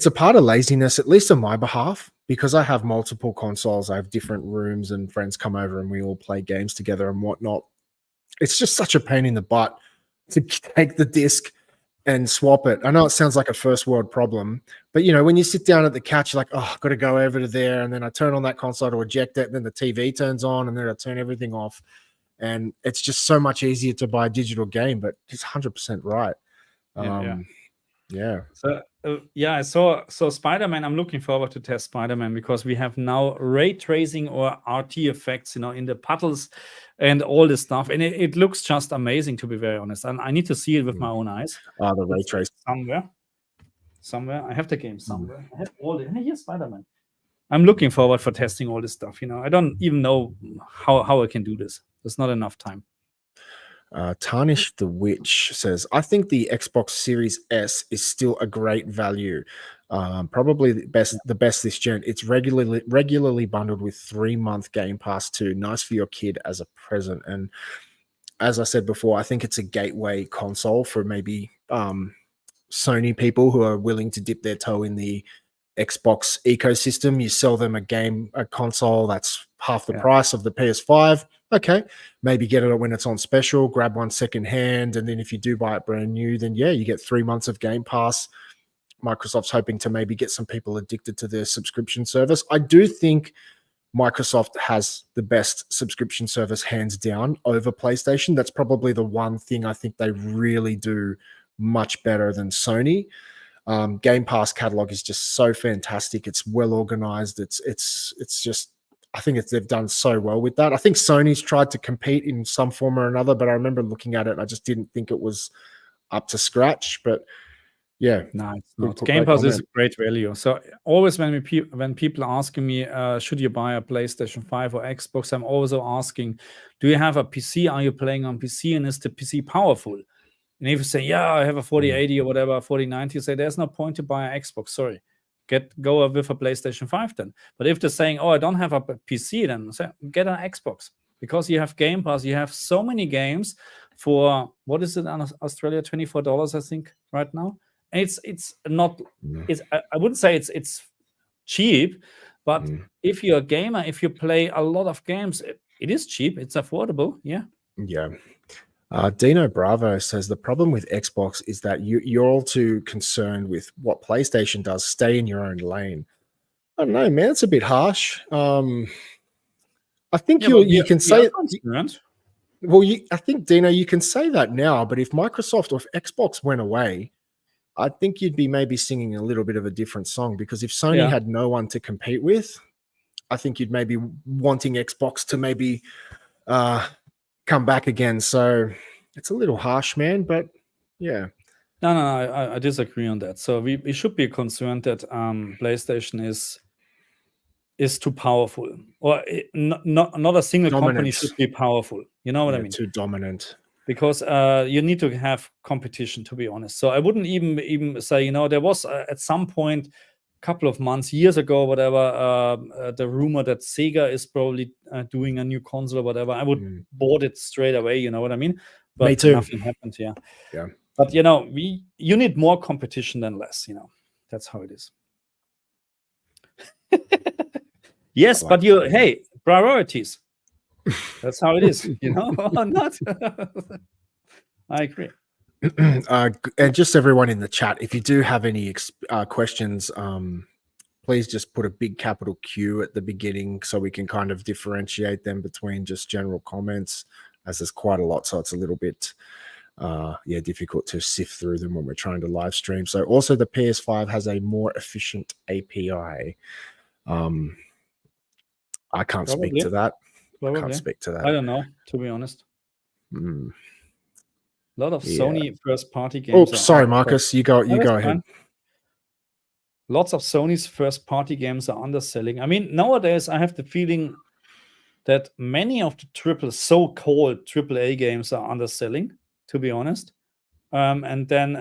[SPEAKER 2] a part of laziness, at least on my behalf, because I have multiple consoles. I have different rooms and friends come over and we all play games together and whatnot. It's just such a pain in the butt to take the disc and swap it. I know it sounds like a first world problem, but when you sit down at the couch, you're like, oh, I've got to go over to there. And then I turn on that console to eject it. And then the TV turns on and then I turn everything off. And it's just so much easier to buy a digital game, but it's 100% right. Yeah.
[SPEAKER 1] So yeah, I saw Spider-Man. I'm looking forward to test Spider-Man because we have now ray tracing or RT effects, in the puddles and all this stuff, and it looks just amazing, to be very honest. And I need to see it with my own eyes.
[SPEAKER 2] The ray
[SPEAKER 1] It's
[SPEAKER 2] trace.
[SPEAKER 1] somewhere. I have the game somewhere. I have all the. And here's Spider-Man. I'm looking forward for testing all this stuff. I don't even know how I can do this. There's not enough time.
[SPEAKER 2] Tarnish the Witch says, I think the Xbox Series S is still a great value. Probably the best this gen. It's regularly bundled with 3-month Game Pass too. Nice for your kid as a present. And as I said before, I think it's a gateway console for maybe Sony people who are willing to dip their toe in the Xbox ecosystem. You sell them a console that's half the price of the PS5. Okay, maybe get it when it's on special, grab one second hand, and then if you do buy it brand new, then yeah, you get 3 months of Game Pass. Microsoft's hoping to maybe get some people addicted to their subscription service. I do think Microsoft has the best subscription service hands down over PlayStation. That's probably the one thing I think they really do much better than Sony. Game Pass catalog is just so fantastic. It's well organized. It's just, I think they've done so well with that. I think Sony's tried to compete in some form or another, but I remember looking at it, I just didn't think it was up to scratch. But yeah,
[SPEAKER 1] no, it's not. Game Pass is a great value. So always when people are asking me, should you buy a PlayStation 5 or Xbox, I'm also asking, do you have a PC? Are you playing on PC, and is the PC powerful? And if you say, yeah, I have a 4080 or whatever, 4090, you say, there's no point to buy an Xbox. Sorry. Go with a PlayStation 5 then. But if they're saying, oh, I don't have a PC, then say, get an Xbox. Because you have Game Pass, you have so many games for, what is it in Australia, $24, I think, right now. And it's not, I wouldn't say it's cheap, but if you're a gamer, if you play a lot of games, it is cheap, it's affordable, yeah.
[SPEAKER 2] Yeah. Dino Bravo says the problem with Xbox is that you're all too concerned with what PlayStation does. Stay in your own lane. I don't know, man. It's a bit harsh. I think you can say. Well, I think, Dino, you can say that now, but if Microsoft or if Xbox went away, I think you'd be maybe singing a little bit of a different song, because if Sony had no one to compete with, I think you'd maybe wanting Xbox to maybe come back again. So it's a little harsh, man, but yeah.
[SPEAKER 1] No, I disagree on that. So we should be concerned that PlayStation is too powerful, or not a single company should be powerful. You know what I mean?
[SPEAKER 2] Too dominant.
[SPEAKER 1] Because you need to have competition, to be honest. So I wouldn't even say, there was at some point, a couple of months, years ago, whatever, the rumor that Sega is probably doing a new console or whatever. I would bought it straight away, you know what I mean? But
[SPEAKER 2] Me too.
[SPEAKER 1] Nothing happened, yeah. But you need more competition than less, That's how it is. Yes, but hey, priorities. That's how it is, or not. I agree.
[SPEAKER 2] And just everyone in the chat, if you do have any questions, please just put a big capital Q at the beginning so we can kind of differentiate them between just general comments, as there's quite a lot, so it's a little bit difficult to sift through them when we're trying to live stream. So also the PS5 has a more efficient API. I can't speak to that.
[SPEAKER 1] Probably.
[SPEAKER 2] I can't speak to that.
[SPEAKER 1] I don't know, to be honest. A lot of Sony first-party games.
[SPEAKER 2] Oh, sorry, Marcus. You go ahead.
[SPEAKER 1] Lots of Sony's first-party games are underselling. I mean, nowadays I have the feeling that many of the so-called AAA games are underselling, to be honest. And then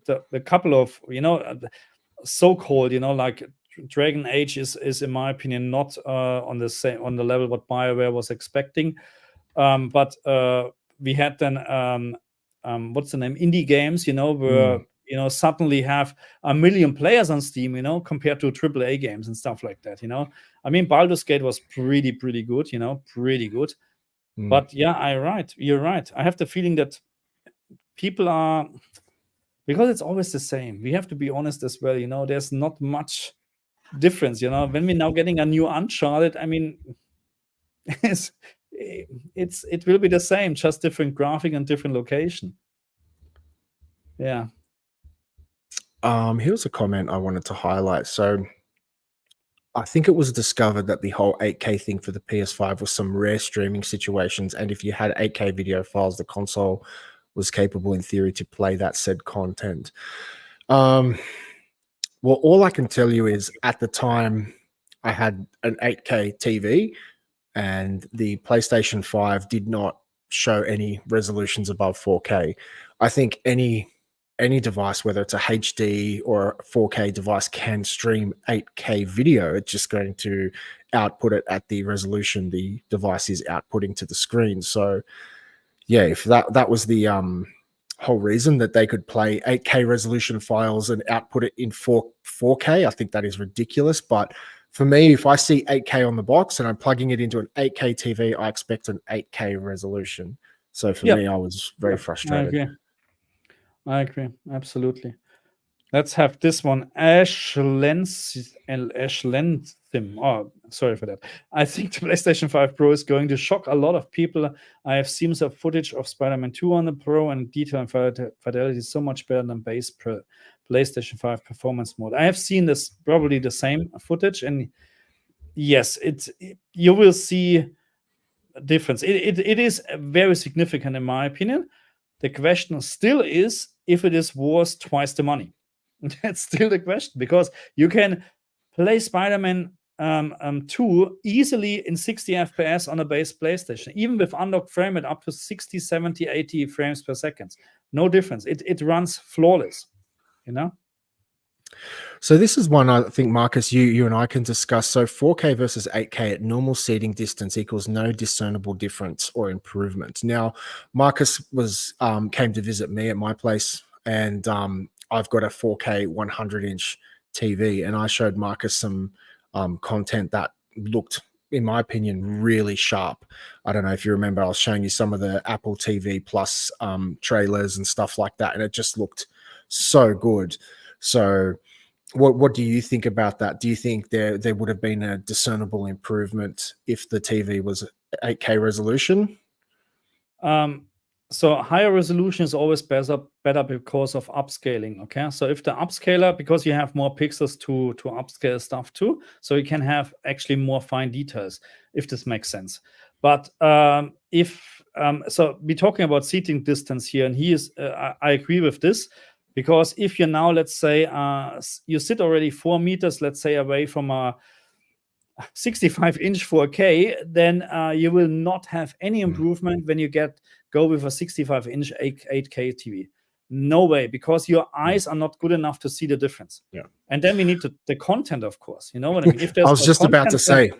[SPEAKER 1] the couple of so-called, like Dragon Age is in my opinion not on the level what BioWare was expecting. But we had then what's the name, indie games, where suddenly have 1 million players on Steam, compared to AAA games and stuff like that. I mean, Baldur's Gate was pretty good, pretty good. But yeah, you're right. I have the feeling that people are, because it's always the same. We have to be honest as well. There's not much difference. When we're now getting a new Uncharted, I mean, it will be the same, just different graphic and different location. Yeah.
[SPEAKER 2] Here's a comment I wanted to highlight. So I think it was discovered that the whole 8K thing for the PS5 was some rare streaming situations, and if you had 8K video files, the console was capable in theory to play that said content. Well, all I can tell you is at the time I had an 8K TV, and the PlayStation 5 did not show any resolutions above 4K. I think any device, whether it's a HD or a 4K device, can stream 8K video. It's just going to output it at the resolution the device is outputting to the screen. So yeah, if that was the whole reason that they could play 8K resolution files and output it in 4K, I think that is ridiculous. But for me, if I see 8K on the box and I'm plugging it into an 8K TV, I expect an 8K resolution. So for me, I was very frustrated.
[SPEAKER 1] I agree. Absolutely. Let's have this one. Ash Lenthim. Oh, sorry for that. I think the PlayStation 5 Pro is going to shock a lot of people. I have seen some footage of Spider-Man 2 on the Pro, and detail and fidelity is so much better than base PlayStation 5 performance mode. I have seen this, probably the same footage, and yes, you will see a difference. It is very significant in my opinion. The question still is if it is worth twice the money. That's still the question, because you can play Spider-Man 2 easily in 60 FPS on a base PlayStation, even with unlocked frame rate up to 60, 70, 80 frames per second. No difference. It runs flawless, you know?
[SPEAKER 2] So this is one I think, Marcus, you and I can discuss. So 4K versus 8K at normal seating distance equals no discernible difference or improvement. Now, Marcus came to visit me at my place, and I've got a 4K 100-inch TV, and I showed Marcus some content that looked, in my opinion, really sharp. I don't know if you remember, I was showing you some of the Apple TV Plus trailers and stuff like that, and it just looked so good. So what do you think about that? Do you think there would have been a discernible improvement if the TV was 8K resolution?
[SPEAKER 1] So higher resolution is always better because of upscaling. Okay, so if the upscaler, because you have more pixels to upscale stuff too, so you can have actually more fine details, if this makes sense. But so we're talking about seating distance here, and I agree with this, because if you now, let's say, you sit already 4 meters, let's say, away from a 65-inch 4K, then you will not have any improvement when you go with a 65-inch 8K TV. No way, because your eyes are not good enough to see the difference.
[SPEAKER 2] Yeah.
[SPEAKER 1] And then we need the content, of course. You know what I mean? If there's
[SPEAKER 2] I was just about to say,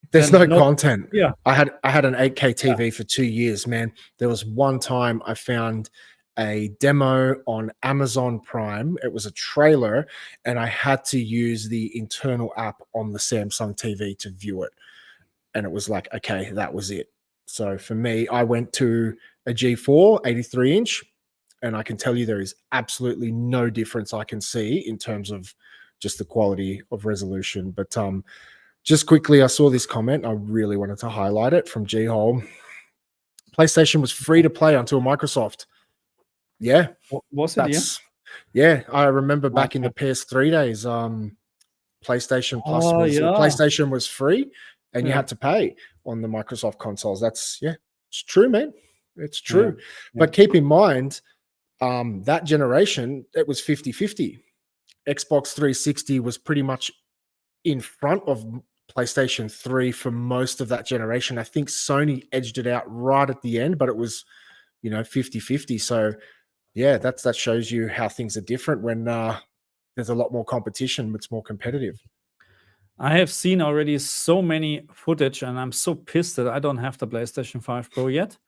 [SPEAKER 2] there's no content.
[SPEAKER 1] Yeah.
[SPEAKER 2] I had an 8K TV for 2 years, man. There was one time I found a demo on Amazon Prime. It was a trailer, and I had to use the internal app on the Samsung TV to view it. And it was like, okay, that was it. So for me, I went to a G4 83-inch, and I can tell you there is absolutely no difference I can see in terms of just the quality of resolution. But just quickly, I saw this comment. I really wanted to highlight it from G-Hole. PlayStation was free to play until Microsoft. Yeah.
[SPEAKER 1] Was it?
[SPEAKER 2] Yeah, I remember back in the PS3 days, PlayStation Plus PlayStation was free, and you had to pay on the Microsoft consoles. It's true, man. It's true. Yeah. But keep in mind, that generation, it was 50-50. Xbox 360 was pretty much in front of PlayStation 3 for most of that generation. I think Sony edged it out right at the end, but it was, 50-50. So yeah, that shows you how things are different when there's a lot more competition. It's more competitive.
[SPEAKER 1] I have seen already so many footage, and I'm so pissed that I don't have the PlayStation 5 Pro yet.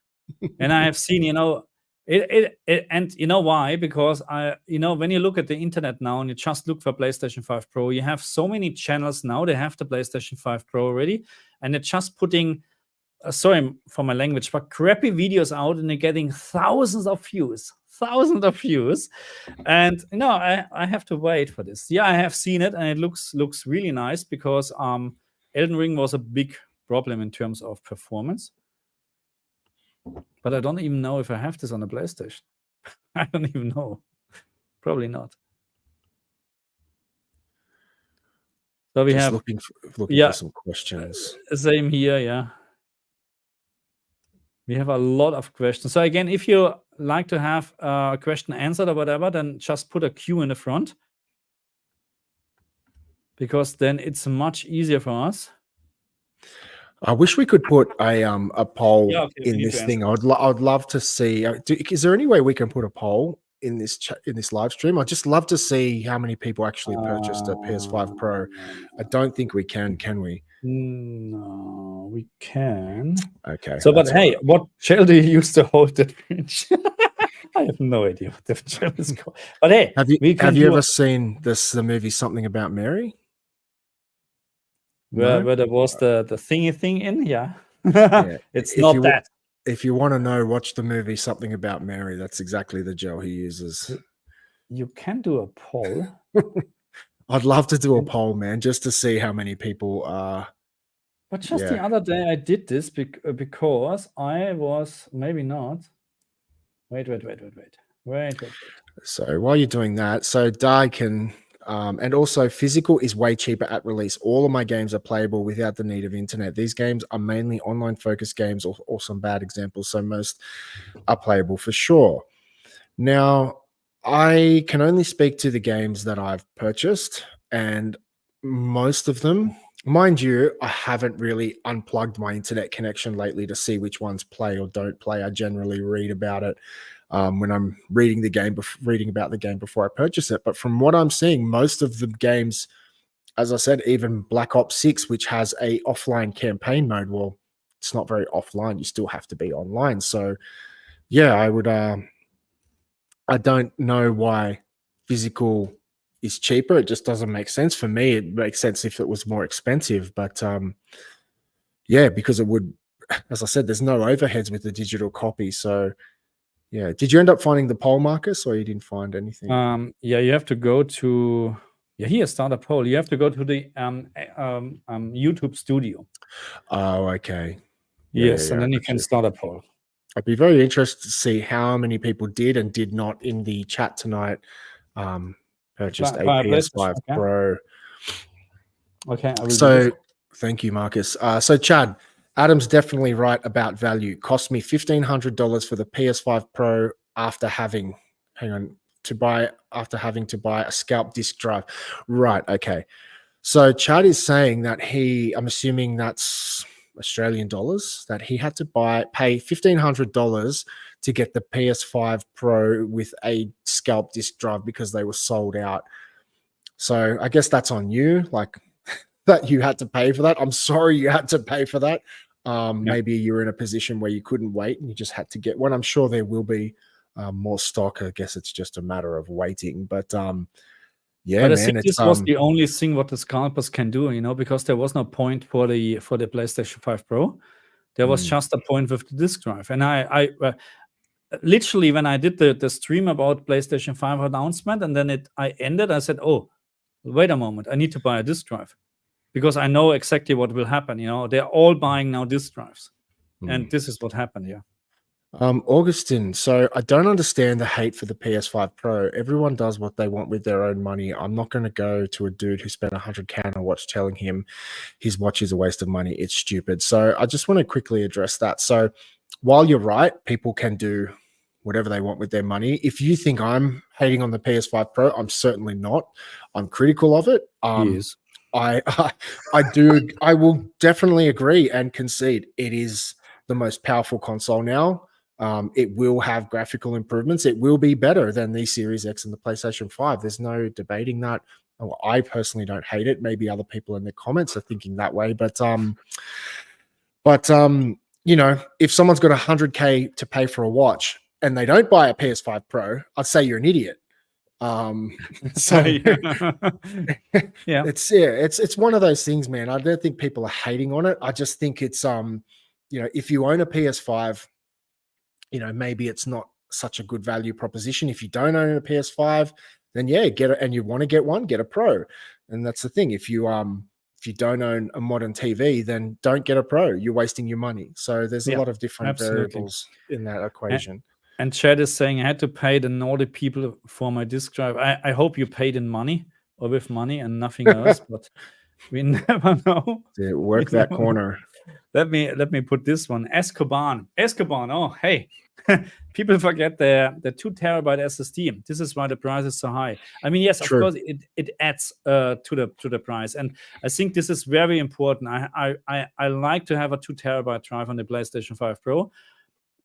[SPEAKER 1] And I have seen, and you know why? Because when you look at the internet now and you just look for PlayStation 5 Pro, you have so many channels now. They have the PlayStation 5 Pro already, and they're just putting, sorry for my language, but crappy videos out, and they're getting thousands of views. And I have to wait for this. Yeah, I have seen it, and it looks really nice, because Elden Ring was a big problem in terms of performance. But I don't even know if I have this on the PlayStation. I don't even know. Probably not. So we
[SPEAKER 2] Just
[SPEAKER 1] have
[SPEAKER 2] looking for
[SPEAKER 1] yeah,
[SPEAKER 2] some questions.
[SPEAKER 1] same here. Yeah, we have a lot of questions. So again, if you like to have a question answered or whatever, then just put a Q in the front, because then it's much easier for us.
[SPEAKER 2] I wish we could put a poll
[SPEAKER 1] Yeah, okay, we
[SPEAKER 2] in
[SPEAKER 1] need to
[SPEAKER 2] this
[SPEAKER 1] answer
[SPEAKER 2] thing. I'd love to see. Is there any way we can put a poll in this live stream? I'd just love to see how many people actually purchased a PS5 Pro. I don't think we can we?
[SPEAKER 1] No, we can.
[SPEAKER 2] Okay.
[SPEAKER 1] So, but
[SPEAKER 2] that's
[SPEAKER 1] hey,
[SPEAKER 2] all right.
[SPEAKER 1] what shell do you use to hold that fridge? I have no idea what the shell is called. But hey,
[SPEAKER 2] Have you ever seen the movie Something About Mary?
[SPEAKER 1] where
[SPEAKER 2] No?
[SPEAKER 1] there was the thingy thing in? Yeah.
[SPEAKER 2] Yeah.
[SPEAKER 1] It's not that.
[SPEAKER 2] If you want to know, watch the movie Something About Mary. That's exactly the gel he uses.
[SPEAKER 1] You can do a poll.
[SPEAKER 2] I'd love to do a poll, man, just to see how many people are.
[SPEAKER 1] But just the other day I did this because I was maybe not. Wait.
[SPEAKER 2] So while you're doing that, so Dai can, and also physical is way cheaper at release. All of my games are playable without the need of internet. These games are mainly online focused games, or some bad examples. So most are playable for sure. Now, I can only speak to the games that I've purchased, and most of them, mind you, I haven't really unplugged my internet connection lately to see which ones play or don't play. I generally read about it when I'm reading about the game before I purchase it. But from what I'm seeing, most of the games, as I said, even Black Ops 6, which has a offline campaign mode, well, it's not very offline. You still have to be online. So yeah, I would I don't know why physical is cheaper. It just doesn't make sense for me. It makes sense if it was more expensive, but yeah, because it would, as I said, there's no overheads with the digital copy. So yeah, did you end up finding the poll, Marcus, or you didn't find anything?
[SPEAKER 1] Yeah, you have to go to here, start a poll. You have to go to the YouTube Studio.
[SPEAKER 2] Oh, okay.
[SPEAKER 1] Yes, and then you can start a poll.
[SPEAKER 2] I'd be very interested to see how many people did and did not in the chat tonight purchased a PS5 Pro.
[SPEAKER 1] Okay, I will
[SPEAKER 2] so thank you, Marcus. So Chad, Adam's definitely right about value. Cost me $1,500 for the PS5 Pro after having to buy a scalp disk drive. Right, okay. So Chad is saying that I'm assuming that's Australian dollars, that he had to pay $1,500 to get the PS5 Pro with a scalp disk drive because they were sold out. So I guess that's on you, like that you had to pay for that. I'm sorry you had to pay for that. Maybe you're in a position where you couldn't wait and you just had to get one. I'm sure there will be more stock. I guess it's just a matter of waiting. But yeah,
[SPEAKER 1] but
[SPEAKER 2] man,
[SPEAKER 1] this was the only thing what the scalpers can do, because there was no point for the PlayStation 5 Pro. There was just a point with the disk drive, and I literally, when I did the stream about PlayStation 5 announcement, and then I ended, I said, oh, wait a moment, I need to buy a disk drive, because I know exactly what will happen. They're all buying now disk drives, and this is what happened. Yeah.
[SPEAKER 2] Augustine, so I don't understand the hate for the PS5 Pro. Everyone does what they want with their own money. I'm not going to go to a dude who spent $100K on a watch telling him his watch is a waste of money. It's stupid. So I just want to quickly address that. So while you're right, people can do whatever they want with their money. If you think I'm hating on the PS5 Pro, I'm certainly not. I'm critical of it.
[SPEAKER 1] Yes.
[SPEAKER 2] I will definitely agree and concede it is the most powerful console now. It will have graphical improvements. It will be better than the Series X and the PlayStation 5. There's no debating that. Well, I personally don't hate it. Maybe other people in the comments are thinking that way, but if someone's got $100K to pay for a watch and they don't buy a PS5 Pro, I'd say you're an idiot. So
[SPEAKER 1] yeah,
[SPEAKER 2] it's one of those things, man. I don't think people are hating on it. I just think it's if you own a PS5, maybe it's not such a good value proposition. If you don't own a PS5, then yeah, get it, and you want to get one, get a Pro. And that's the thing. If you don't own a modern TV, then don't get a Pro. You're wasting your money. So there's a lot of different variables in that equation.
[SPEAKER 1] And Chad is saying I had to pay the naughty people for my disk drive. I hope you paid in money or with money and nothing else. But We never know.
[SPEAKER 2] Yeah, work
[SPEAKER 1] We
[SPEAKER 2] that
[SPEAKER 1] never know.
[SPEAKER 2] corner.
[SPEAKER 1] Let me put this one. Escoban. Oh, hey. People forget the 2 terabyte SSD. This is why the price is so high. I mean, yes, of
[SPEAKER 2] True.
[SPEAKER 1] course, it adds to the price, and I think this is very important. I like to have a 2 terabyte drive on the PlayStation 5 Pro,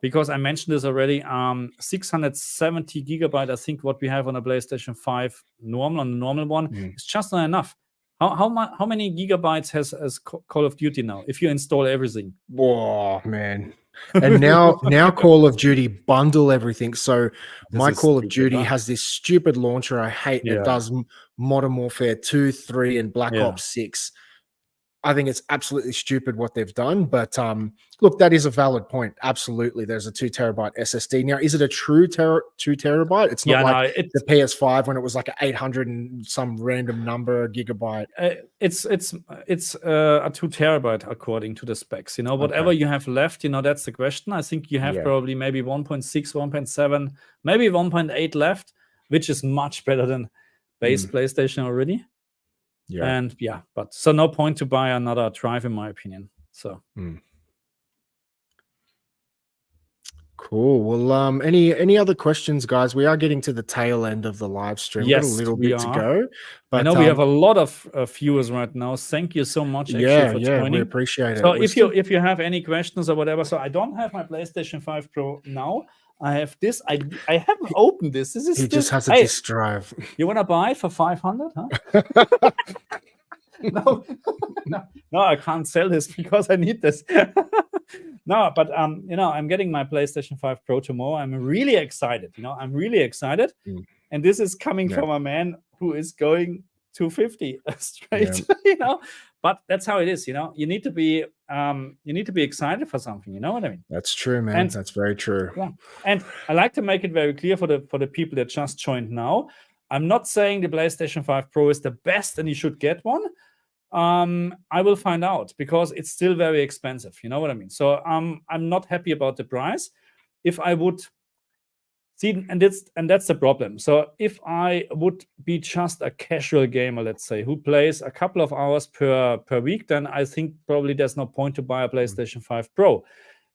[SPEAKER 1] because I mentioned this already. 670 gigabyte, I think, what we have on a PlayStation 5 normal, on the normal one, is just not enough. How many gigabytes has Call of Duty now, if you install everything?
[SPEAKER 2] Whoa, man. And now Call of Duty bundle everything. So my Call of Duty has this stupid launcher I hate. And it does Modern Warfare 2, 3, and Black Ops 6. I think it's absolutely stupid what they've done, but look, that is a valid point. Absolutely, there's a 2 terabyte SSD. Now, is it a true 2 terabyte? It's not like the PS5 when it was like an 800 and some random number gigabyte.
[SPEAKER 1] It's a 2 terabyte according to the specs. You know, whatever you have left, you know, that's the question. I think you have probably maybe 1.6, 1.7, maybe 1.8 left, which is much better than base PlayStation already. And but so no point to buy another drive, in my opinion. So
[SPEAKER 2] cool. Well, any other questions, guys? We are getting to the tail end of the live stream.
[SPEAKER 1] Yes,
[SPEAKER 2] we've got a little bit to go. But
[SPEAKER 1] I know we have a lot of viewers right now. Thank you so much, actually, for joining.
[SPEAKER 2] We appreciate it.
[SPEAKER 1] So if you have any questions or whatever, so I don't have my PlayStation 5 Pro now. I have this. I haven't opened this. This is
[SPEAKER 2] he just has a disk drive.
[SPEAKER 1] You want to buy it for 500? Huh? No, I can't sell this because I need this. No, but you know, I'm getting my PlayStation 5 Pro tomorrow. I'm really excited. You know, I'm really excited, and this is coming from a man who is going 250 straight. You know, but that's how it is. You know, you need to be excited for something. You know what I mean?
[SPEAKER 2] That's true, man. That's very true.
[SPEAKER 1] Yeah, and I like to make it very clear for the people that just joined now. I'm not saying the PlayStation 5 Pro is the best and you should get one. I will find out, because it's still very expensive. You know what I mean? So I'm not happy about the price. If I would see, and that's the problem. So if I would be just a casual gamer, let's say, who plays a couple of hours per week, then I think probably there's no point to buy a PlayStation 5 Pro.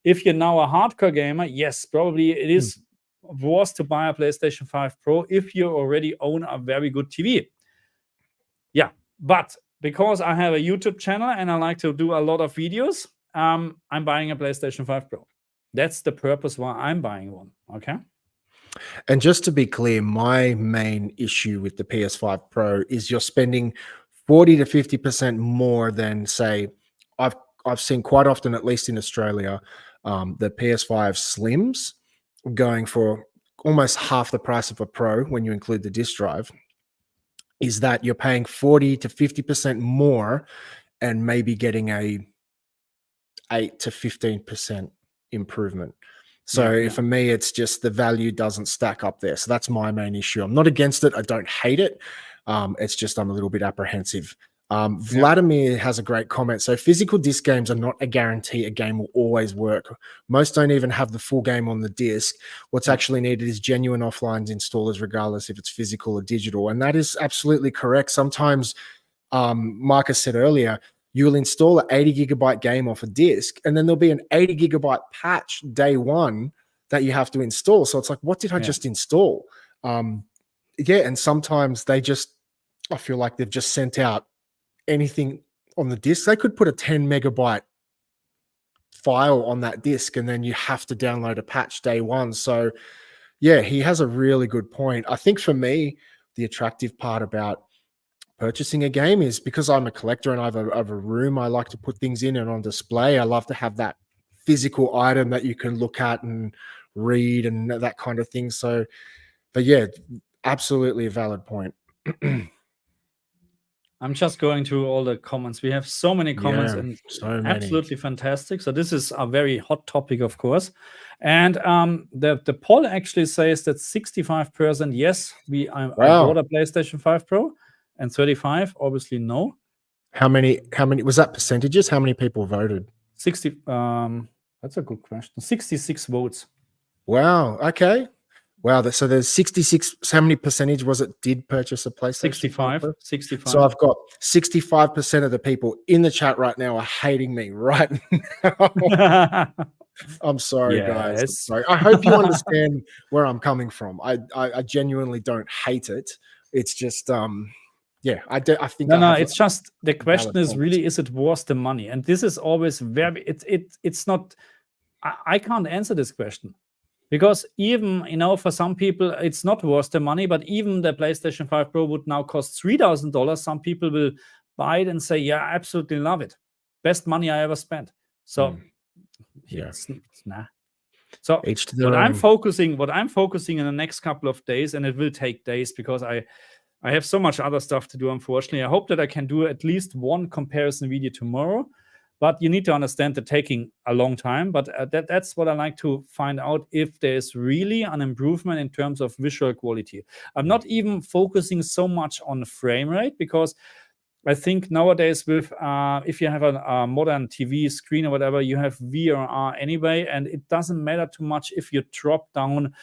[SPEAKER 1] If you're now a hardcore gamer, yes, probably it is worth to buy a PlayStation 5 Pro if you already own a very good TV. Yeah, but because I have a YouTube channel and I like to do a lot of videos, I'm buying a PlayStation 5 Pro. That's the purpose why I'm buying one, okay?
[SPEAKER 2] And just to be clear, my main issue with the PS5 Pro is you're spending 40 to 50% more than, say, I've seen quite often, at least in Australia, the PS5 Slims going for almost half the price of a Pro when you include the disk drive. Is that you're paying 40 to 50% more and maybe getting a 8 to 15% improvement. So for me, it's just the value doesn't stack up there. So that's my main issue. I'm not against it. I don't hate it. It's just I'm a little bit apprehensive. Vladimir has a great comment. So physical disc games are not a guarantee a game will always work. Most don't even have the full game on the disc. What's actually needed is genuine offline installers, regardless if it's physical or digital. And that is absolutely correct. Sometimes, Marcus said earlier, you'll install an 80 gigabyte game off a disc, and then there'll be an 80 gigabyte patch day one that you have to install. So it's like, what did I just install? And sometimes I feel like they've just sent out anything on the disc. They could put a 10 megabyte file on that disc and then you have to download a patch day one. So yeah, he has a really good point. I think for me, the attractive part about purchasing a game is because I'm a collector and I have a room I like to put things in and on display. I love to have that physical item that you can look at and read and that kind of thing. So, but yeah, absolutely a valid point.
[SPEAKER 1] I'm just going through all the comments. We have so many comments and absolutely fantastic. So this is a very hot topic, of course. And the poll actually says that 65% yes, I bought a PlayStation 5 Pro, and 35 obviously no.
[SPEAKER 2] How many was that percentages? How many people voted?
[SPEAKER 1] 60. That's a good question. 66 votes.
[SPEAKER 2] Wow. Okay. Wow. So there's 66. How many percentage was it did purchase a PlayStation 5 Pro?
[SPEAKER 1] 65.
[SPEAKER 2] So I've got 65% of the people in the chat right now are hating me right now. I'm sorry, guys. I'm
[SPEAKER 1] Yes.
[SPEAKER 2] sorry. I hope you understand where I'm coming from. I genuinely don't hate it. It's just yeah, I think
[SPEAKER 1] No,
[SPEAKER 2] I have
[SPEAKER 1] it's just the
[SPEAKER 2] valid
[SPEAKER 1] question is
[SPEAKER 2] points.
[SPEAKER 1] really, is it worth the money? And this is always very, it's not, I can't answer this question. Because even, you know, for some people, it's not worth the money, but even the PlayStation 5 Pro would now cost $3,000. Some people will buy it and say, yeah, I absolutely love it. Best money I ever spent. So
[SPEAKER 2] Yeah.
[SPEAKER 1] it's nah. So
[SPEAKER 2] Each to their
[SPEAKER 1] what
[SPEAKER 2] own.
[SPEAKER 1] I'm focusing in the next couple of days, and it will take days because I have so much other stuff to do, unfortunately. I hope that I can do at least one comparison video tomorrow. But you need to understand that taking a long time. But that's what I like to find out, if there's really an improvement in terms of visual quality. I'm not even focusing so much on frame rate, because I think nowadays with if you have a modern TV screen or whatever, you have VRR anyway, and it doesn't matter too much if you drop down,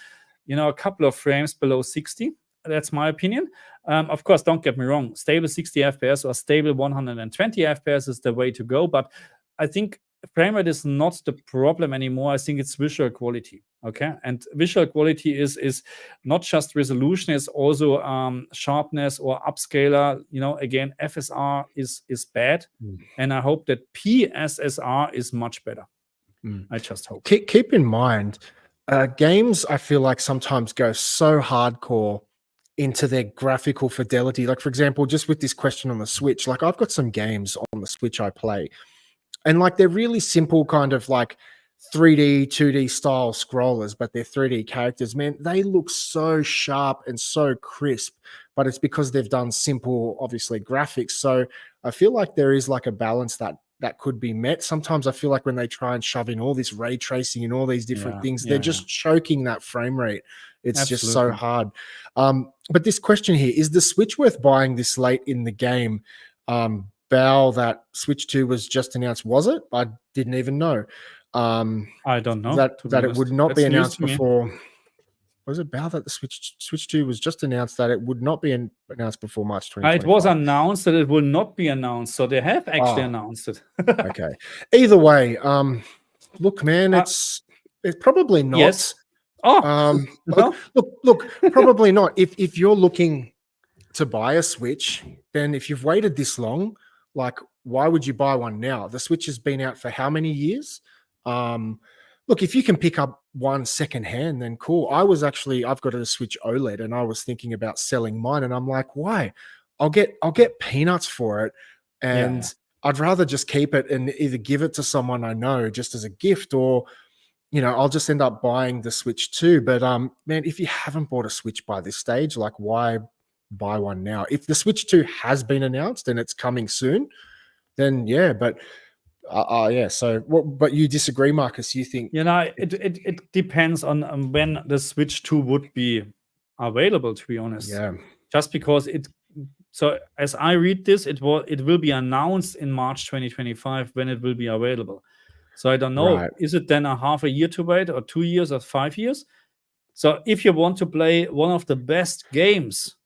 [SPEAKER 1] you know, a couple of frames below 60. That's my opinion. Of course, don't get me wrong. Stable 60 FPS or stable 120 FPS is the way to go. But I think frame rate is not the problem anymore. I think it's visual quality. Okay, and visual quality is not just resolution; it's also sharpness or upscaler. You know, again, FSR is bad, and I hope that PSSR is much better. I just hope.
[SPEAKER 2] Keep in mind, games, I feel like sometimes go so hardcore into their graphical fidelity. Like, for example, just with this question on the Switch, like I've got some games on the Switch I play, and like they're really simple kind of like 3D, 2D style scrollers, but they're 3D characters. Man, they look so sharp and so crisp, but it's because they've done simple, obviously, graphics. So I feel like there is like a balance that could be met. Sometimes I feel like when they try and shove in all this ray tracing and all these different things, they're just choking that frame rate. It's just so hard. But this question here, is the Switch worth buying this late in the game? Bow, that Switch 2 was just announced. Was it? I didn't even know.
[SPEAKER 1] I don't know
[SPEAKER 2] that it would not be announced before. Was it Bow that the Switch 2 was just announced that it would not be announced before March 2025?
[SPEAKER 1] It was announced that it will not be announced, so they have actually announced it.
[SPEAKER 2] Okay. Either way, look, man, it's probably not.
[SPEAKER 1] Yes.
[SPEAKER 2] Look, probably not. If you're looking to buy a Switch, then if you've waited this long, like, why would you buy one now? The Switch has been out for how many years? Look, if you can pick up one secondhand, then cool. I've got a Switch OLED, and I was thinking about selling mine, and I'm like, why? I'll get peanuts for it, and I'd rather just keep it and either give it to someone I know just as a gift, or I'll just end up buying the Switch 2. But man, if you haven't bought a Switch by this stage, like, why buy one now? If the Switch 2 has been announced and it's coming soon, then yeah. But yeah. So, but you disagree, Marcus? You think
[SPEAKER 1] it depends on when the Switch 2 would be available, to be honest.
[SPEAKER 2] Yeah.
[SPEAKER 1] Just because so as I read this, it will be announced in March 2025 when it will be available. So I don't know. Right. Is it then a half a year to wait, or 2 years, or 5 years? So if you want to play one of the best games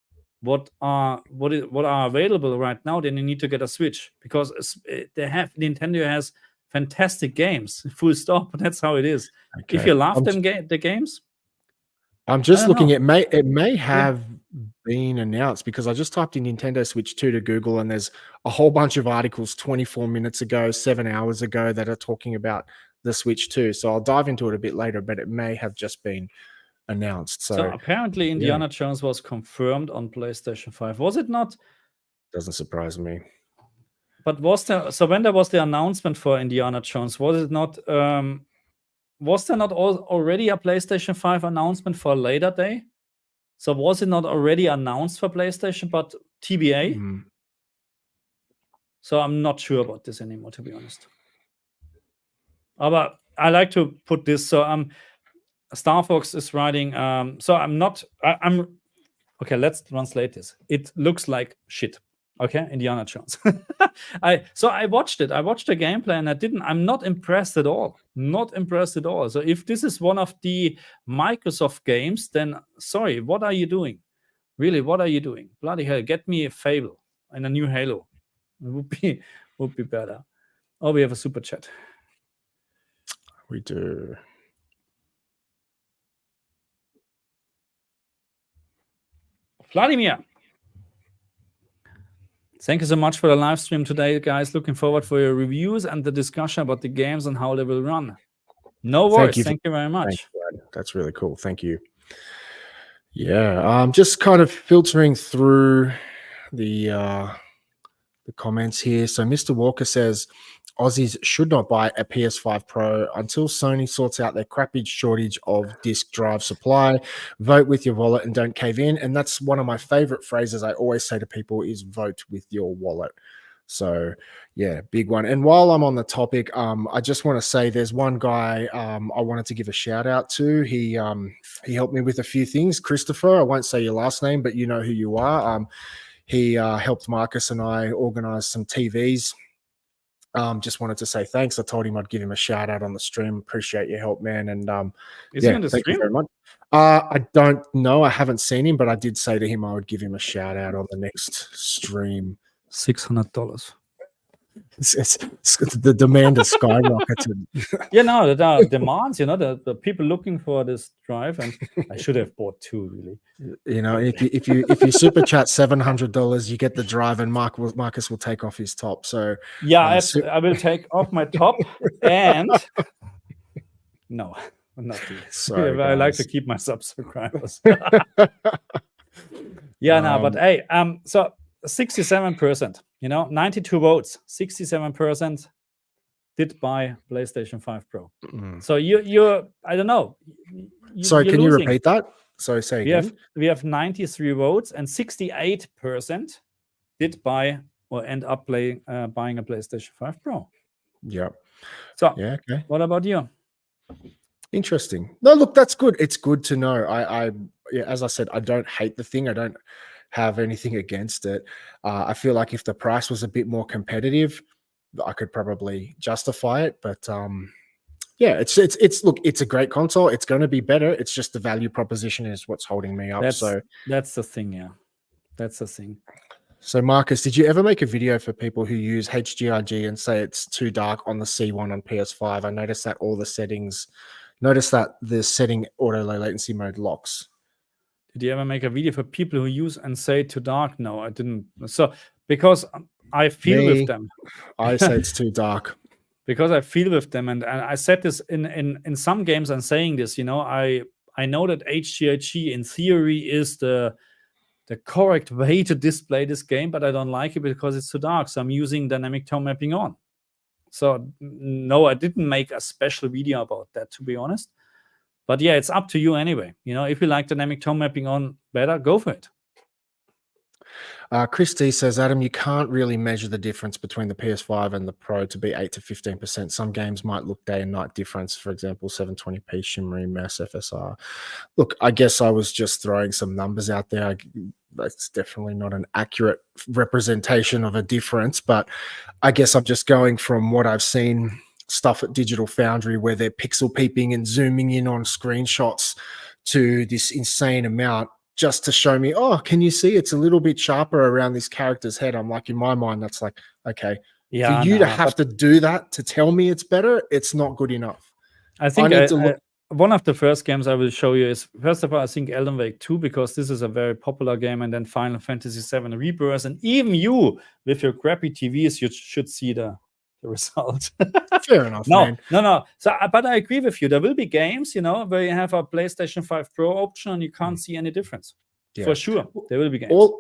[SPEAKER 1] what are available right now, then you need to get a Switch, because Nintendo has fantastic games. Full stop. That's how it is. Okay. If you love the games,
[SPEAKER 2] I'm just looking. It may have been announced, because I just typed in Nintendo Switch 2 to Google, and there's a whole bunch of articles 24 minutes ago, 7 hours ago, that are talking about the Switch 2. So I'll dive into it a bit later, but it may have just been announced. So
[SPEAKER 1] apparently Indiana Jones was confirmed on PlayStation 5. Was it not?
[SPEAKER 2] Doesn't surprise me.
[SPEAKER 1] But when there was the announcement for Indiana Jones, was it not was there not already a PlayStation 5 announcement for a later day? So was it not already announced for PlayStation, but TBA? So I'm not sure about this anymore, to be honest. But I like to put this. So Star Fox is writing. So I'm okay. Let's translate this. It looks like shit. Okay, Indiana Jones. So I watched it. I watched the gameplay, and I'm not impressed at all. Not impressed at all. So if this is one of the Microsoft games, then sorry, what are you doing? Really, what are you doing? Bloody hell, get me a Fable and a new Halo. It would be better. Oh, we have a super chat.
[SPEAKER 2] We do.
[SPEAKER 1] Vladimir, thank you so much for the live stream today, guys. Looking forward for your reviews and the discussion about the games and how they will run. No worries. Thank you very much.
[SPEAKER 2] That's really cool. Thank you. Yeah, I'm just kind of filtering through the comments here. So Mr. Walker says Aussies should not buy a PS5 Pro until Sony sorts out their crappy shortage of disk drive supply. Vote with your wallet and don't cave in. And that's one of my favorite phrases I always say to people is vote with your wallet. So yeah, big one. And while I'm on the topic, I just want to say there's one guy I wanted to give a shout out to. He helped me with a few things. Christopher, I won't say your last name, but you know who you are. He helped Marcus and I organize some TVs. Just wanted to say thanks. I told him I'd give him a shout out on the stream. Appreciate your help, man. And
[SPEAKER 1] is he on the
[SPEAKER 2] thank
[SPEAKER 1] stream?
[SPEAKER 2] you very much. I don't know. I haven't seen him, but I did say to him I would give him a shout out on the next stream.
[SPEAKER 1] $600.
[SPEAKER 2] It's the demand has skyrocketed.
[SPEAKER 1] Yeah, no, the demands, the people looking for this drive, and I should have bought two, really.
[SPEAKER 2] If you super chat $700, you get the drive, and Marcus will take off his top. So
[SPEAKER 1] yeah, I will take off my top, and no, not really. Sorry, I like to keep my subscribers. Yeah, no, but hey, so 67%, 92 votes, 67% did buy PlayStation 5 Pro. So you're I don't know.
[SPEAKER 2] Sorry, can you repeat that? Sorry, say again.
[SPEAKER 1] We have 93 votes, and 68% did buy or end up buying a PlayStation 5 Pro.
[SPEAKER 2] Yeah.
[SPEAKER 1] So
[SPEAKER 2] yeah, okay.
[SPEAKER 1] What about you?
[SPEAKER 2] Interesting. No, look, that's good. It's good to know. As I said, I don't hate the thing. I don't have anything against it. I feel like if the price was a bit more competitive, I could probably justify it. But yeah, it's look, it's a great console. It's going to be better. It's just the value proposition is what's holding me up.
[SPEAKER 1] That's the thing. Yeah, that's the thing.
[SPEAKER 2] So Marcus, did you ever make a video for people who use HDRG and say it's too dark on the C1 on PS5? I noticed that all the settings. Notice that the setting auto low latency mode locks.
[SPEAKER 1] Did you ever make a video for people who use and say too dark? No, I didn't. So because I feel with them.
[SPEAKER 2] I say it's too dark.
[SPEAKER 1] Because I feel with them, and I said this in some games. I'm saying this. I know that HDRG in theory is the correct way to display this game, but I don't like it because it's too dark. So I'm using dynamic tone mapping on. So no, I didn't make a special video about that, to be honest. But yeah, it's up to you anyway. If you like dynamic tone mapping on better, go for it.
[SPEAKER 2] Chris D says, Adam, you can't really measure the difference between the PS5 and the Pro to be 8 to 15%. Some games might look day and night difference. For example, 720p shimmering Mass FSR. Look, I guess I was just throwing some numbers out there. That's definitely not an accurate representation of a difference, but I guess I'm just going from what I've seen stuff at Digital Foundry where they're pixel peeping and zooming in on screenshots to this insane amount just to show me, oh, can you see it's a little bit sharper around this character's head? I'm like, in my mind, that's like, okay, for you to have to do that to tell me it's better, it's not good enough.
[SPEAKER 1] I think one of the first games I will show you is, first of all, I think Elden Wake 2, because this is a very popular game, and then Final Fantasy 7 Rebirth, and even you, with your crappy TVs, you should see the result.
[SPEAKER 2] Fair enough, man.
[SPEAKER 1] No. So, but I agree with you. There will be games, where you have a PlayStation 5 Pro option and you can't see any difference. Yeah. For sure, there will be games.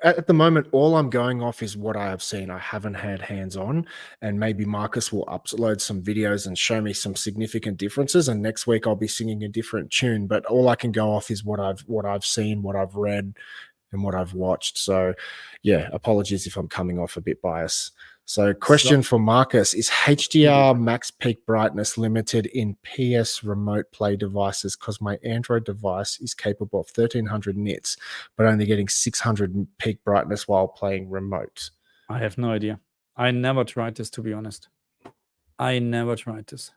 [SPEAKER 2] At the moment, all I'm going off is what I have seen. I haven't had hands-on, and maybe Marcus will upload some videos and show me some significant differences. And next week I'll be singing a different tune. But all I can go off is what I've seen, what I've read, and what I've watched. So, yeah, apologies if I'm coming off a bit biased. So, question for Marcus: is HDR max peak brightness limited in PS remote play devices? Because my Android device is capable of 1300 nits, but only getting 600 peak brightness while playing remote.
[SPEAKER 1] I have no idea. I never tried this, to be honest. I never tried this.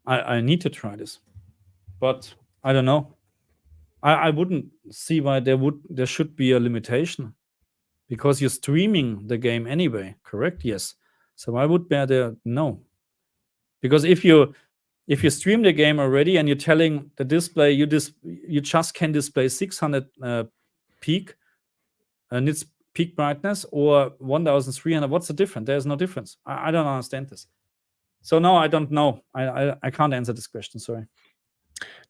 [SPEAKER 1] I need to try this, but I don't know. I wouldn't see why there should be a limitation, because you're streaming the game anyway, correct? Yes. So why would there no? Because if you stream the game already and you're telling the display you just can display 600 peak and its peak brightness or 1300, what's the difference? There's no difference. I don't understand this. So no, I don't know. I can't answer this question. Sorry.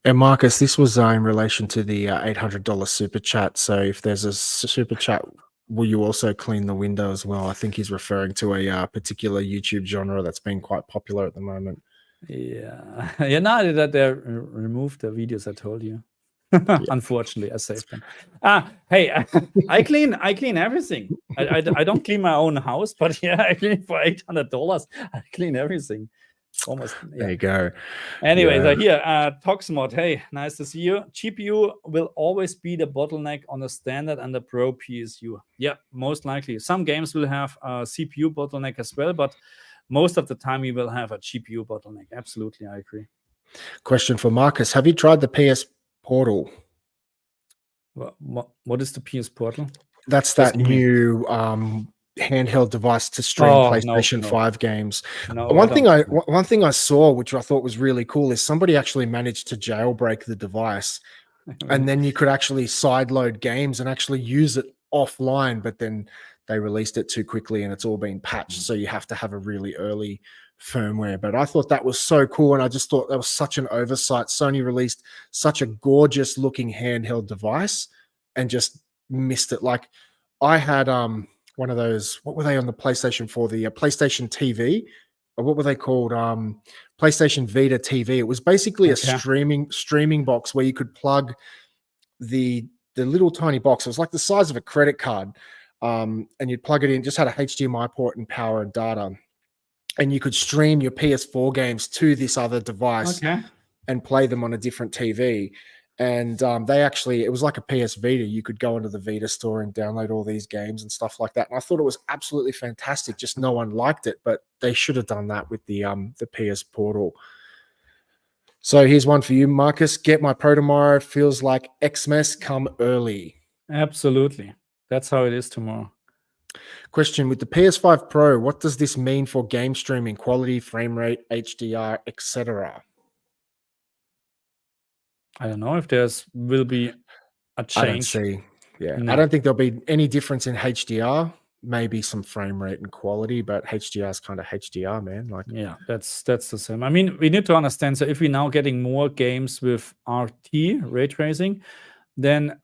[SPEAKER 2] And Marcus, this was in relation to the $800 super chat. So if there's a super chat, will you also clean the window as well? I think he's referring to a particular YouTube genre that's been quite popular at the moment.
[SPEAKER 1] Yeah. Yeah, now that they removed the videos, I told you. Unfortunately, I saved them. Hey, I clean everything. I don't clean my own house, but yeah, I clean for $800. I clean everything. Almost. Yeah.
[SPEAKER 2] There you go.
[SPEAKER 1] Anyways, I hear Toxmod. Hey, nice to see you. GPU will always be the bottleneck on the standard and the Pro PSU. Yeah, most likely. Some games will have a CPU bottleneck as well, but most of the time you will have a GPU bottleneck. Absolutely, I agree.
[SPEAKER 2] Question for Marcus: have you tried the PS Portal?
[SPEAKER 1] What is the PS Portal?
[SPEAKER 2] That's that new handheld device to stream PlayStation 5 games. One thing I saw, which I thought was really cool, is somebody actually managed to jailbreak the device, and then you could actually sideload games and actually use it offline, but then they released it too quickly and it's all been patched, so you have to have a really early firmware. But I thought that was so cool, and I just thought that was such an oversight. Sony released such a gorgeous looking handheld device and just missed it. Like, I had one of those, what were they on the PlayStation 4? The PlayStation TV, or what were they called? PlayStation Vita TV. It was basically a streaming box where you could plug the little tiny box. It was like the size of a credit card, and you'd plug it in. Just had a HDMI port and power and data, and you could stream your PS4 games to this other device and play them on a different TV. And it was like a PS Vita. You could go into the Vita store and download all these games and stuff like that. And I thought it was absolutely fantastic. Just no one liked it, but they should have done that with the PS Portal. So here's one for you, Marcus. Get my Pro tomorrow. Feels like Xmas come early.
[SPEAKER 1] Absolutely. That's how it is tomorrow.
[SPEAKER 2] Question: with the PS5 Pro, what does this mean for game streaming quality, frame rate, HDR, etc.?
[SPEAKER 1] I don't know if will be a change.
[SPEAKER 2] I don't see. Yeah, no. I don't think there'll be any difference in HDR. Maybe some frame rate and quality, but HDR is kind of HDR, man. Like,
[SPEAKER 1] yeah, that's the same. I mean, we need to understand. So if we're now getting more games with RT, ray tracing, then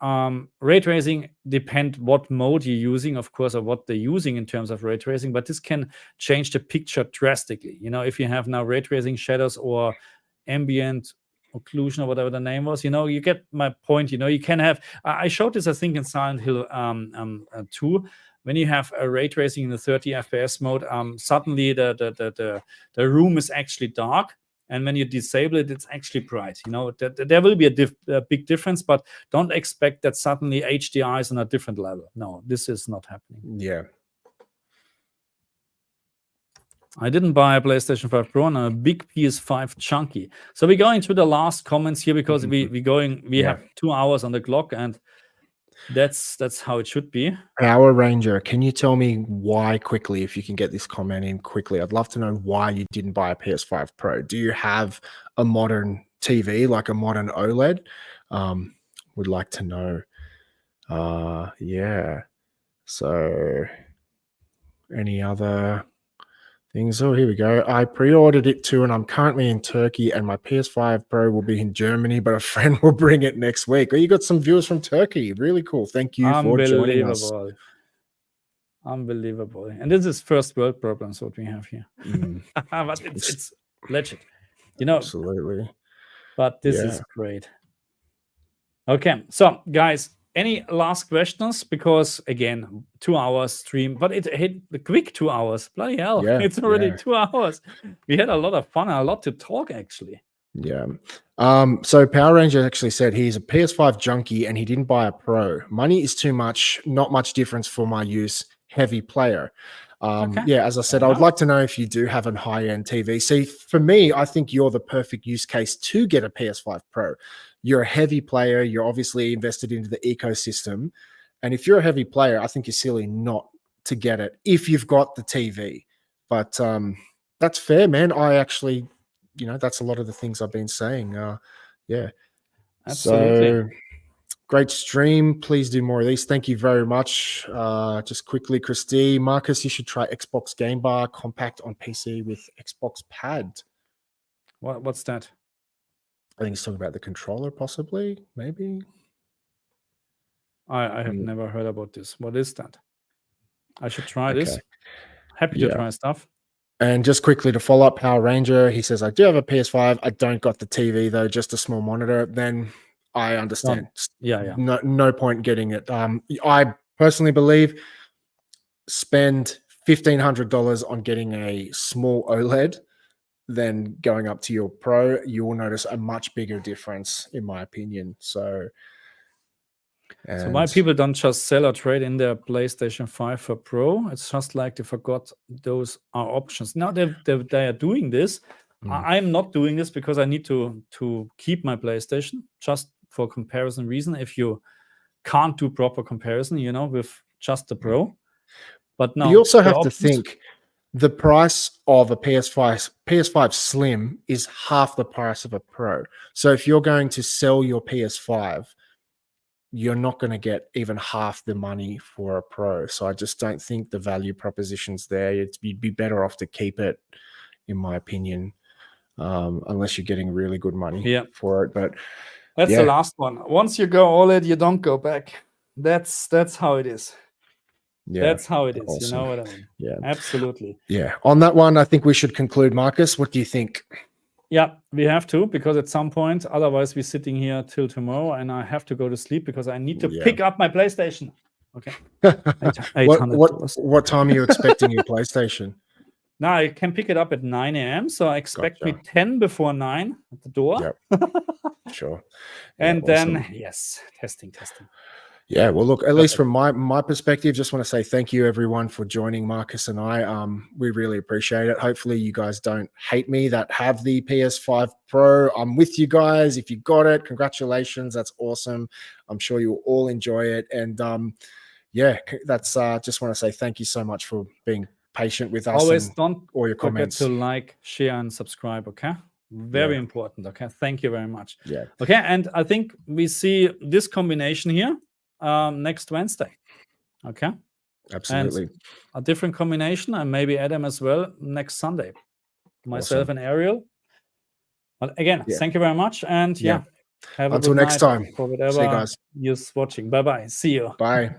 [SPEAKER 1] ray tracing depend what mode you're using, of course, or what they're using in terms of ray tracing. But this can change the picture drastically. You know, if you have now ray tracing shadows or ambient occlusion or whatever the name was, you get my point. You can have. I showed this, I think, in Silent Hill 2. When you have a ray tracing in the 30 FPS mode, suddenly the room is actually dark, and when you disable it, it's actually bright. There will be a big difference, but don't expect that suddenly HDR is on a different level. No, this is not happening.
[SPEAKER 2] Yeah.
[SPEAKER 1] I didn't buy a PlayStation 5 Pro and a big PS5 chunky. So we're going to the last comments here because we have 2 hours on the clock, and that's how it should be.
[SPEAKER 2] Power Ranger, can you tell me why quickly, if you can get this comment in quickly? I'd love to know why you didn't buy a PS5 Pro. Do you have a modern TV, like a modern OLED? Would like to know. Yeah. So any other things? Oh, here we go. I pre-ordered it too, and I'm currently in Turkey, and my PS5 Pro will be in Germany, but a friend will bring it next week. Oh, you got some viewers from Turkey. Really cool. Thank you for joining us.
[SPEAKER 1] Unbelievable. And this is first world problems what we have here. But it's legit.
[SPEAKER 2] Absolutely.
[SPEAKER 1] But this is great. Okay. So, guys, any last questions? Because again, 2 hours stream, but it hit the quick 2 hours. Bloody hell,
[SPEAKER 2] Yeah,
[SPEAKER 1] it's already
[SPEAKER 2] yeah.
[SPEAKER 1] 2 hours. We had a lot of fun, a lot to talk actually.
[SPEAKER 2] Yeah. So Power Ranger actually said he's a PS5 junkie and he didn't buy a Pro. Money is too much, not much difference for my use. Heavy player.
[SPEAKER 1] Okay.
[SPEAKER 2] Yeah, as I said, I would like to know if you do have a high-end TV. See, for me, I think you're the perfect use case to get a PS5 Pro. You're a heavy player. You're obviously invested into the ecosystem. And if you're a heavy player, I think you're silly not to get it if you've got the TV. But that's fair, man. I actually, that's a lot of the things I've been saying. Yeah.
[SPEAKER 1] Absolutely.
[SPEAKER 2] So great stream. Please do more of these. Thank you very much. Just quickly, Christy, Marcus, you should try Xbox Game Bar Compact on PC with Xbox Pad.
[SPEAKER 1] What's that?
[SPEAKER 2] I think he's talking about the controller, possibly, maybe.
[SPEAKER 1] I have never heard about this. What is that? I should try this. Happy to try stuff.
[SPEAKER 2] And just quickly to follow up, Power Ranger, he says, I do have a PS5. I don't got the TV, though, just a small monitor. Then I understand.
[SPEAKER 1] Yeah.
[SPEAKER 2] No point getting it. I personally believe spend $1,500 on getting a small OLED than going up to your Pro. You will notice a much bigger difference, in my opinion. So
[SPEAKER 1] why people don't just sell or trade in their PlayStation 5 for Pro? It's just like they forgot those are options. Now they are doing this. I'm not doing this because I need to keep my PlayStation just for comparison reason. If you can't do proper comparison, with just the Pro. But now
[SPEAKER 2] you also have to think the price of a PS5 Slim is half the price of a Pro. So if you're going to sell your PS5, you're not going to get even half the money for a Pro. So I just don't think the value proposition's there. You'd be better off to keep it, in my opinion, unless you're getting really good money for it. But
[SPEAKER 1] that's the last one. Once you go OLED, you don't go back. That's how it is. Yeah, that's how it is. Awesome. You know what I mean?
[SPEAKER 2] Yeah,
[SPEAKER 1] absolutely.
[SPEAKER 2] Yeah. On that one, I think we should conclude. Marcus, what do you think?
[SPEAKER 1] Yeah, we have to, because at some point, otherwise we're sitting here till tomorrow and I have to go to sleep because I need to pick up my PlayStation. Okay.
[SPEAKER 2] What time are you expecting your PlayStation?
[SPEAKER 1] Now I can pick it up at 9 a.m. So I expect me 10 before 9 at the door.
[SPEAKER 2] Yep. Sure.
[SPEAKER 1] And then, testing.
[SPEAKER 2] Yeah, well, look, at least from my perspective, just want to say thank you, everyone, for joining Marcus and I. We really appreciate it. Hopefully you guys don't hate me that have the PS5 Pro. I'm with you guys. If you got it, congratulations. That's awesome. I'm sure you'll all enjoy it. And that's just want to say thank you so much for being patient with us.
[SPEAKER 1] Always don't
[SPEAKER 2] all your comments.
[SPEAKER 1] Forget to like, share, and subscribe, okay? Very important, okay? Thank you very much.
[SPEAKER 2] Yeah.
[SPEAKER 1] Okay, and I think we see this combination here next Wednesday. Okay.
[SPEAKER 2] Absolutely.
[SPEAKER 1] And a different combination, and maybe Adam as well next Sunday. Myself and Ariel. But again, thank you very much. And have a
[SPEAKER 2] until
[SPEAKER 1] good
[SPEAKER 2] next
[SPEAKER 1] night
[SPEAKER 2] time.
[SPEAKER 1] for whatever
[SPEAKER 2] See you guys.
[SPEAKER 1] you're watching. Bye-bye. See you.
[SPEAKER 2] Bye.